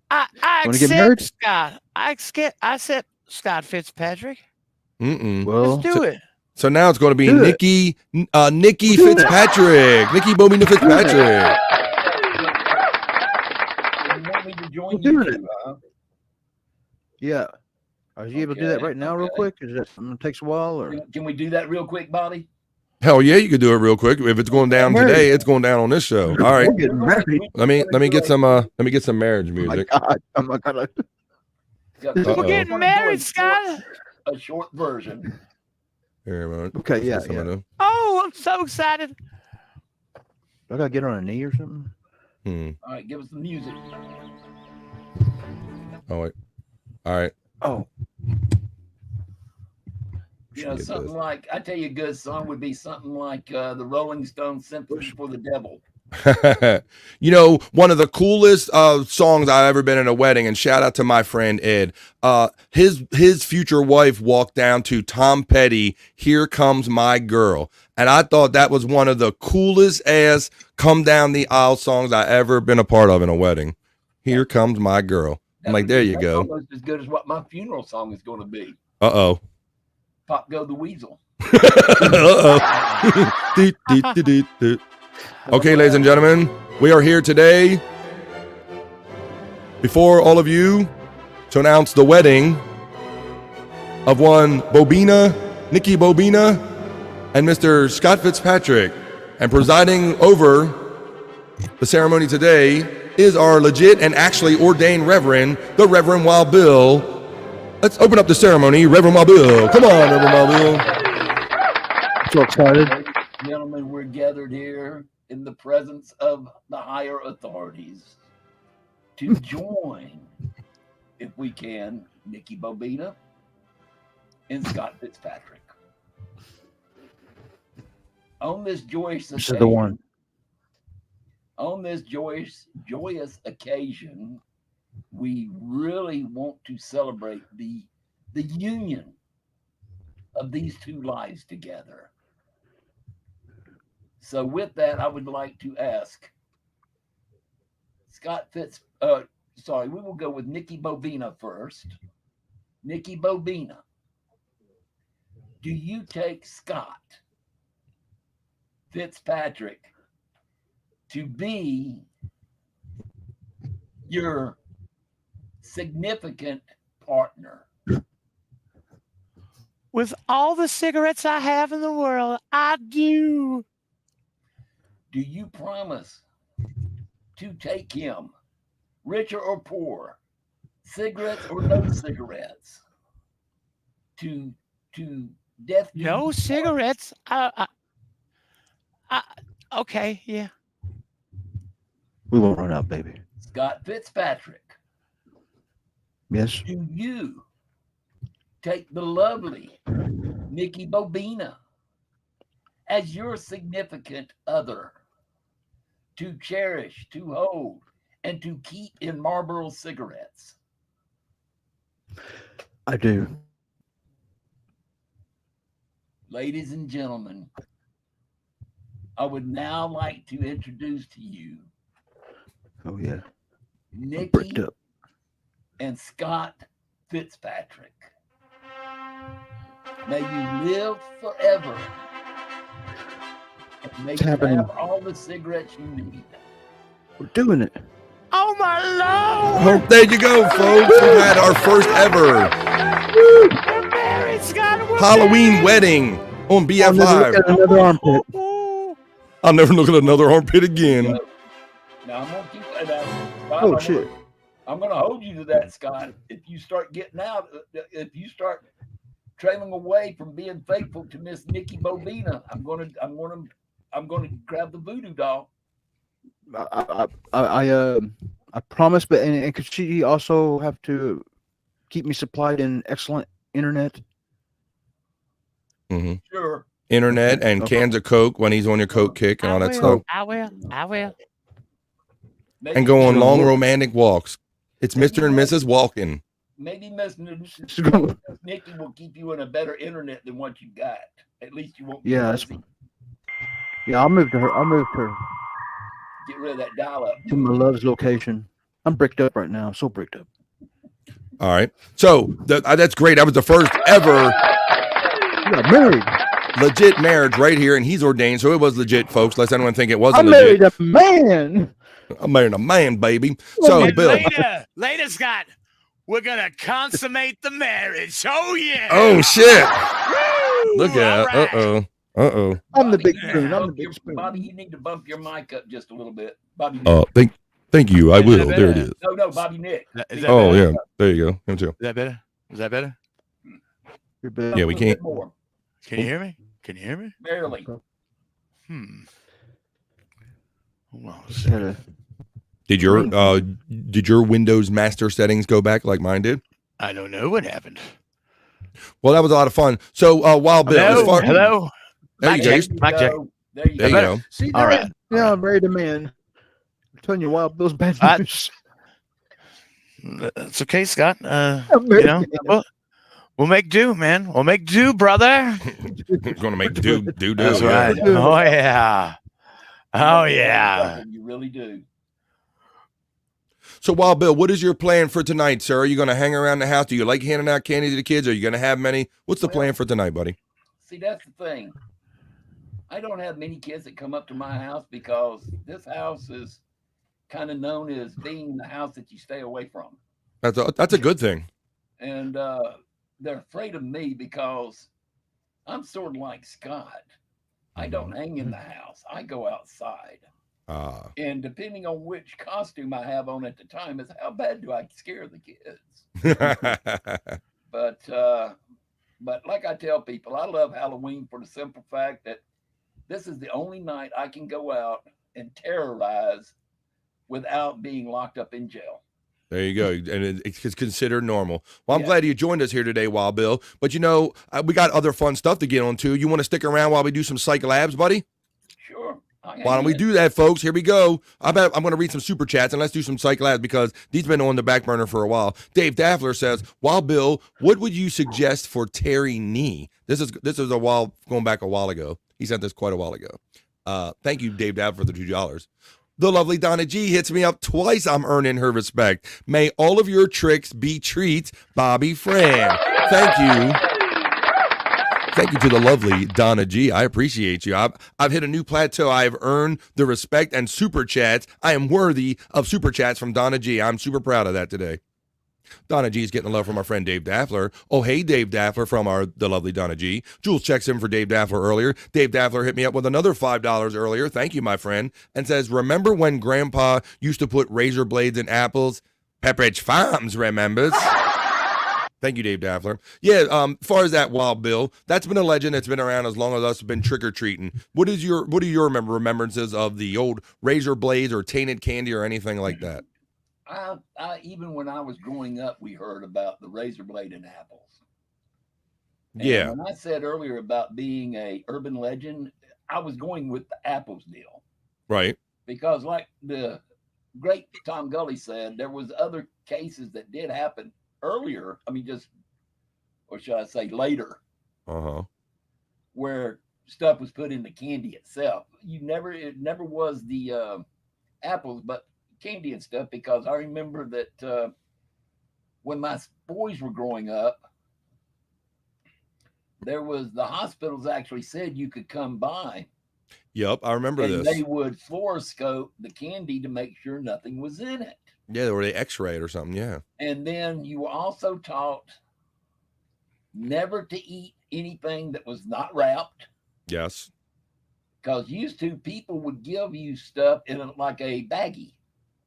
I Wanna get married? accept Scott. I accept Scott Fitzpatrick. Well, Let's do it. So now it's going to be Nikki Fitzpatrick. Nikki Bobina Fitzpatrick. You want me to join you too, huh? Yeah. Are you able to do that right now real quick? Is that something that takes a while? Or Can we do that real quick, Bobby? Hell yeah, you could do it real quick. If it's going down today, it's going down on this show. All right. Let me get some marriage music. Oh my God. We're getting married, Scott. A short version. Here, man. Okay, yeah. Oh, I'm so excited. Do I gotta get on a knee or something? All right, give us the music. Oh wait. All right. Oh. Something like, I tell you, a good song would be something like the Rolling Stones Symphony for the Devil. One of the coolest songs I've ever been in a wedding, and shout out to my friend Ed. His future wife walked down to Tom Petty, "Here Comes My Girl," and I thought that was one of the coolest ass come down the aisle songs I ever been a part of in a wedding. "Here Comes My Girl." I'm like, there you go. Almost as good as what my funeral song is going to be. Uh-oh. Pop Go the Weasel. Uh-oh. Okay, ladies and gentlemen, we are here today before all of you to announce the wedding of one Nikki Bobina, and Mr. Scott Fitzpatrick. And presiding over the ceremony today is our legit and actually ordained Reverend, the Reverend Wild Bill. Let's open up the ceremony, Reverend Wild Bill. Come on, Reverend Wild Bill. So excited. Gentlemen, we're gathered here in the presence of the higher authorities to join, if we can, Nikki Bobina and Scott Fitzpatrick. On this joyous occasion, This is the one. On this joyous occasion, we really want to celebrate the union of these two lives together. So with that, I would like to ask Scott we will go with Nikki Bobina first. Nikki Bobina, do you take Scott Fitzpatrick to be your significant partner? With all the cigarettes I have in the world, I do. Do you promise to take him, richer or poor, cigarettes or no cigarettes, to death. No cigarettes. Okay, yeah. We won't run out, baby. Scott Fitzpatrick. Yes. Do you take the lovely Nikki Bobina as your significant other to cherish, to hold, and to keep in Marlboro cigarettes? I do. Ladies and gentlemen, I would now like to introduce to you Oh yeah. Nikki and Scott Fitzpatrick. May you live forever. And may It's you happening. have all the cigarettes you need. We're doing it. Oh my Lord! Oh, there you go, folks. We had our first ever We're married, Scott. We're Halloween wedding on BF Live. Another armpit. I'll never look at another armpit again. Now I'm gonna keep that out. Scott, Oh shit. I'm gonna hold you to that, Scott. If you start getting out, if you start trailing away from being faithful to Miss Nikki Bobina, I'm gonna grab the voodoo doll. I promise, but and could she also have to keep me supplied in excellent internet? Mm-hmm. Sure. Internet and cans of Coke when he's on your Coke kick and all that stuff. I will. And go on long romantic walks. It's Mr. and Mrs. Walking. Maybe Miss Nikki will keep you in a better internet than what you got. At least you won't. Yeah, I'll move to her. I'll move to her. Get rid of that dial-up. To my love's location. I'm bricked up right now. So bricked up. All right. So that's great. That was the first ever married. Legit marriage right here, and he's ordained, so it was legit, folks. Lest anyone think it wasn't I legit. married a man. I married a man, baby. So, And Bill. later, Scott, we're gonna consummate the marriage. Oh yeah. Oh shit! Woo! Look at. All right. Uh-oh. I'm the big spoon. I'm the big spoon. Bobby, you need to bump your mic up just a little bit. Bobby. Thank you. I will. There it is. No, Bobby Nick. Is that Oh better? yeah. There you go. Him too. Is that better? Is that better? You're better. Yeah, we can't. Can you hear me? Can you hear me? Barely. Hold on a second. Did your Windows master settings go back like mine did? I don't know what happened. Well, that was a lot of fun. So, Wild Bill, as far Hello. there you go. Mic check. There you There you go. See All right. Yeah, I married a man. I'm telling you, Wild Bill's bad news. It's okay, Scott. We'll make do, man. We'll make do, brother. Gonna make do. That's right. Oh yeah. Oh yeah. You really do. So, Wild Bill, what is your plan for tonight, sir? Are you going to hang around the house? Do you like handing out candy to the kids? Are you going to have many? What's the plan for tonight, buddy? See, that's the thing. I don't have many kids that come up to my house because this house is kind of known as being the house that you stay away from. That's a good thing. And they're afraid of me because I'm sort of like Scott. I don't hang in the house. I go outside. And depending on which costume I have on at the time is how bad do I scare the kids. But like I tell people, I love Halloween for the simple fact that this is the only night I can go out and terrorize without being locked up in jail. There you go. And it's considered normal. Well, I'm glad you joined us here today, Wild Bill. But, we got other fun stuff to get on, too. You want to stick around while we do some Cyke Labs, buddy? Sure. Why don't we do that, folks? Here we go. I'm going to read some super chats, and let's do some Cyke Labs because these been on the back burner for a while. Dave Daffler says, Wild Bill, what would you suggest for Terry Nee? This is going back a while ago. He sent this quite a while ago. Thank you, Dave Daffler, for the $2. The lovely Donna G hits me up twice. I'm earning her respect. May all of your tricks be treats, Bobby Fran. Thank you. Thank you to the lovely Donna G. I appreciate you. I've hit a new plateau. I've earned the respect and super chats. I am worthy of super chats from Donna G. I'm super proud of that today. Donna G's getting love from our friend Dave Daffler. Oh, hey, Dave Daffler from the lovely Donna G. Jules checks in for Dave Daffler earlier. Dave Daffler hit me up with another $5 earlier. Thank you, my friend. And says, remember when Grandpa used to put razor blades in apples? Pepperidge Farms remembers. Thank you, Dave Daffler. Yeah, as far as that Wild Bill, that's been a legend that's been around as long as us have been trick-or-treating. What are your remembrances of the old razor blades or tainted candy or anything like that? Even when I was growing up, we heard about the razor blade in apples. And yeah. When I said earlier about being a urban legend, I was going with the apples deal. Right. Because like the great Tom Gully said, there was other cases that did happen earlier. I mean, or should I say later, where stuff was put in the candy itself. It never was the apples, but candy and stuff, because I remember that when my boys were growing up, the hospitals actually said you could come by. Yep, I remember and this. They would fluoroscope the candy to make sure nothing was in it. Yeah, or they x-ray it or something, yeah. And then you were also taught never to eat anything that was not wrapped. Yes. Because used to, people would give you stuff in like a baggie.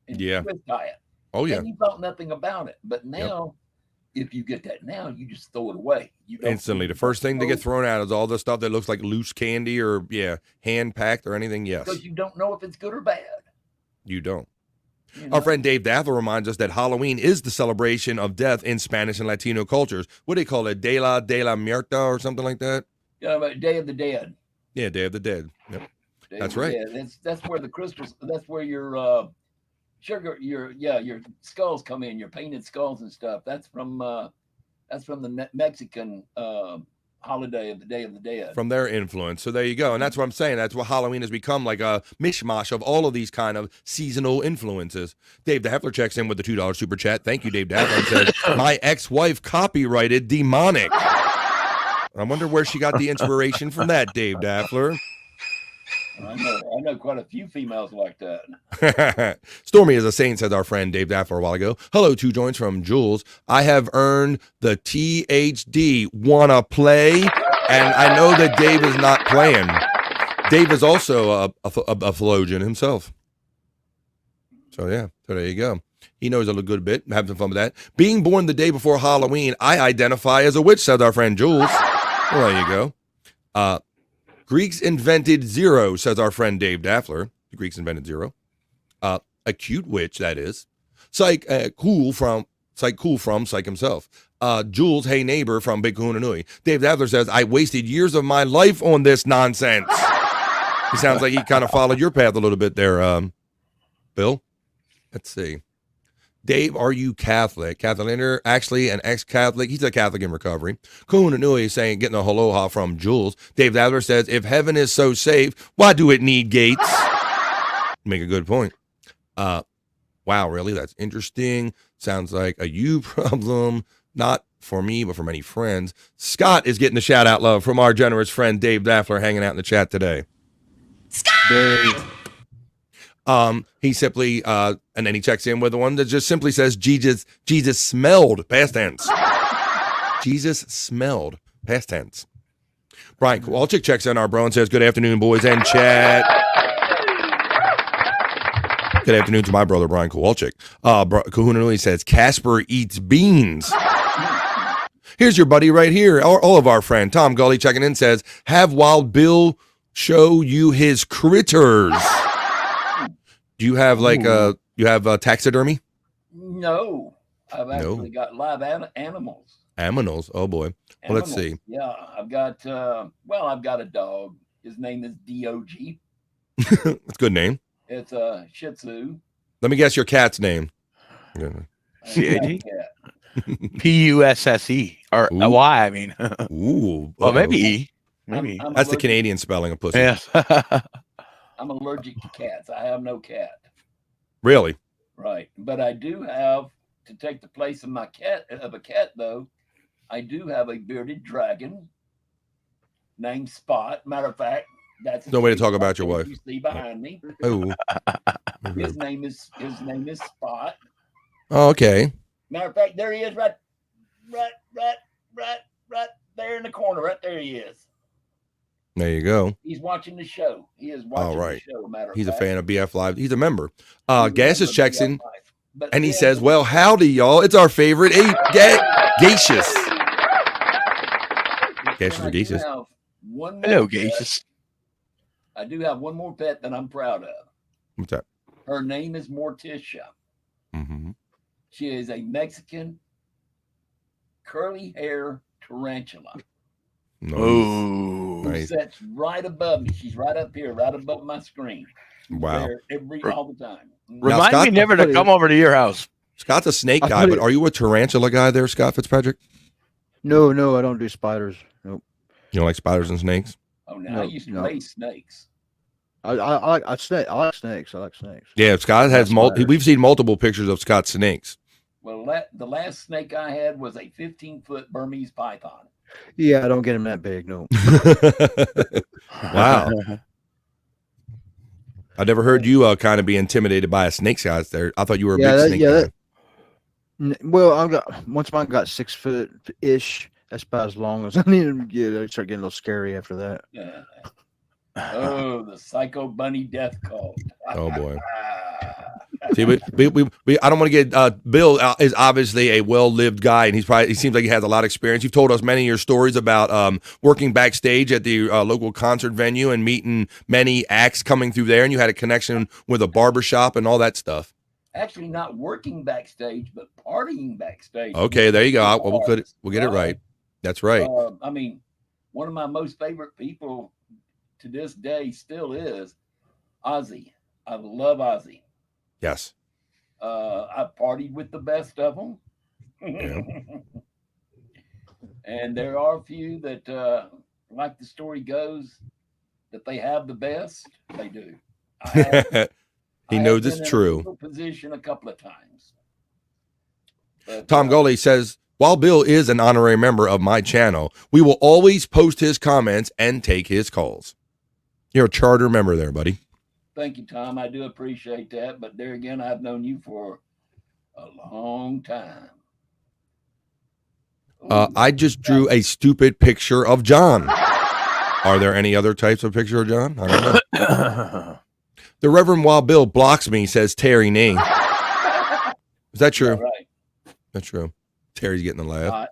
And yeah. twist tie it. Oh, yeah. And you thought nothing about it. But now, if you get that now, you just throw it away. You don't instantly. The first thing to get thrown out is all the stuff that looks like loose candy or, hand-packed or anything, yes. Because you don't know if it's good or bad. You don't. Our friend Dave Daffler reminds us that Halloween is the celebration of death in Spanish and Latino cultures. What do they call it? De la Muerta or something like that? Yeah, Day of the Dead. Yeah, Day of the Dead. Yep. That's right. Dead. That's where the crystals, that's where your sugar, your skulls come in, your painted skulls and stuff. That's from the Mexican holiday of the Day of the Dead. From their influence. So there you go. And that's what I'm saying. That's what Halloween has become, like a mishmash of all of these kind of seasonal influences. Dave Daffler checks in with the $2 super chat. Thank you, Dave Daffler. Says, my ex-wife copyrighted Demonic. I wonder where she got the inspiration from that, Dave Daffler. I know quite a few females like that. Stormy is a saint, said our friend Dave Daffler a while ago. Hello, 2 joints from Jules. I have earned the THD. Wanna play? And I know that Dave is not playing. Dave is also a theologian himself. So yeah, so there you go. He knows a good bit. Have some fun with that. Being born the day before Halloween, I identify as a witch, said our friend Jules. Well, there you go. Greeks invented zero, says our friend Dave Daffler. The Greeks invented zero. A cute witch, that is. Cyke Cool from Cyke himself. Jules, hey neighbor from Big Kahuna Nui. Dave Daffler says, I wasted years of my life on this nonsense. He sounds like he kind of followed your path a little bit there, Bill. Let's see. Dave, are you Catholic? Catholic, actually an ex-Catholic. He's a Catholic in recovery. Kahuna Nui is saying, getting a aloha from Jules. Dave Daffler says, if heaven is so safe, why do it need gates? Make a good point. Wow, really? That's interesting. Sounds like a you problem. Not for me, but for many friends. Scott is getting the shout-out love from our generous friend Dave Daffler hanging out in the chat today. Scott! He simply, and then he checks in with the one that just simply says, Jesus smelled, past tense. Jesus smelled, past tense. Brian Kowalczyk checks in our bro and says, good afternoon, boys and chat. Good afternoon to my brother, Brian Kowalczyk. Kahuna Nui says, Casper eats beans. Here's your buddy right here, all of our friend. Tom Gully checking in says, have Wild Bill show you his critters. Do you have taxidermy? No, I've actually got live animals. Aminals, oh boy. Well, let's see. Yeah, I've got a dog. His name is Dog. That's a good name. It's a Shih Tzu. Let me guess your cat's name. C-A-T? P-U-S-S-E. Or Y, I mean. Ooh. Well, maybe E. Maybe. That's the Canadian spelling of pussy. Yes. I'm allergic to cats. I have no cat. Really? Right. But I do have, to take the place of a cat, though, I do have a bearded dragon named Spot. Matter of fact, that's no way to talk about your wife. You see behind me. Oh. His name is Spot. Oh, okay. Matter of fact, there he is, right there in the corner. Right there he is. There you go. He's watching the show. He is watching All right. the show. Matter of He's a fact. fan of BF Live. He's a member. Gaseous checks in, But and he then- says, "Well, howdy, y'all. It's our favorite Gaseous. Gaseous or Gaseous. Hello, Gaseous. I do have one more pet that I'm proud of. What's that? Her name is Morticia. Mm-hmm. She is a Mexican curly hair tarantula. Oh, Who nice. sits right above me. She's right up here, right above my screen. Wow. There all the time. Remind Scott, me never to come over to your house. Scott's a snake I guy, put but it- are you a tarantula guy there, Scott Fitzpatrick? No, I don't do spiders. Nope. You don't like spiders and snakes? Oh, no, I used to raise snakes. I like snakes. I like snakes. Yeah, Scott has we've seen multiple pictures of Scott's snakes. Well, the last snake I had was a 15-foot Burmese python. Yeah, I don't get them that big. No. Wow. I never heard you kind of be intimidated by a snake guys there. I thought you were a big snake guy. Well, I got once mine got 6 foot ish. That's about as long as I need them to get. I start getting a little scary after that. Yeah. Oh, the Psycho Bunny death cult. Oh boy. See, we I don't want to get Bill is obviously a well-lived guy, and he seems like he has a lot of experience. You've told us many of your stories about working backstage at the local concert venue and meeting many acts coming through there, and you had a connection with a barbershop and all that stuff. Actually, not working backstage, but partying backstage. Okay, there you go. We'll get it right. That's right. I mean, one of my most favorite people to this day still is Ozzy. I love Ozzy. Yes. I've partied with the best of them. Yeah. And there are a few that, like the story goes, that they have the best. They do. He knows it's true. Position a couple of times. But, Tom Gully says, while Bill is an honorary member of my channel, we will always post his comments and take his calls. You're a charter member there, buddy. Thank you, Tom. I do appreciate that. But there again, I've known you for a long time. I just drew a stupid picture of John. Are there any other types of picture of John? I don't know. The Reverend Wild Bill blocks me, says Terry Nee. Is that true? Right. That's true. Terry's getting a laugh. Uh,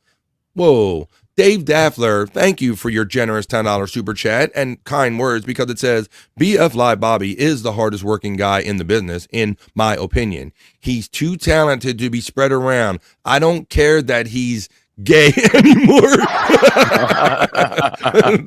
Whoa. Dave Daffler, thank you for your generous $10 super chat and kind words, because it says BF Live Bobby is the hardest working guy in the business, in my opinion. He's too talented to be spread around. I don't care that he's gay anymore.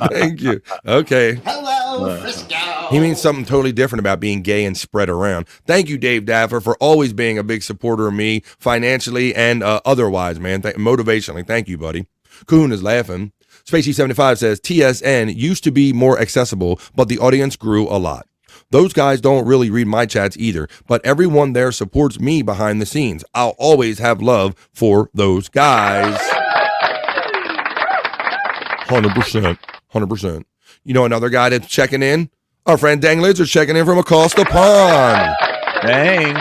Thank you. Okay. Hello, Frisco. He means something totally different about being gay and spread around. Thank you, Dave Daffler, for always being a big supporter of me financially and otherwise, man. Motivationally. Thank you, buddy. Kuhn is laughing. Spacey75 says, TSN used to be more accessible, but the audience grew a lot. Those guys don't really read my chats either, but everyone there supports me behind the scenes. I'll always have love for those guys. 100%. 100%. You know another guy that's checking in? Our friend Dang Lizard checking in from across the pond. Dang.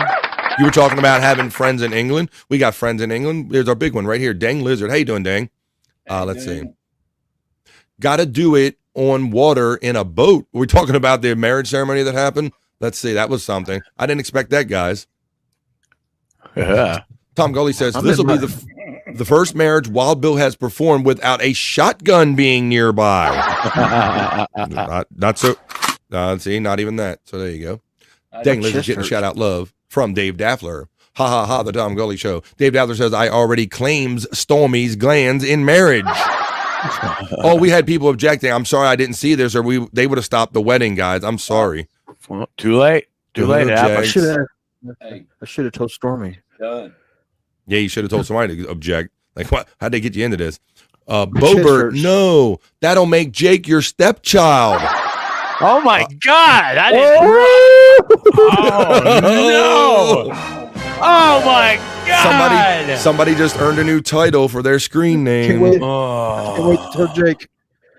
You were talking about having friends in England. We got friends in England. There's our big one right here. Dang Lizard. How you doing, Dang? Let's see. Got to do it on water in a boat. We're talking about the marriage ceremony that happened. Let's see. That was something. I didn't expect that, guys. Yeah. Tom Gully says, this will be the first marriage Wild Bill has performed without a shotgun being nearby. not so. See, not even that. So there you go. Dang, Liz is getting shout out love from Dave Daffler. Ha ha ha, the Tom Gully Show. Dave Daffler says, I already claims Stormy's glands in marriage. Oh, we had people objecting. I'm sorry I didn't see this, or they would have stopped the wedding, guys. I'm sorry. Well, too late. Too late. I should have told Stormy. Done. Yeah, you should have told somebody to object. Like, what? How'd they get you into this? Bobert, no. That'll make Jake your stepchild. Oh, my God. I didn't. Oh, no. Oh, my God. Somebody just earned a new title for their screen name. Can't wait to tell Jake.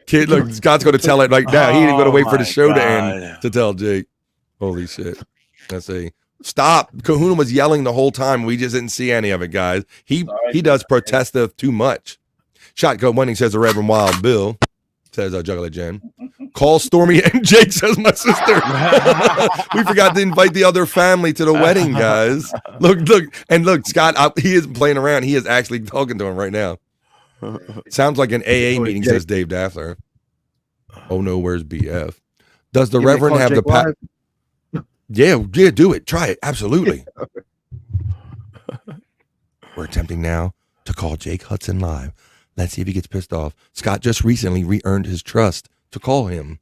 Kid, look, Scott's going to tell it right now. He ain't going to wait for the show to end to tell Jake. Holy shit. Let's see. Stop. Kahuna was yelling the whole time. We just didn't see any of it, guys. He does protestive too much. Shotgun Winning says the Reverend Wild Bill. Says Juggler Jen. Call Stormy and Jake, says my sister. We forgot to invite the other family to the wedding, guys. Look, Scott, he isn't playing around. He is actually talking to him right now. Sounds like an AA meeting, says Dave Daffler. Oh no, where's BF? Does the Reverend have the power? Yeah, do it. Try it. Absolutely. We're attempting now to call Jake Hudson live. Let's see if he gets pissed off. Scott just recently re-earned his trust to call him.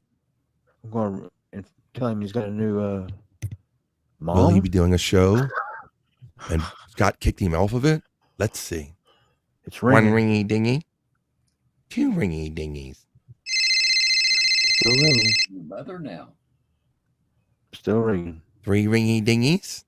I'm going to tell him he's got a new mom. Will he be doing a show? And Scott kicked him off of it? Let's see. It's ringing. One ringy dingy. Two ringy dingies. Still ringing. Your mother now. Still ringing. Three ringy dingies.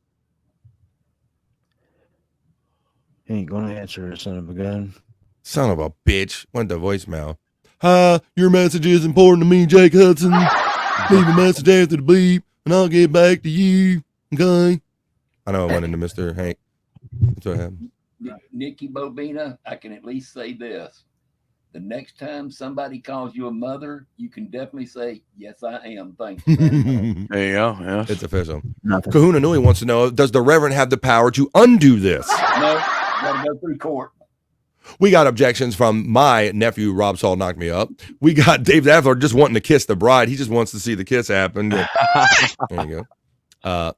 He ain't going to answer, son of a gun. Son of a bitch. Went to voicemail. Hi, your message is important to me, Jake Hudson. Leave a message after the beep, and I'll get back to you. Okay? I know I went into Mr. Hank. That's what happened. Nikki Bobina, I can at least say this. The next time somebody calls you a mother, you can definitely say, yes, I am. Thank you. There you go. Yeah. It's official. Kahuna Nui wants to know, does the Reverend have the power to undo this? No, got to go through court. We got objections from my nephew, Rob Saul knocked me up. We got Dave Daffler just wanting to kiss the bride. He just wants to see the kiss happen. There you go.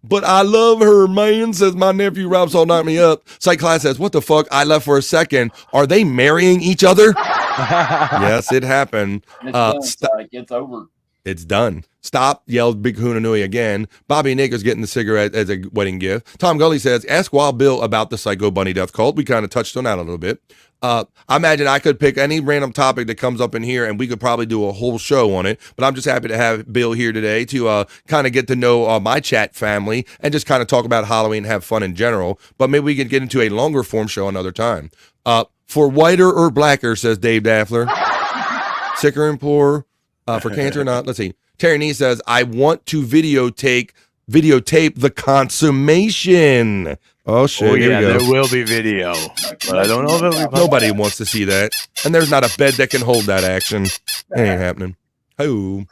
But I love her, man, says my nephew, Rob Saul knocked me up. Cyke Labs says, what the fuck? I left for a second. Are they marrying each other? Yes, it happened. It's done, Cyke. It's over. It's done. Stop, yelled Big Kahuna Nui again. Bobby Nick is getting the cigarette as a wedding gift. Tom Gully says, ask Wild Bill about the Psycho Bunny death cult. We kind of touched on that a little bit. I imagine I could pick any random topic that comes up in here and we could probably do a whole show on it. But I'm just happy to have Bill here today to kind of get to know my chat family and just kind of talk about Halloween and have fun in general. But maybe we can get into a longer form show another time. For whiter or blacker, says Dave Daffler. Sicker and poor. For cancer or not. Let's see. Terry Nee says, I want to videotape the consummation. Oh, shit. Oh, yeah, there will be video. But I don't know if it'll be Nobody wants to see that. And there's not a bed that can hold that action. It ain't happening. Oh.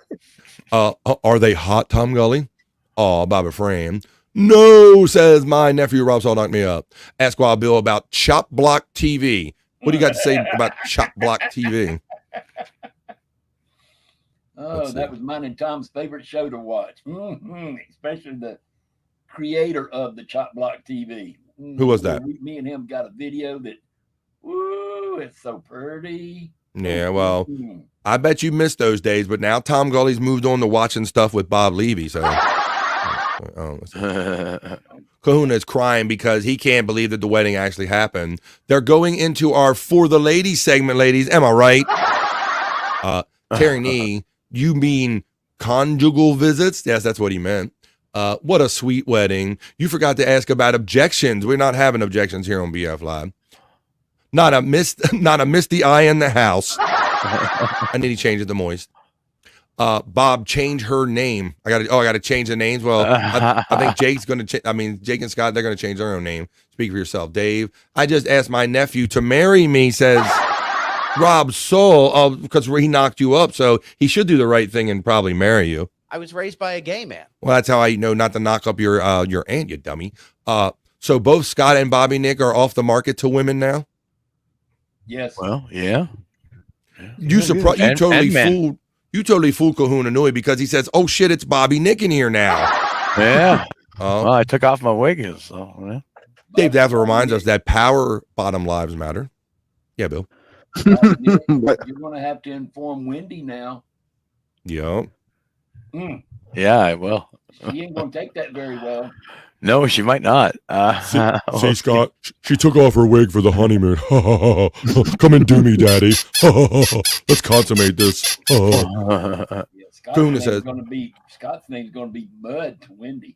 Are they hot, Tom Gully? Oh, Bobby Fran. No, says my nephew, Rob Saul knocked me up. Ask Wild Bill about Chop Block TV. What do you got to say about Chop Block TV? Oh, that was mine and Tom's favorite show to watch. Especially the creator of the Chop Block TV. Who was that? Me and him got a video that, woo, it's so pretty. Yeah, well, I bet you missed those days, but now Tom Gully's moved on to watching stuff with Bob Levy. So Kahuna is crying because he can't believe that the wedding actually happened. They're going into our For the Ladies segment, ladies. Am I right? Terry Nee, you mean conjugal visits? Yes, that's what he meant. What a sweet wedding. You forgot to ask about objections. We're not having objections here on BF Live. Not a misty eye in the house. I need to change it to moist. Bob, change her name. I got to change the names. Well, I think Jake's going to Jake and Scott, they're going to change their own name. Speak for yourself, Dave. I just asked my nephew to marry me, says Rob Soul, because he knocked you up, so he should do the right thing and probably marry you. I was raised by a gay man. Well, that's how I know not to knock up your aunt, you dummy. So both Scott and Bobby Nick are off the market to women now? Yes. Well, yeah. You totally fooled Kahuna Nui because he says, "Oh shit, it's Bobby Nick in here now." Yeah. Well, I took off my wig, so yeah. Dave Daffler reminds us that power bottom lives matter. Yeah, Bill. You're going to have to inform Wendy now. Yeah. Yeah, I will. She ain't going to take that very well. No, she might not. See, Scott, she took off her wig for the honeymoon. Come and do me, Daddy. Let's consummate this. Scott's name's going to be Bud to Wendy.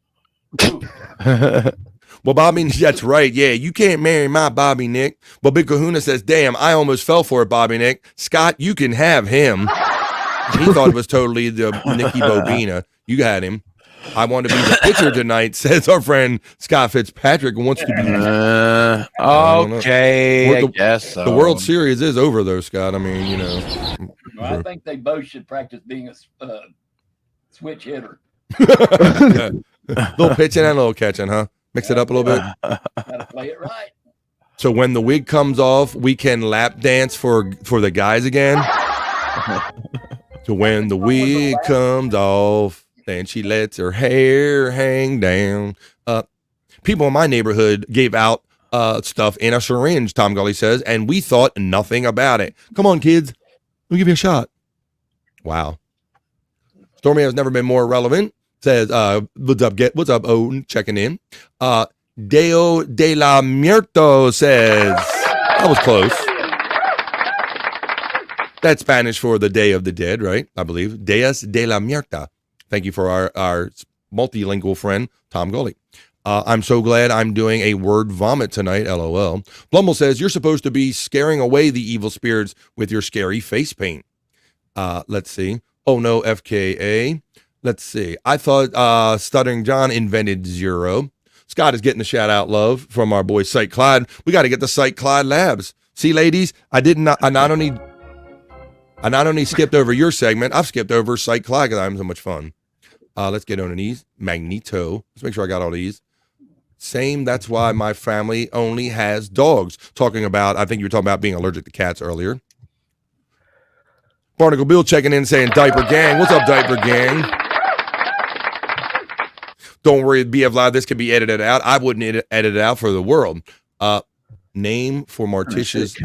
Well, Bobby, that's right. Yeah, you can't marry my Bobby Nick. But Big Kahuna says, damn, I almost fell for it, Bobby Nick. Scott, you can have him. He thought it was totally the Nikki Bobina. You got him. I want to be the pitcher tonight, says our friend Scott Fitzpatrick wants to be. Okay, I guess so. The World Series is over, though, Scott. I mean, you know. Well, I think they both should practice being a switch hitter. Little pitching and a little catching, huh? Mix it up a little bit. Gotta play it right. So when the wig comes off, we can lap dance for the guys again. So when the wig comes off, then she lets her hair hang down. People in my neighborhood gave out stuff in a syringe, Tom Gully says, and we thought nothing about it. Come on, kids. Let me give you a shot. Wow. Stormy has never been more relevant. Says, what's up, Odin? Checking in. Deo de la Muerto says, that was close. That's Spanish for the Day of the Dead, right? I believe. Dias de la Muerta. Thank you for our multilingual friend, Tom Gully. I'm so glad I'm doing a word vomit tonight, LOL. Blumble says, you're supposed to be scaring away the evil spirits with your scary face paint. Let's see. Oh, no, FKA. Let's see. I thought Stuttering John invented zero. Scott is getting the shout-out love from our boy Cyke Labs. We got to get the Cyke Labs. See, ladies, I not only skipped over your segment, I've skipped over Cyke Labs because I'm having so much fun. Let's get on these. Magneto. Let's make sure I got all these. Same, that's why my family only has dogs. Talking about, I think you were talking about being allergic to cats earlier. Barnacle Bill checking in saying, Diaper Gang. What's up, Diaper Gang? Don't worry, BF Live, this can be edited out. I wouldn't edit it out for the world. Name for Morticia's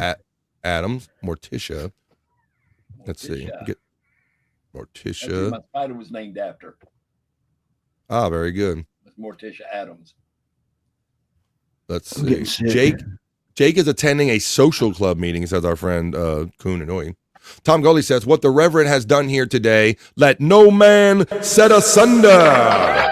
Adams. Morticia. Let's see. Get Morticia. My spider was named after. Ah, very good. It's Morticia Adams. Let's see. Jake is attending a social club meeting, says our friend Kuhn Inouye. Tom Gully says, what the Reverend has done here today, let no man set asunder.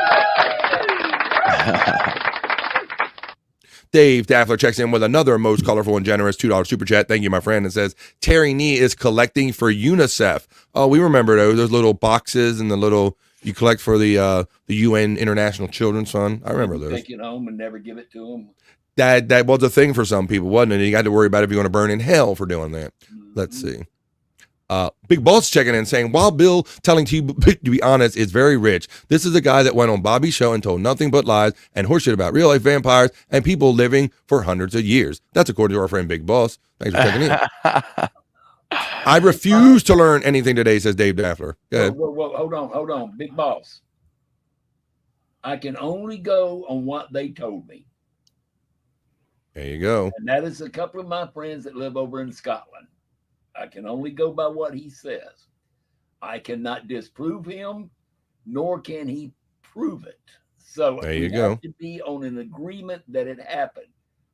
Dave Daffler checks in with another most colorful and generous $2 super chat. Thank you, my friend. And says, Terry Nee is collecting for UNICEF. Oh, we remember those little boxes and the little you collect for the UN International Children's Fund. I remember those. Take it home and never give it to them. That was a thing for some people, wasn't it? You got to worry about if you're going to burn in hell for doing that. Let's see. Big Boss checking in saying, while Bill telling to you to be honest is very rich, this is a guy that went on Bobby's show and told nothing but lies and horseshit about real life vampires and people living for hundreds of years. That's according to our friend Big Boss. Thanks for checking in. I refuse to learn anything today, says Dave Daffler. Go ahead. Whoa, hold on. Big Boss. I can only go on what they told me. There you go. And that is a couple of my friends that live over in Scotland. I can only go by what he says. I cannot disprove him, nor can he prove it. So there you go. Have to be on an agreement that it happened.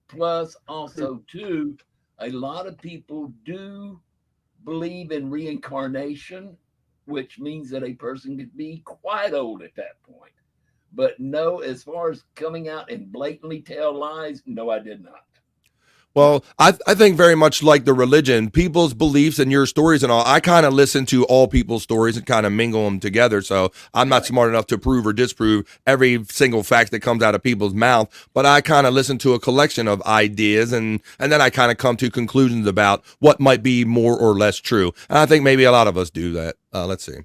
Plus, also, too, a lot of people do believe in reincarnation, which means that a person could be quite old at that point. But no, as far as coming out and blatantly tell lies, no, I did not. Well, I think very much like the religion, people's beliefs and your stories and all, I kind of listen to all people's stories and kind of mingle them together. So I'm not smart enough to prove or disprove every single fact that comes out of people's mouth, but I kind of listen to a collection of ideas and then I kind of come to conclusions about what might be more or less true. And I think maybe a lot of us do that. Let's see.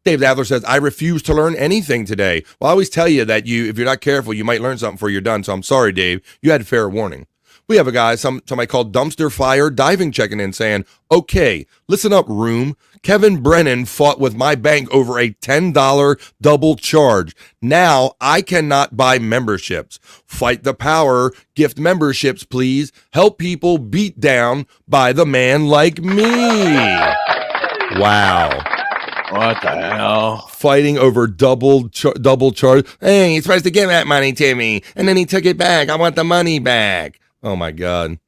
Dave Adler says, I refuse to learn anything today. Well, I always tell you that if you're not careful, you might learn something before you're done. So I'm sorry, Dave. You had fair warning. We have a guy, somebody called Dumpster Fire Diving checking in saying, okay, listen up, room. Kevin Brennan fought with my bank over a $10 double charge. Now I cannot buy memberships. Fight the power. Gift memberships, please. Help people beat down by the man like me. Wow. What the hell? Fighting over double charge. Hey, you're supposed to give that money to me. And then he took it back. I want the money back. Oh, my God.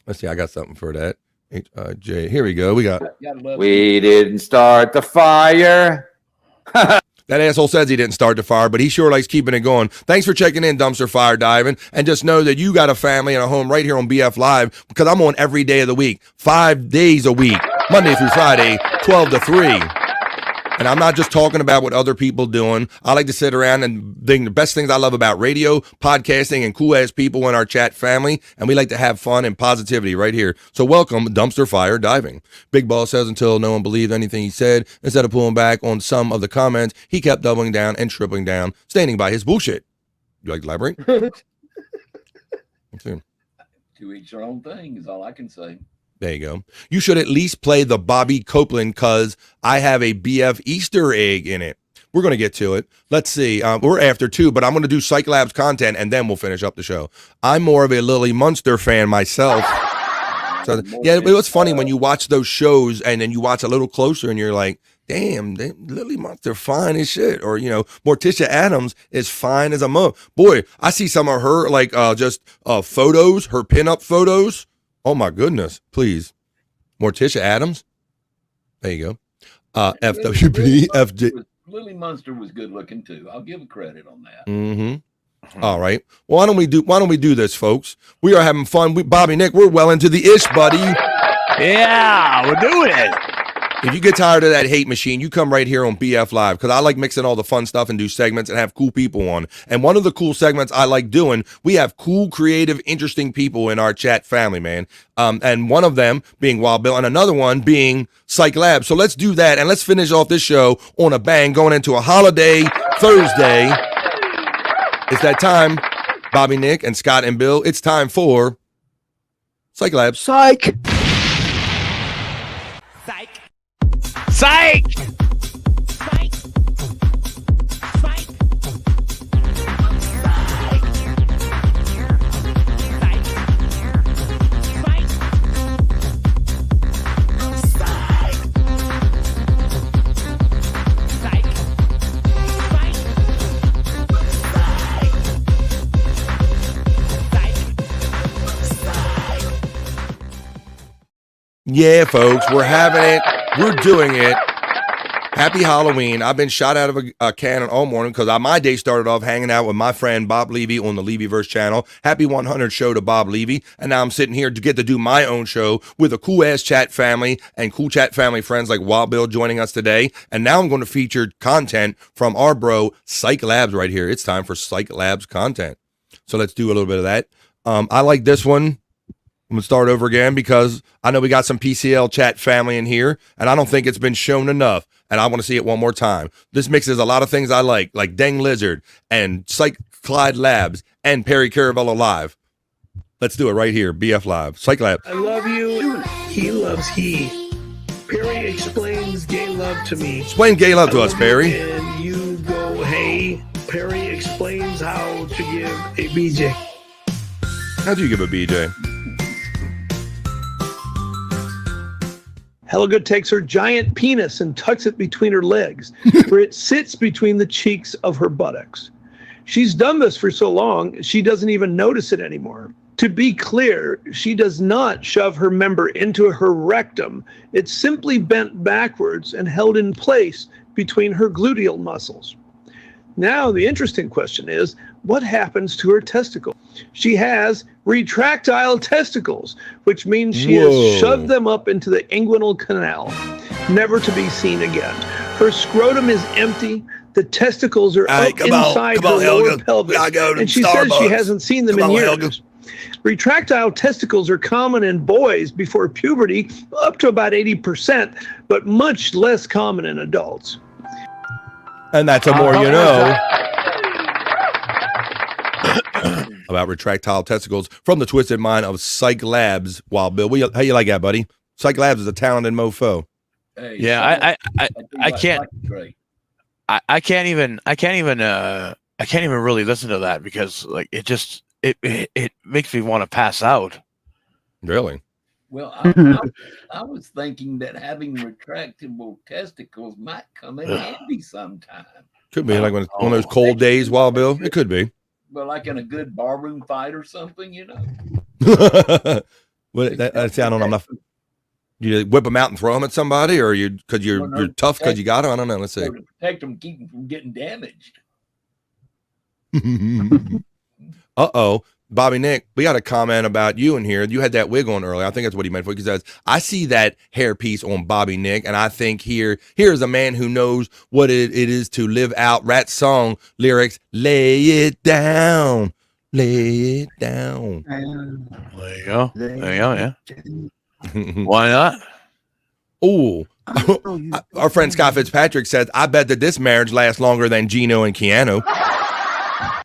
Let's see. I got something for that. H-I-J. Here we go. We didn't start the fire. That asshole says he didn't start the fire, but he sure likes keeping it going. Thanks for checking in, Dumpster Fire Diving. And just know that you got a family and a home right here on BF Live because I'm on every day of the week, 5 days a week, Monday through Friday, 12 to 3. And I'm not just talking about what other people doing. I like to sit around and think the best things I love about radio, podcasting, and cool ass people in our chat family. And we like to have fun and positivity right here. So welcome Dumpster Fire Diving. Big Boss says until no one believed anything he said, instead of pulling back on some of the comments, he kept doubling down and tripling down, standing by his bullshit. You like to elaborate? Let's see. To each their own thing is all I can say. There you go. You should at least play the Bobby Copeland because I have a BF Easter egg in it. We're going to get to it. Let's see. We're after 2, but I'm going to do Cyke Labs content and then we'll finish up the show. I'm more of a Lily Munster fan myself. So, yeah, it was funny when you watch those shows and then you watch a little closer and you're like, damn, Lily Munster fine as shit. Or, Morticia Addams is fine as a mug. Boy, I see some of her just photos, her pinup photos. Oh my goodness, please. Morticia Addams. There you go. FWB, FJ. Lily Munster was good looking too. I'll give her credit on that. Mm-hmm. All right. Well, why don't we do this, folks? We are having fun. Bobby Nick, we're well into the ish, buddy. Yeah, we're doing it. If you get tired of that hate machine, you come right here on BF Live because I like mixing all the fun stuff and do segments and have cool people on. And one of the cool segments I like doing, we have cool, creative, interesting people in our chat family, man. And one of them being Wild Bill and another one being Cyke Labs. So let's do that and let's finish off this show on a bang going into a holiday Thursday. It's that time, Bobby Nick and Scott and Bill. It's time for Cyke Labs. Psych! Psych! Yeah, folks, we're having it. We're doing it. Happy Halloween. I've been shot out of a cannon all morning because my day started off hanging out with my friend Bob Levy on the Levyverse channel. Happy 100 show to Bob Levy. And now I'm sitting here to get to do my own show with a cool-ass chat family and cool chat family friends like Wild Bill joining us today. And now I'm going to feature content from our bro, Cyke Labs right here. It's time for Cyke Labs content. So let's do a little bit of that. I like this one. I'm going to start over again because I know we got some PCL chat family in here, and I don't think it's been shown enough, and I want to see it one more time. This mixes a lot of things I like Dang Lizard and Cyke Labs and Perry Caravello Live. Let's do it right here, BF Live. Cyke Labs. I love you. He loves he. Perry explains gay love to me. Explain gay love to us, Perry. And you go, hey. Perry explains how to give a BJ. How do you give a BJ? Helga takes her giant penis and tucks it between her legs, where it sits between the cheeks of her buttocks. She's done this for so long, she doesn't even notice it anymore. To be clear, she does not shove her member into her rectum. It's simply bent backwards and held in place between her gluteal muscles. Now, the interesting question is, what happens to her testicle? She has retractile testicles, which means she has shoved them up into the inguinal canal, never to be seen again. Her scrotum is empty. The testicles are up inside her lower pelvis, and she says she hasn't seen them in years. Retractile testicles are common in boys before puberty, up to about 80%, but much less common in adults. And that's the more you know about retractile testicles from the twisted mind of Cyke Labs. Wild Bill, how you like that, buddy? Cyke Labs is a talented mofo. Hey, yeah, I can't. I can't even really listen to that because like it makes me want to pass out. Really? Well, I was thinking that having retractable testicles might come in handy sometime. Could be like one of those cold days, Wild Bill. It could be. But like in a good barroom fight or something, you know. Well, I don't know. I'm not. You whip them out and throw them at somebody, or you're tough because you got them. I don't know. Let's see. To protect them, keep them from getting damaged. Uh-oh. Bobby Nick, we got a comment about you in here. You had that wig on earlier. I think that's what he meant for. He says, I see that hairpiece on Bobby Nick, and I think here's a man who knows what it is to live out Rat song lyrics. Lay it down. Lay it down. There you go. There you go, yeah. Why not? Oh, our friend Scott Fitzpatrick says, I bet that this marriage lasts longer than Gino and Keanu.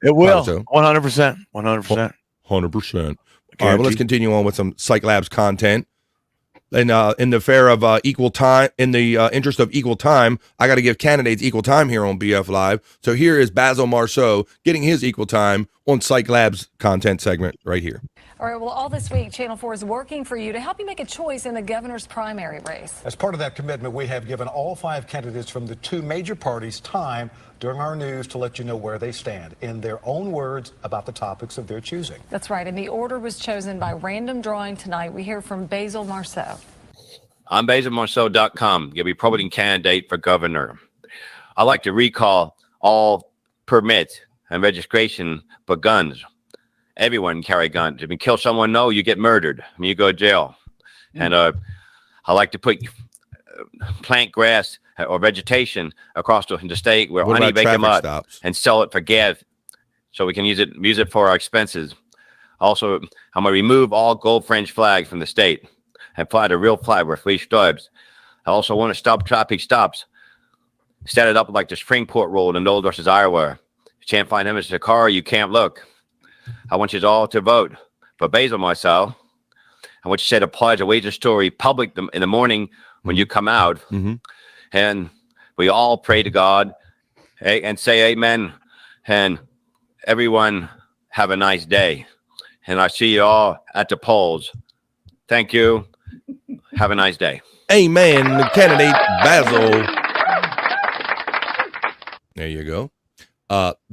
It will. 100%. 100%. 100%. All right, well, let's continue on with some Cyke Labs content. And in the fair of equal time, in the interest of equal time, I got to give candidates equal time here on BF Live. So here is Basil Marceau getting his equal time on Cyke Labs content segment right here. All right, well, all this week, Channel 4 is working for you to help you make a choice in the governor's primary race. As part of that commitment, we have given all 5 candidates from the 2 major parties time during our news to let you know where they stand in their own words about the topics of their choosing. That's right, and the order was chosen by random drawing tonight. We hear from Basil Marceau. I'm BasilMarceau.com, your Republican candidate for governor. I'd like to recall all permits and registration for guns. Everyone carry guns. If you kill someone, no, you get murdered. I mean, you go to jail. And I like to plant grass or vegetation across the state where honey bake them up and sell it for gas, so we can use it for our expenses. Also, I'm gonna remove all gold fringe flags from the state and fly the real flag with 3 stripes. I also want to stop traffic stops, set it up like the Springport Road in Noel versus Iowa. You can't find him as a car, you can't look. I want you all to vote for Basil Marceau. I want you to say the Pledge of Allegiance story public in the morning when you come out. And we all pray to God and say amen. And everyone have a nice day. And I see you all at the polls. Thank you. Have a nice day. Amen. Candidate Basil. There you go.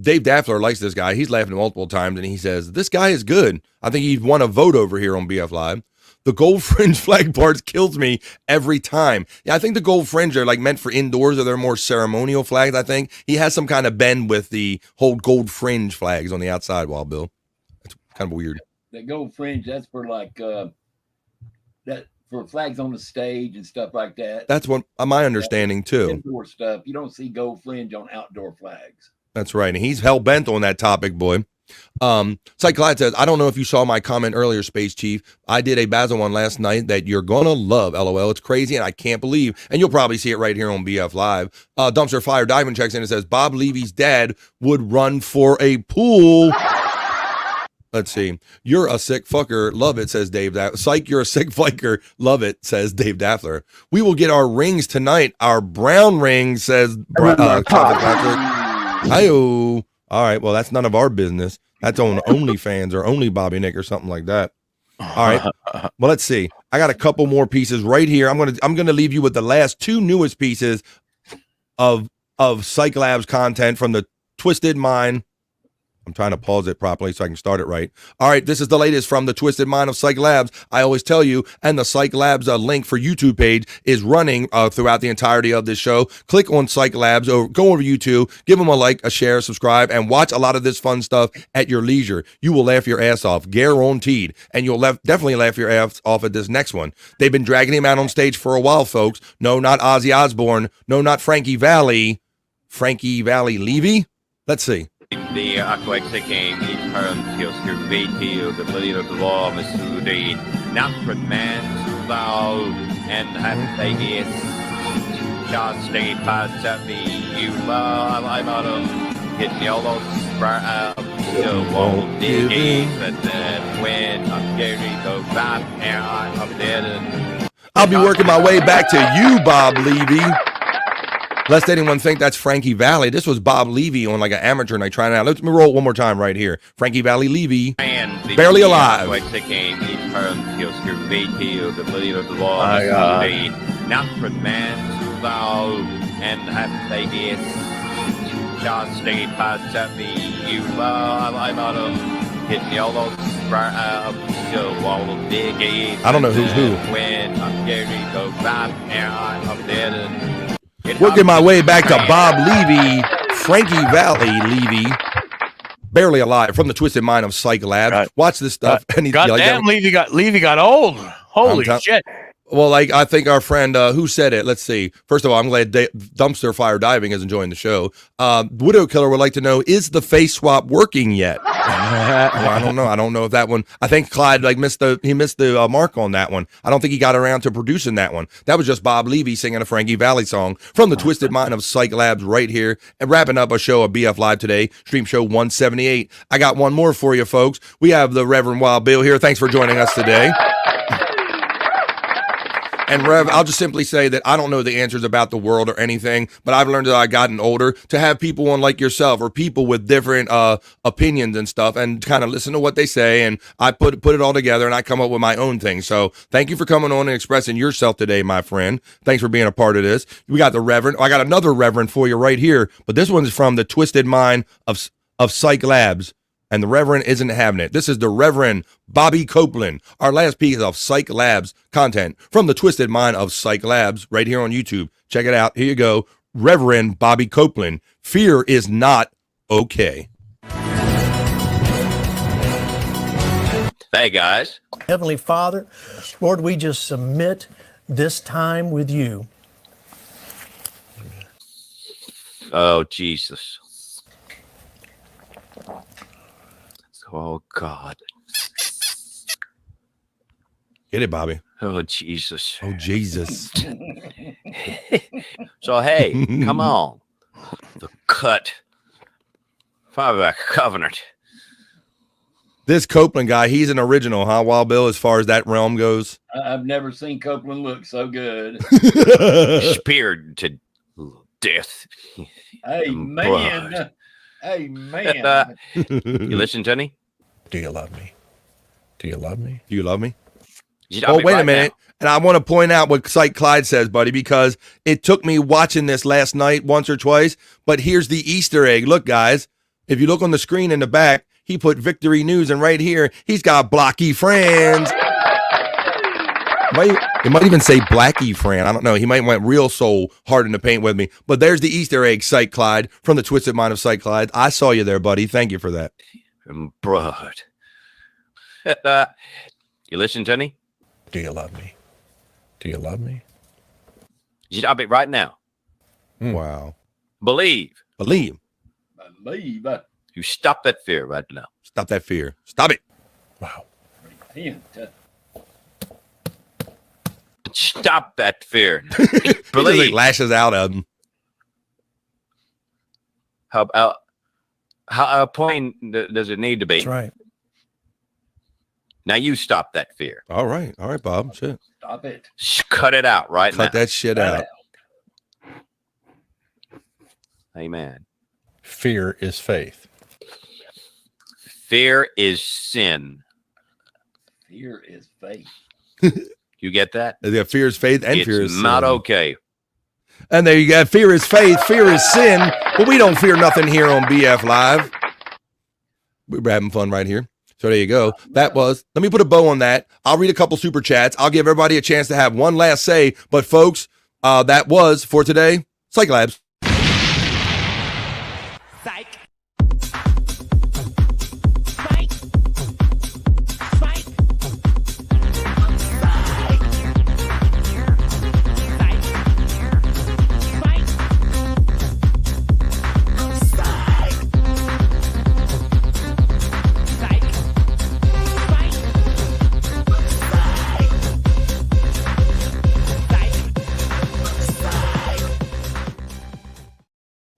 Dave Daffler likes this guy. He's laughing multiple times, and he says, this guy is good. I think he's won a vote over here on BF Live. The gold fringe flag parts kills me every time. Yeah, I think the gold fringe are like meant for indoors, or they're more ceremonial flags, I think. He has some kind of bend with the whole gold fringe flags on the outside, Wild Bill. That's kind of weird. That gold fringe, that's for like that for flags on the stage and stuff like that. That's what my understanding too. Indoor stuff. You don't see gold fringe on outdoor flags. That's right. And he's hell-bent on that topic, boy. Cyke Labs says, I don't know if you saw my comment earlier, Space Chief. I did a Basil one last night that you're going to love, LOL. It's crazy, and I can't believe. And you'll probably see it right here on BF Live. Dumpster Fire Diving checks in and says, Bob Levy's dad would run for a pool. Let's see. You're a sick fucker. Love it, says Dave. Cyke, you're a sick fliker. Love it, says Dave Daffler. We will get our rings tonight. Our brown ring, says Patrick. Hi-oh. All right, well, that's none of our business. That's on OnlyFans or Only Bobby Nick or something like that. All right. Well, let's see. I got a couple more pieces right here. I'm gonna leave you with the last 2 newest pieces of Cyke Labs content from the Twisted Mind. I'm trying to pause it properly so I can start it right. All right, this is the latest from the Twisted Mind of Cyke Labs. I always tell you, and the Cyke Labs link for YouTube page is running throughout the entirety of this show. Click on Cyke Labs, or go over YouTube, give them a like, a share, subscribe, and watch a lot of this fun stuff at your leisure. You will laugh your ass off, guaranteed, and you'll definitely laugh your ass off at this next one. They've been dragging him out on stage for a while, folks. No, not Ozzy Osbourne. No, not Frankie Valli. Frankie Valli Levy? Let's see. The aquatic game is home skills to VT of the belief of the law of the not for man vow and have they is just stay past at me you love I'm out of get yellow spread still won't dig but then when I'm getting the back and I'm dead. I'll be working my way back to you, Bob Levy. Lest anyone think that's Frankie Valli. This was Bob Levy on like an amateur night trying it out. Let me roll it one more time right here. Frankie Valli Levy, barely alive. Not for man vow and have they is just stay past at me you love I'm out of hitting yellow spread still wall dig. I don't know who's who. When I'm getting the back and I'm dead. Working my way back to Bob Levy, Frankie Valli Levy. barely alive, from the twisted mind of Cyke Labs. Watch this stuff. And Goddamn, Levy got old. Holy shit. Well, like, I think our friend, who said it? Let's see. First of all, I'm glad Dumpster Fire Diving is enjoying the show. Widow Killer would like to know, is the face swap working yet? Well, I don't know. I don't know if that one. I think Clyde missed the mark on that one. I don't think he got around to producing that one. That was just Bob Levy singing a Frankie Valli song from the twisted mind of Cyke Labs right here, and wrapping up a show of BF Live today, Stream Show 178. I got one more for you, folks. We have the Reverend Wild Bill here. Thanks for joining us today. And Rev, I'll just simply say that I don't know the answers about the world or anything, but I've learned as I've gotten older to have people on like yourself or people with different opinions and stuff, and kind of listen to what they say, and I put it all together and I come up with my own thing. So thank you for coming on and expressing yourself today, my friend. Thanks for being a part of this. We got the Reverend. I got another Reverend for you right here, but this one's from the twisted mind of Cyke Labs. And the Reverend isn't having it. This is the Reverend Bobby Copeland, our last piece of Cyke Labs content from the twisted mind of Cyke Labs right here on YouTube. Check it out. Here you go. Reverend Bobby Copeland. Fear is not okay. Hey, guys. Heavenly Father, Lord, we just submit this time with you. Oh, Jesus. Oh, God. Get it, Bobby. Oh, Jesus. Oh, Jesus. So, hey, come on. The cut. Father Covenant. This Copeland guy, he's an original, huh, Wild Bill, as far as that realm goes? I've never seen Copeland look so good. Speared to death. Hey, man. Hey, man. You listen, Tony? Do you love me? Do you love me? Do you love me? Oh, wait a minute. And I want to point out what Cyke Clyde says, buddy, because it took me watching this last night once or twice. But here's the Easter egg. Look, guys, if you look on the screen in the back, he put Victory News, and right here, he's got Blocky Friends. It might even say Blackie Fran. I don't know. He might went real soul hard in the paint with me. But there's the Easter egg, Cyke Clyde, from the twisted mind of Cyke Clyde. I saw you there, buddy. Thank you for that. Broad. You listen, Tony? Do you love me? Do you love me? You stop it right now. Wow. Believe. Believe. Believe. You stop that fear right now. Stop that fear. Stop it. Wow. Stop that fear. Believe. He lashes out at him. How point does it need to be? That's right. Now you stop that fear. All right, Bob. Shit. Stop it. Cut it out right now. Cut that shit out. Amen. Fear is faith. Fear is sin. Fear is faith. You get that? Yeah, fear is faith and fear is sin. Not okay. And there you go. Fear is faith. Fear is sin. But we don't fear nothing here on BF Live. We're having fun right here. So there you go. That was, let me put a bow on that. I'll read a couple super chats. I'll give everybody a chance to have one last say. But folks, that was for today, Cyke Labs.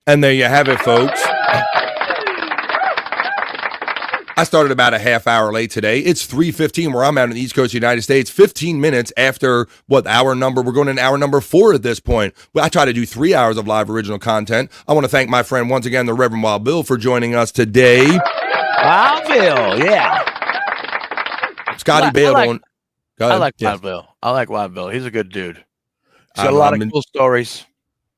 And there you have it, folks. I started about a half hour late today. It's 3:15 where I'm out in the East Coast of the United States. 15 minutes after hour number? We're going in hour number 4 at this point. Well, I try to do 3 hours of live original content. I want to thank my friend once again, the Reverend Wild Bill, for joining us today. Wild Bill, yeah. Scotty bailed on. I like Wild Bill. I like Wild Bill. He's a good dude. He's got a lot of cool stories.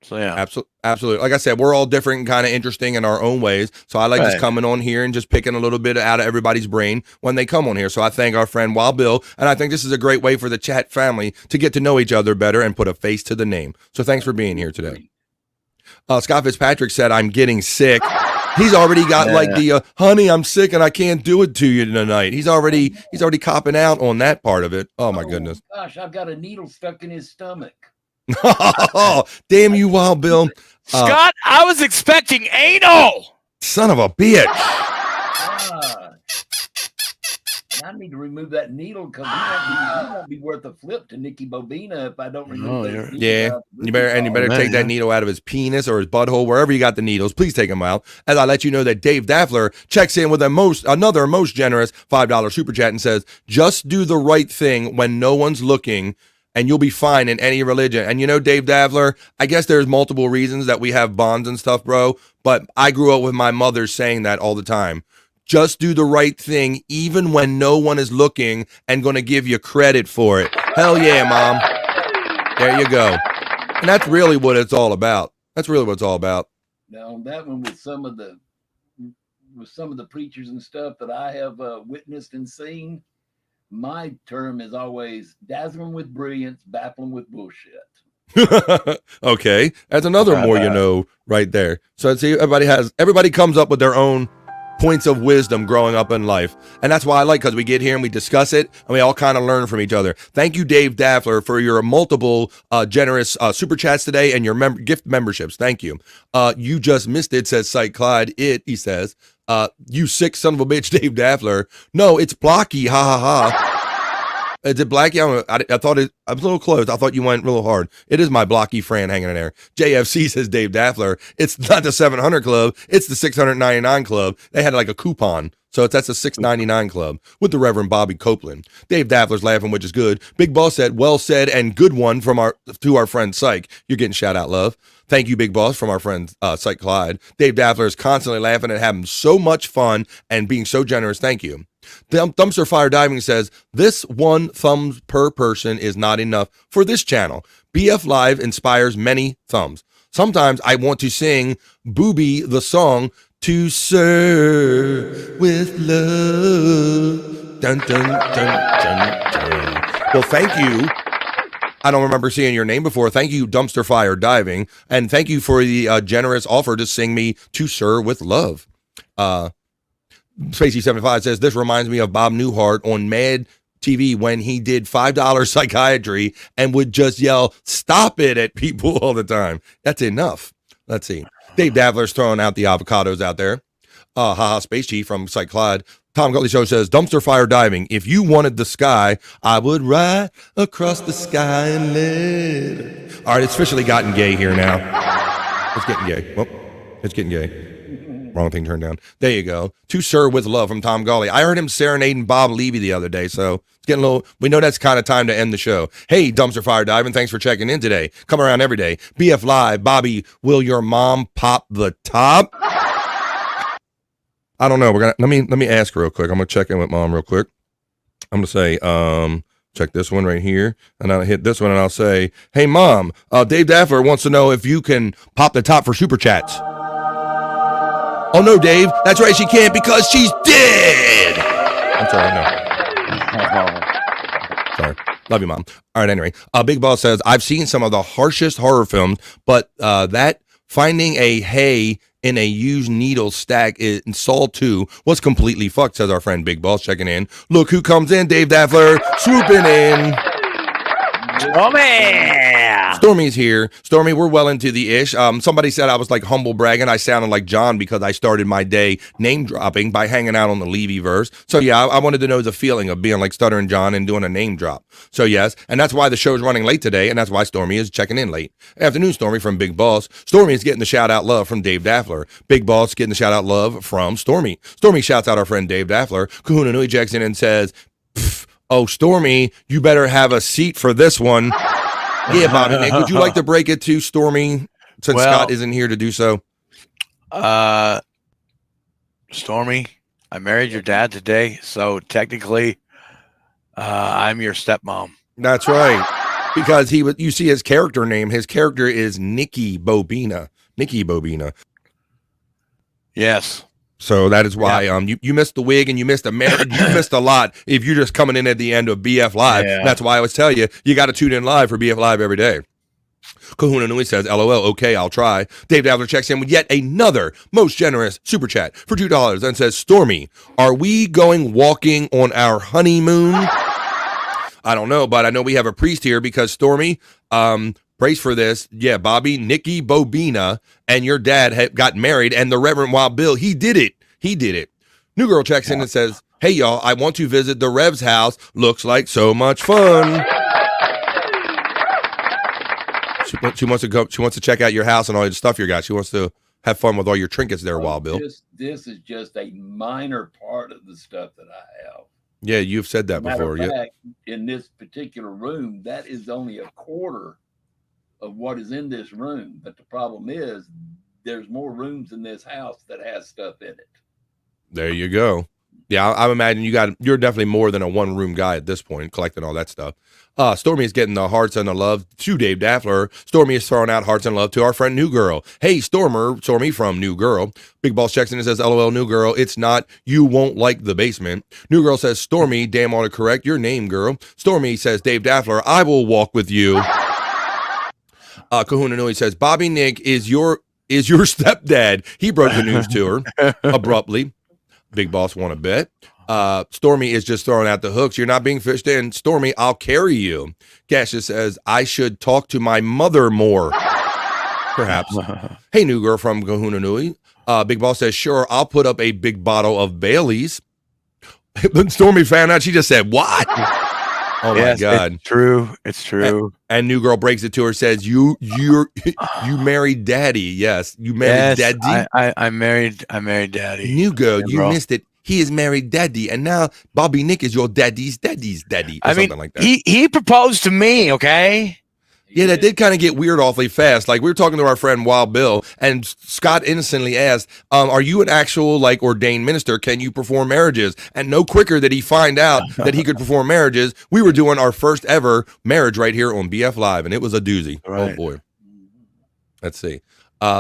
So yeah, absolutely. Like I said, we're all different and kind of interesting in our own ways. So I like just coming on here and just picking a little bit out of everybody's brain when they come on here. So I thank our friend Wild Bill, and I think this is a great way for the chat family to get to know each other better and put a face to the name. So thanks for being here today. Scott Fitzpatrick said, "I'm getting sick." He's already got like the honey, I'm sick and I can't do it to you tonight. He's already copping out on that part of it. Oh my goodness. Gosh, I've got a needle stuck in his stomach. Oh, damn you, Wild Bill. Scott, I was expecting anal. Son of a bitch. I need to remove that needle because he won't be worth a flip to Nikki Bobina if I don't remove that needle. Yeah, you better take that needle out of his penis or his butthole, wherever you got the needles. Please take them out. As I let you know that Dave Daffler checks in with another most generous $5 super chat and says, "Just do the right thing when no one's looking, and you'll be fine in any religion." And you know, Dave Daffler, I guess there's multiple reasons that we have bonds and stuff, bro. But I grew up with my mother saying that all the time. Just do the right thing, even when no one is looking and going to give you credit for it. Hell yeah, Mom. There you go. And that's really what it's all about. That's really what it's all about. Now, that one with some of the preachers and stuff that I have witnessed and seen, my term is always dazzling with brilliance, baffling with bullshit. Okay, that's another more you know right there. So see, everybody comes up with their own points of wisdom growing up in life, and that's why I like, because we get here and we discuss it and we all kind of learn from each other. Thank you, Dave Daffler, for your multiple generous super chats today and your gift memberships. Thank you. You just missed it, says Cyke Clyde. He says, you sick son of a bitch, Dave Daffler. No, it's Blocky. Ha ha ha. Is it Blacky? I thought I was a little close. I thought you went a little hard. It is my Blocky Fran hanging in there. JFC says Dave Daffler. It's not the 700 club. It's the 699 club. They had like a coupon. So that's a $6.99 club with the Reverend Bobby Copeland. Dave Daffler's laughing, which is good. Big Boss said, well said and good one to our friend Cyke. You're getting shout out love. Thank you, Big Boss, from our friend Cyke Clyde. Dave Daffler is constantly laughing and having so much fun and being so generous. Thank you. Dumpster Fire Diving says, this one thumbs per person is not enough for this channel. BF Live inspires many thumbs. Sometimes I want to sing Booby the song, to serve with love. Dun, dun, dun, dun, dun. Well, thank you. I don't remember seeing your name before. Thank you, Dumpster Fire Diving. And thank you for the generous offer to sing me To Sir with Love. Spacey75 says, this reminds me of Bob Newhart on Mad TV when he did $5 psychiatry and would just yell, stop it at people all the time. That's enough. Let's see. Dave Daffler's throwing out the avocados out there. Haha, Space Chief from Cyke Clyde. Tom Gutley Show says, Dumpster Fire Diving. If you wanted the sky, I would ride across the sky and live. All right, it's officially gotten gay here now. It's getting gay. Well, it's getting gay. Wrong thing turned down. There you go. To Sir with Love from Tom Gawley. I heard him serenading Bob Levy the other day, so it's getting a little, we know that's kind of time to end the show. Hey, Dumpster Fire Diving, thanks for checking in today. Come around every day. BF Live, Bobby, will your mom pop the top? I don't know. We're gonna let me ask real quick. I'm gonna check in with Mom real quick. I'm gonna say, check this one right here, and I'll hit this one and I'll say, hey Mom, Dave Daffler wants to know if you can pop the top for super chats. Oh no, Dave, that's right, she can't because she's dead. I'm sorry, no. Sorry. Love you, Mom. All right, anyway. Big Boss says, I've seen some of the harshest horror films, but that finding a hay in a used needle stack in Saw 2 was completely fucked, says our friend Big Boss checking in. Look who comes in, Dave Daffler, swooping in. Oh, man. Stormy's here. Stormy, we're well into the ish. Somebody said I was like humble bragging. I sounded like John because I started my day name dropping by hanging out on the Levy verse. So yeah, I wanted to know the feeling of being like Stuttering John and doing a name drop. So yes, and that's why the show's running late today, and that's why Stormy is checking in late. Afternoon, Stormy from Big Boss. Stormy is getting the shout out love from Dave Daffler. Big Boss getting the shout out love from Stormy. Stormy shouts out our friend Dave Daffler. Kahuna Nui checks in and says, oh, Stormy, you better have a seat for this one. Yeah, Bobby Nick, would you like to break it to Stormy since Scott isn't here to do so? Stormy, I married your dad today, so technically I'm your stepmom. That's right. Because you see his character name. His character is Nikki Bobina. Nikki Bobina. Yes. So that is why you missed the wig and you missed a marriage. You missed a lot if you're just coming in at the end of BF Live. Yeah. That's why I always tell you, you got to tune in live for BF Live every day. Kahuna Nui says, LOL, okay, I'll try. Dave Dabbler checks in with yet another most generous super chat for $2 and says, Stormy, are we going walking on our honeymoon? I don't know, but I know we have a priest here because Stormy, brace for this. Yeah, Bobby, Nikki Bobina, and your dad got married, and the Reverend Wild Bill, he did it. He did it. New girl checks in and says, hey, y'all, I want to visit the Rev's house. Looks like so much fun. She wants to go. She wants to check out your house and all the stuff you got. She wants to have fun with all your trinkets there, Wild Bill. This is just a minor part of the stuff that I have. Yeah, you've said that before. Matter of fact, in this particular room, that is only a quarter of what is in this room. But the problem is, there's more rooms in this house that has stuff in it. There you go. Yeah, I imagine you're definitely more than a one-room guy at this point, collecting all that stuff. Stormy is getting the hearts and the love to Dave Daffler. Stormy is throwing out hearts and love to our friend New Girl. Hey, Stormy from New Girl. Big Boss checks in and says, LOL, New Girl, it's not you won't like the basement. New Girl says, Stormy, damn autocorrect, your name, girl. Stormy says, Dave Daffler, I will walk with you. Kahuna Nui says, Bobby Nick is your stepdad. He broke the news to her abruptly. Big Boss want to bet. Stormy is just throwing out the hooks. You're not being fished in. Stormy, I'll carry you. Cassius says, I should talk to my mother more. Perhaps. Hey, New Girl from Kahuna Nui. Big Boss says, sure, I'll put up a big bottle of Bailey's. Then Stormy found out. She just said, what? Oh, yes, my God. It's true. It's true. And New Girl breaks it to her, says, you married daddy. Yes. You married daddy. I married daddy. New Girl, you missed it. He is married daddy. And now Bobby Nick is your daddy's daddy. Or something like that. He proposed to me, okay? Yeah, that did kind of get weird awfully fast. Like, we were talking to our friend Wild Bill, and Scott innocently asked, are you an actual, like, ordained minister? Can you perform marriages? And no quicker did he find out that he could perform marriages. We were doing our first ever marriage right here on BF Live, and it was a doozy. Right. Oh, boy. Let's see.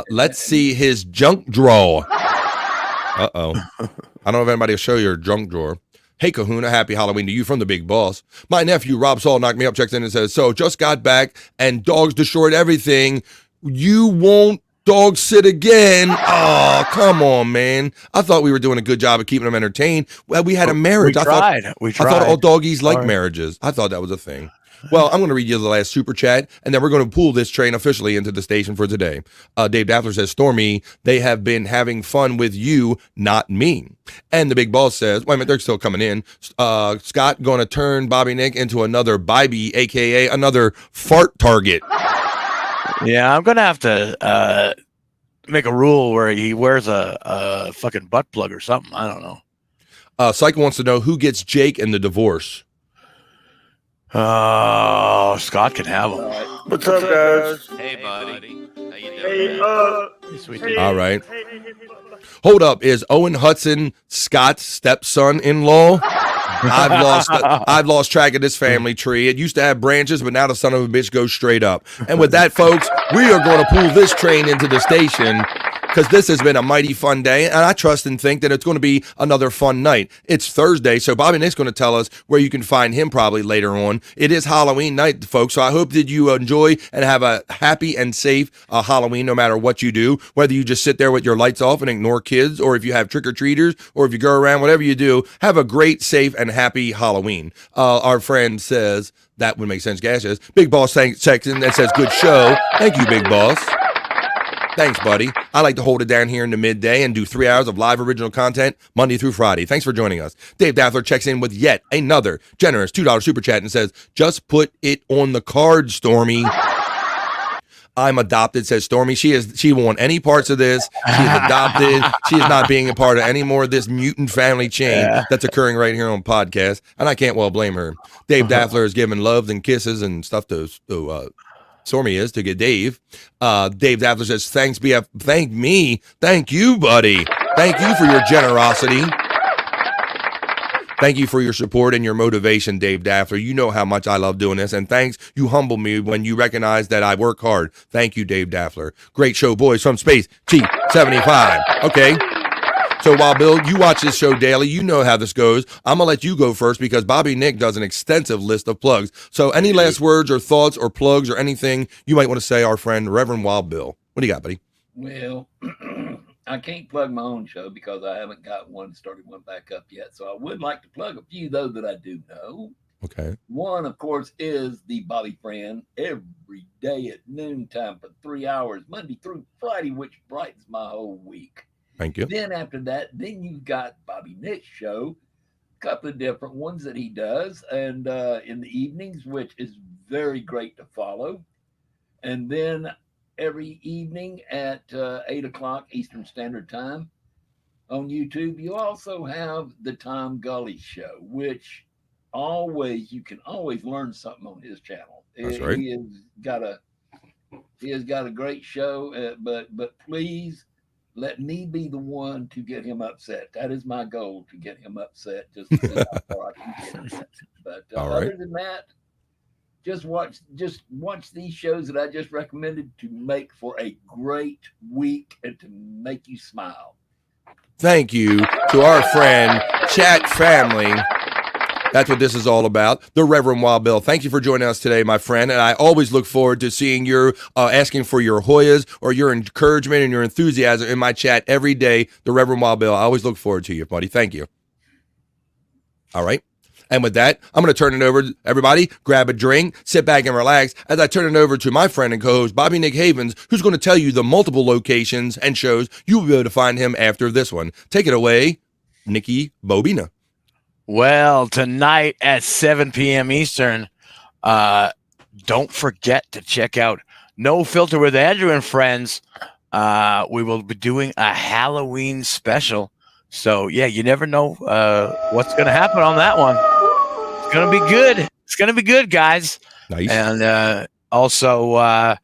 Let's see his junk drawer. Uh-oh. I don't know if anybody will show your junk drawer. Hey, Kahuna, happy Halloween to you from the Big Boss. My nephew, Rob Saul, knocked me up, checks in and says, so just got back and dogs destroyed everything. You won't dog sit again. Oh, come on, man. I thought we were doing a good job of keeping them entertained. Well, we had a marriage. We tried. I thought all doggies like marriages. I thought that was a thing. Well, I'm going to read you the last super chat, and then we're going to pull this train officially into the station for today. Dave Daffler says, Stormy, they have been having fun with you, not me. And the Big Boss says, wait a minute, they're still coming in. Scott going to turn Bobby Nick into another Bybee, a.k.a. another fart target. Yeah, I'm going to have to make a rule where he wears a fucking butt plug or something. I don't know. Cyke wants to know who gets Jake in the divorce. Scott can have him. What's up, guys? Hey, buddy. How you doing? Hey, all right. Hold up. Is Owen Hudson Scott's stepson-in-law? I've lost track of this family tree. It used to have branches, but now the son of a bitch goes straight up. And with that, folks, we are going to pull this train into the station because this has been a mighty fun day, and I trust and think that it's going to be another fun night. It's Thursday, so Bobby Nick's going to tell us where you can find him probably later on. It is Halloween night, folks, so I hope that you enjoy and have a happy and safe Halloween no matter what you do, whether you just sit there with your lights off and ignore kids, or if you have trick-or-treaters, or if you go around, whatever you do, have a great, safe, and happy Halloween. Our friend says, that would make sense, Gaseous. Big Boss checks in and says, good show. Thank you, Big Boss. Thanks, buddy. I like to hold it down here in the midday and do 3 hours of live original content Monday through Friday. Thanks for joining us. Dave Daffler checks in with yet another generous $2 super chat and says, just put it on the card, Stormy. I'm adopted, says Stormy. She won't want any parts of this. She is adopted. She is not being a part of any more of this mutant family chain that's occurring right here on podcast. And I can't well blame her. Dave Daffler is giving loves and kisses and stuff to Stormy is to get Dave. Dave Daffler says, thanks, BF. Thank me. Thank you, buddy. Thank you for your generosity. Thank you for your support and your motivation, Dave Daffler. You know how much I love doing this. And thanks, you humble me when you recognize that I work hard. Thank you, Dave Daffler. Great show, boys, from Space G75. Okay. So while Bill, you watch this show daily, you know how this goes. I'm gonna let you go first because Bobby Nick does an extensive list of plugs. So any last words or thoughts or plugs or anything you might want to say, our friend Reverend Wild Bill? What do you got, buddy? Well, I can't plug my own show because I haven't got started one back up yet. So I would like to plug a few, though, that I do know. Okay. One, of course, is the Bobby Friend every day at noontime for 3 hours, Monday through Friday, which brightens my whole week. Thank you. Then after that, then you've got Bobby Nick's show, a couple of different ones that he does, and in the evenings, which is very great to follow. And then every evening at 8 o'clock Eastern Standard Time on YouTube, you also have the Tom Gully Show, which you can always learn something on his channel. That's right. He has got a great show, but please let me be the one to get him upset. That is my goal, to get him upset, just to see how far I can get him. But other than that, just watch these shows that I just recommended to make for a great week and to make you smile. Thank you to our friend, chat family. That's what this is all about. The Reverend Wild Bill. Thank you for joining us today, my friend. And I always look forward to seeing your asking for your Hoyas or your encouragement and your enthusiasm in my chat every day. The Reverend Wild Bill. I always look forward to you, buddy. Thank you. All right. And with that, I'm going to turn it over to everybody. Grab a drink, sit back and relax as I turn it over to my friend and co-host, Bobby Nick Havens, who's going to tell you the multiple locations and shows you will be able to find him after this one. Take it away, Nikki Bobina. Well, tonight at 7 p.m. Eastern, don't forget to check out No Filter with Andrew and Friends. We will be doing a Halloween special. So, yeah, you never know what's going to happen on that one. It's going to be good. It's going to be good, guys. Nice. And also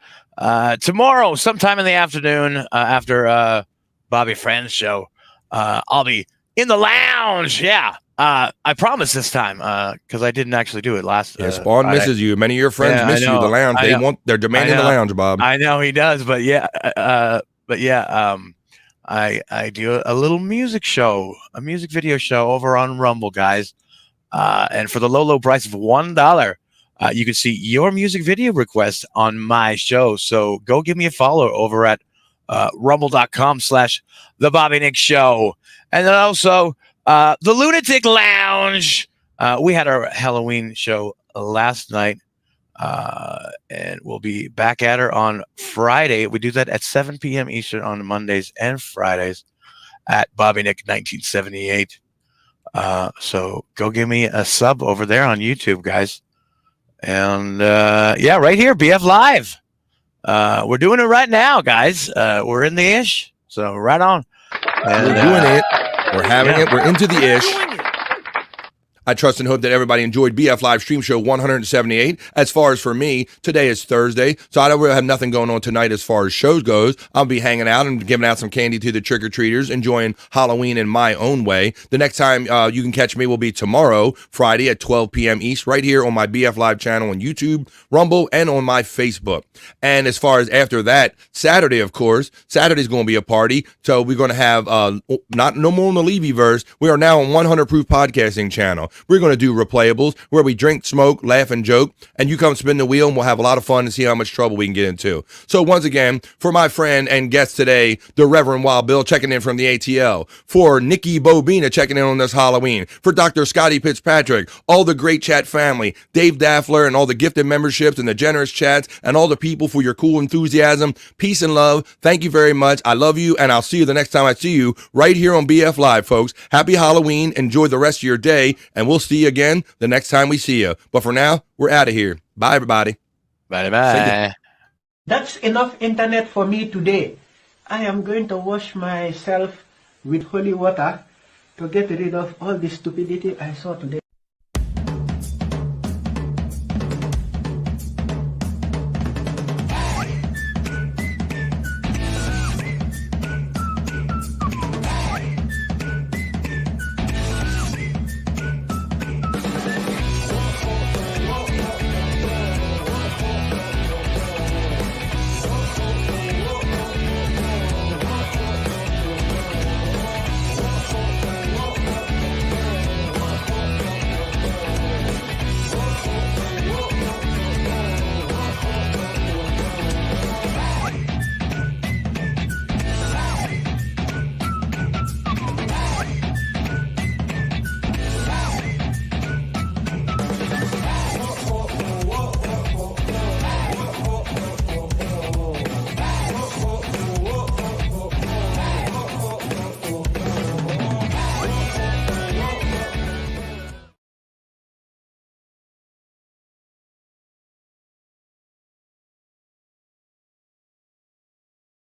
tomorrow, sometime in the afternoon, after Bobby Friend's show, I'll be in the lounge. Yeah. I promise this time, because I didn't actually do it last. Yeah, Spawn misses you. Many of your friends miss you. The lounge. They're demanding the lounge, Bob. I know he does, but yeah, I do a little music show, a music video show over on Rumble, guys. And for the low price of $1, you can see your music video request on my show. So go give me a follow over at rumble.com/The Bobby Nick Show. And then also the Lunatic Lounge. We had our Halloween show last night. And we'll be back at her on Friday. We do that at 7 p.m. Eastern on Mondays and Fridays at Bobby Nick 1978. So go give me a sub over there on YouTube, guys. And yeah, right here, BF Live. We're doing it right now, guys. We're in the ish. So right on. And, we're doing it. We're having it. We're into the ish. I trust and hope that everybody enjoyed BF Live Stream Show 178. As far as for me, today is Thursday, so I don't really have nothing going on tonight as far as shows goes. I'll be hanging out and giving out some candy to the trick-or-treaters, enjoying Halloween in my own way. The next time you can catch me will be tomorrow, Friday at 12 p.m. East, right here on my BF Live channel on YouTube, Rumble, and on my Facebook. And as far as after that, Saturday, of course, Saturday's going to be a party, so we're going to have no more on the Levy-verse. We are now on 100 Proof Podcasting channel. We're going to do replayables where we drink, smoke, laugh, and joke, and you come spin the wheel, and we'll have a lot of fun and see how much trouble we can get into. So once again, for my friend and guest today, the Reverend Wild Bill, checking in from the ATL. For Nikki Bobina, checking in on this Halloween. For Dr. Scotty Fitzpatrick, all the great chat family, Dave Daffler, and all the gifted memberships and the generous chats, and all the people for your cool enthusiasm. Peace and love. Thank you very much. I love you, and I'll see you the next time I see you right here on BF Live, folks. Happy Halloween. Enjoy the rest of your day, and we'll see you again the next time we see you. But for now, we're out of here. Bye, everybody. Bye. That's enough internet for me today. I am going to wash myself with holy water to get rid of all the stupidity I saw today.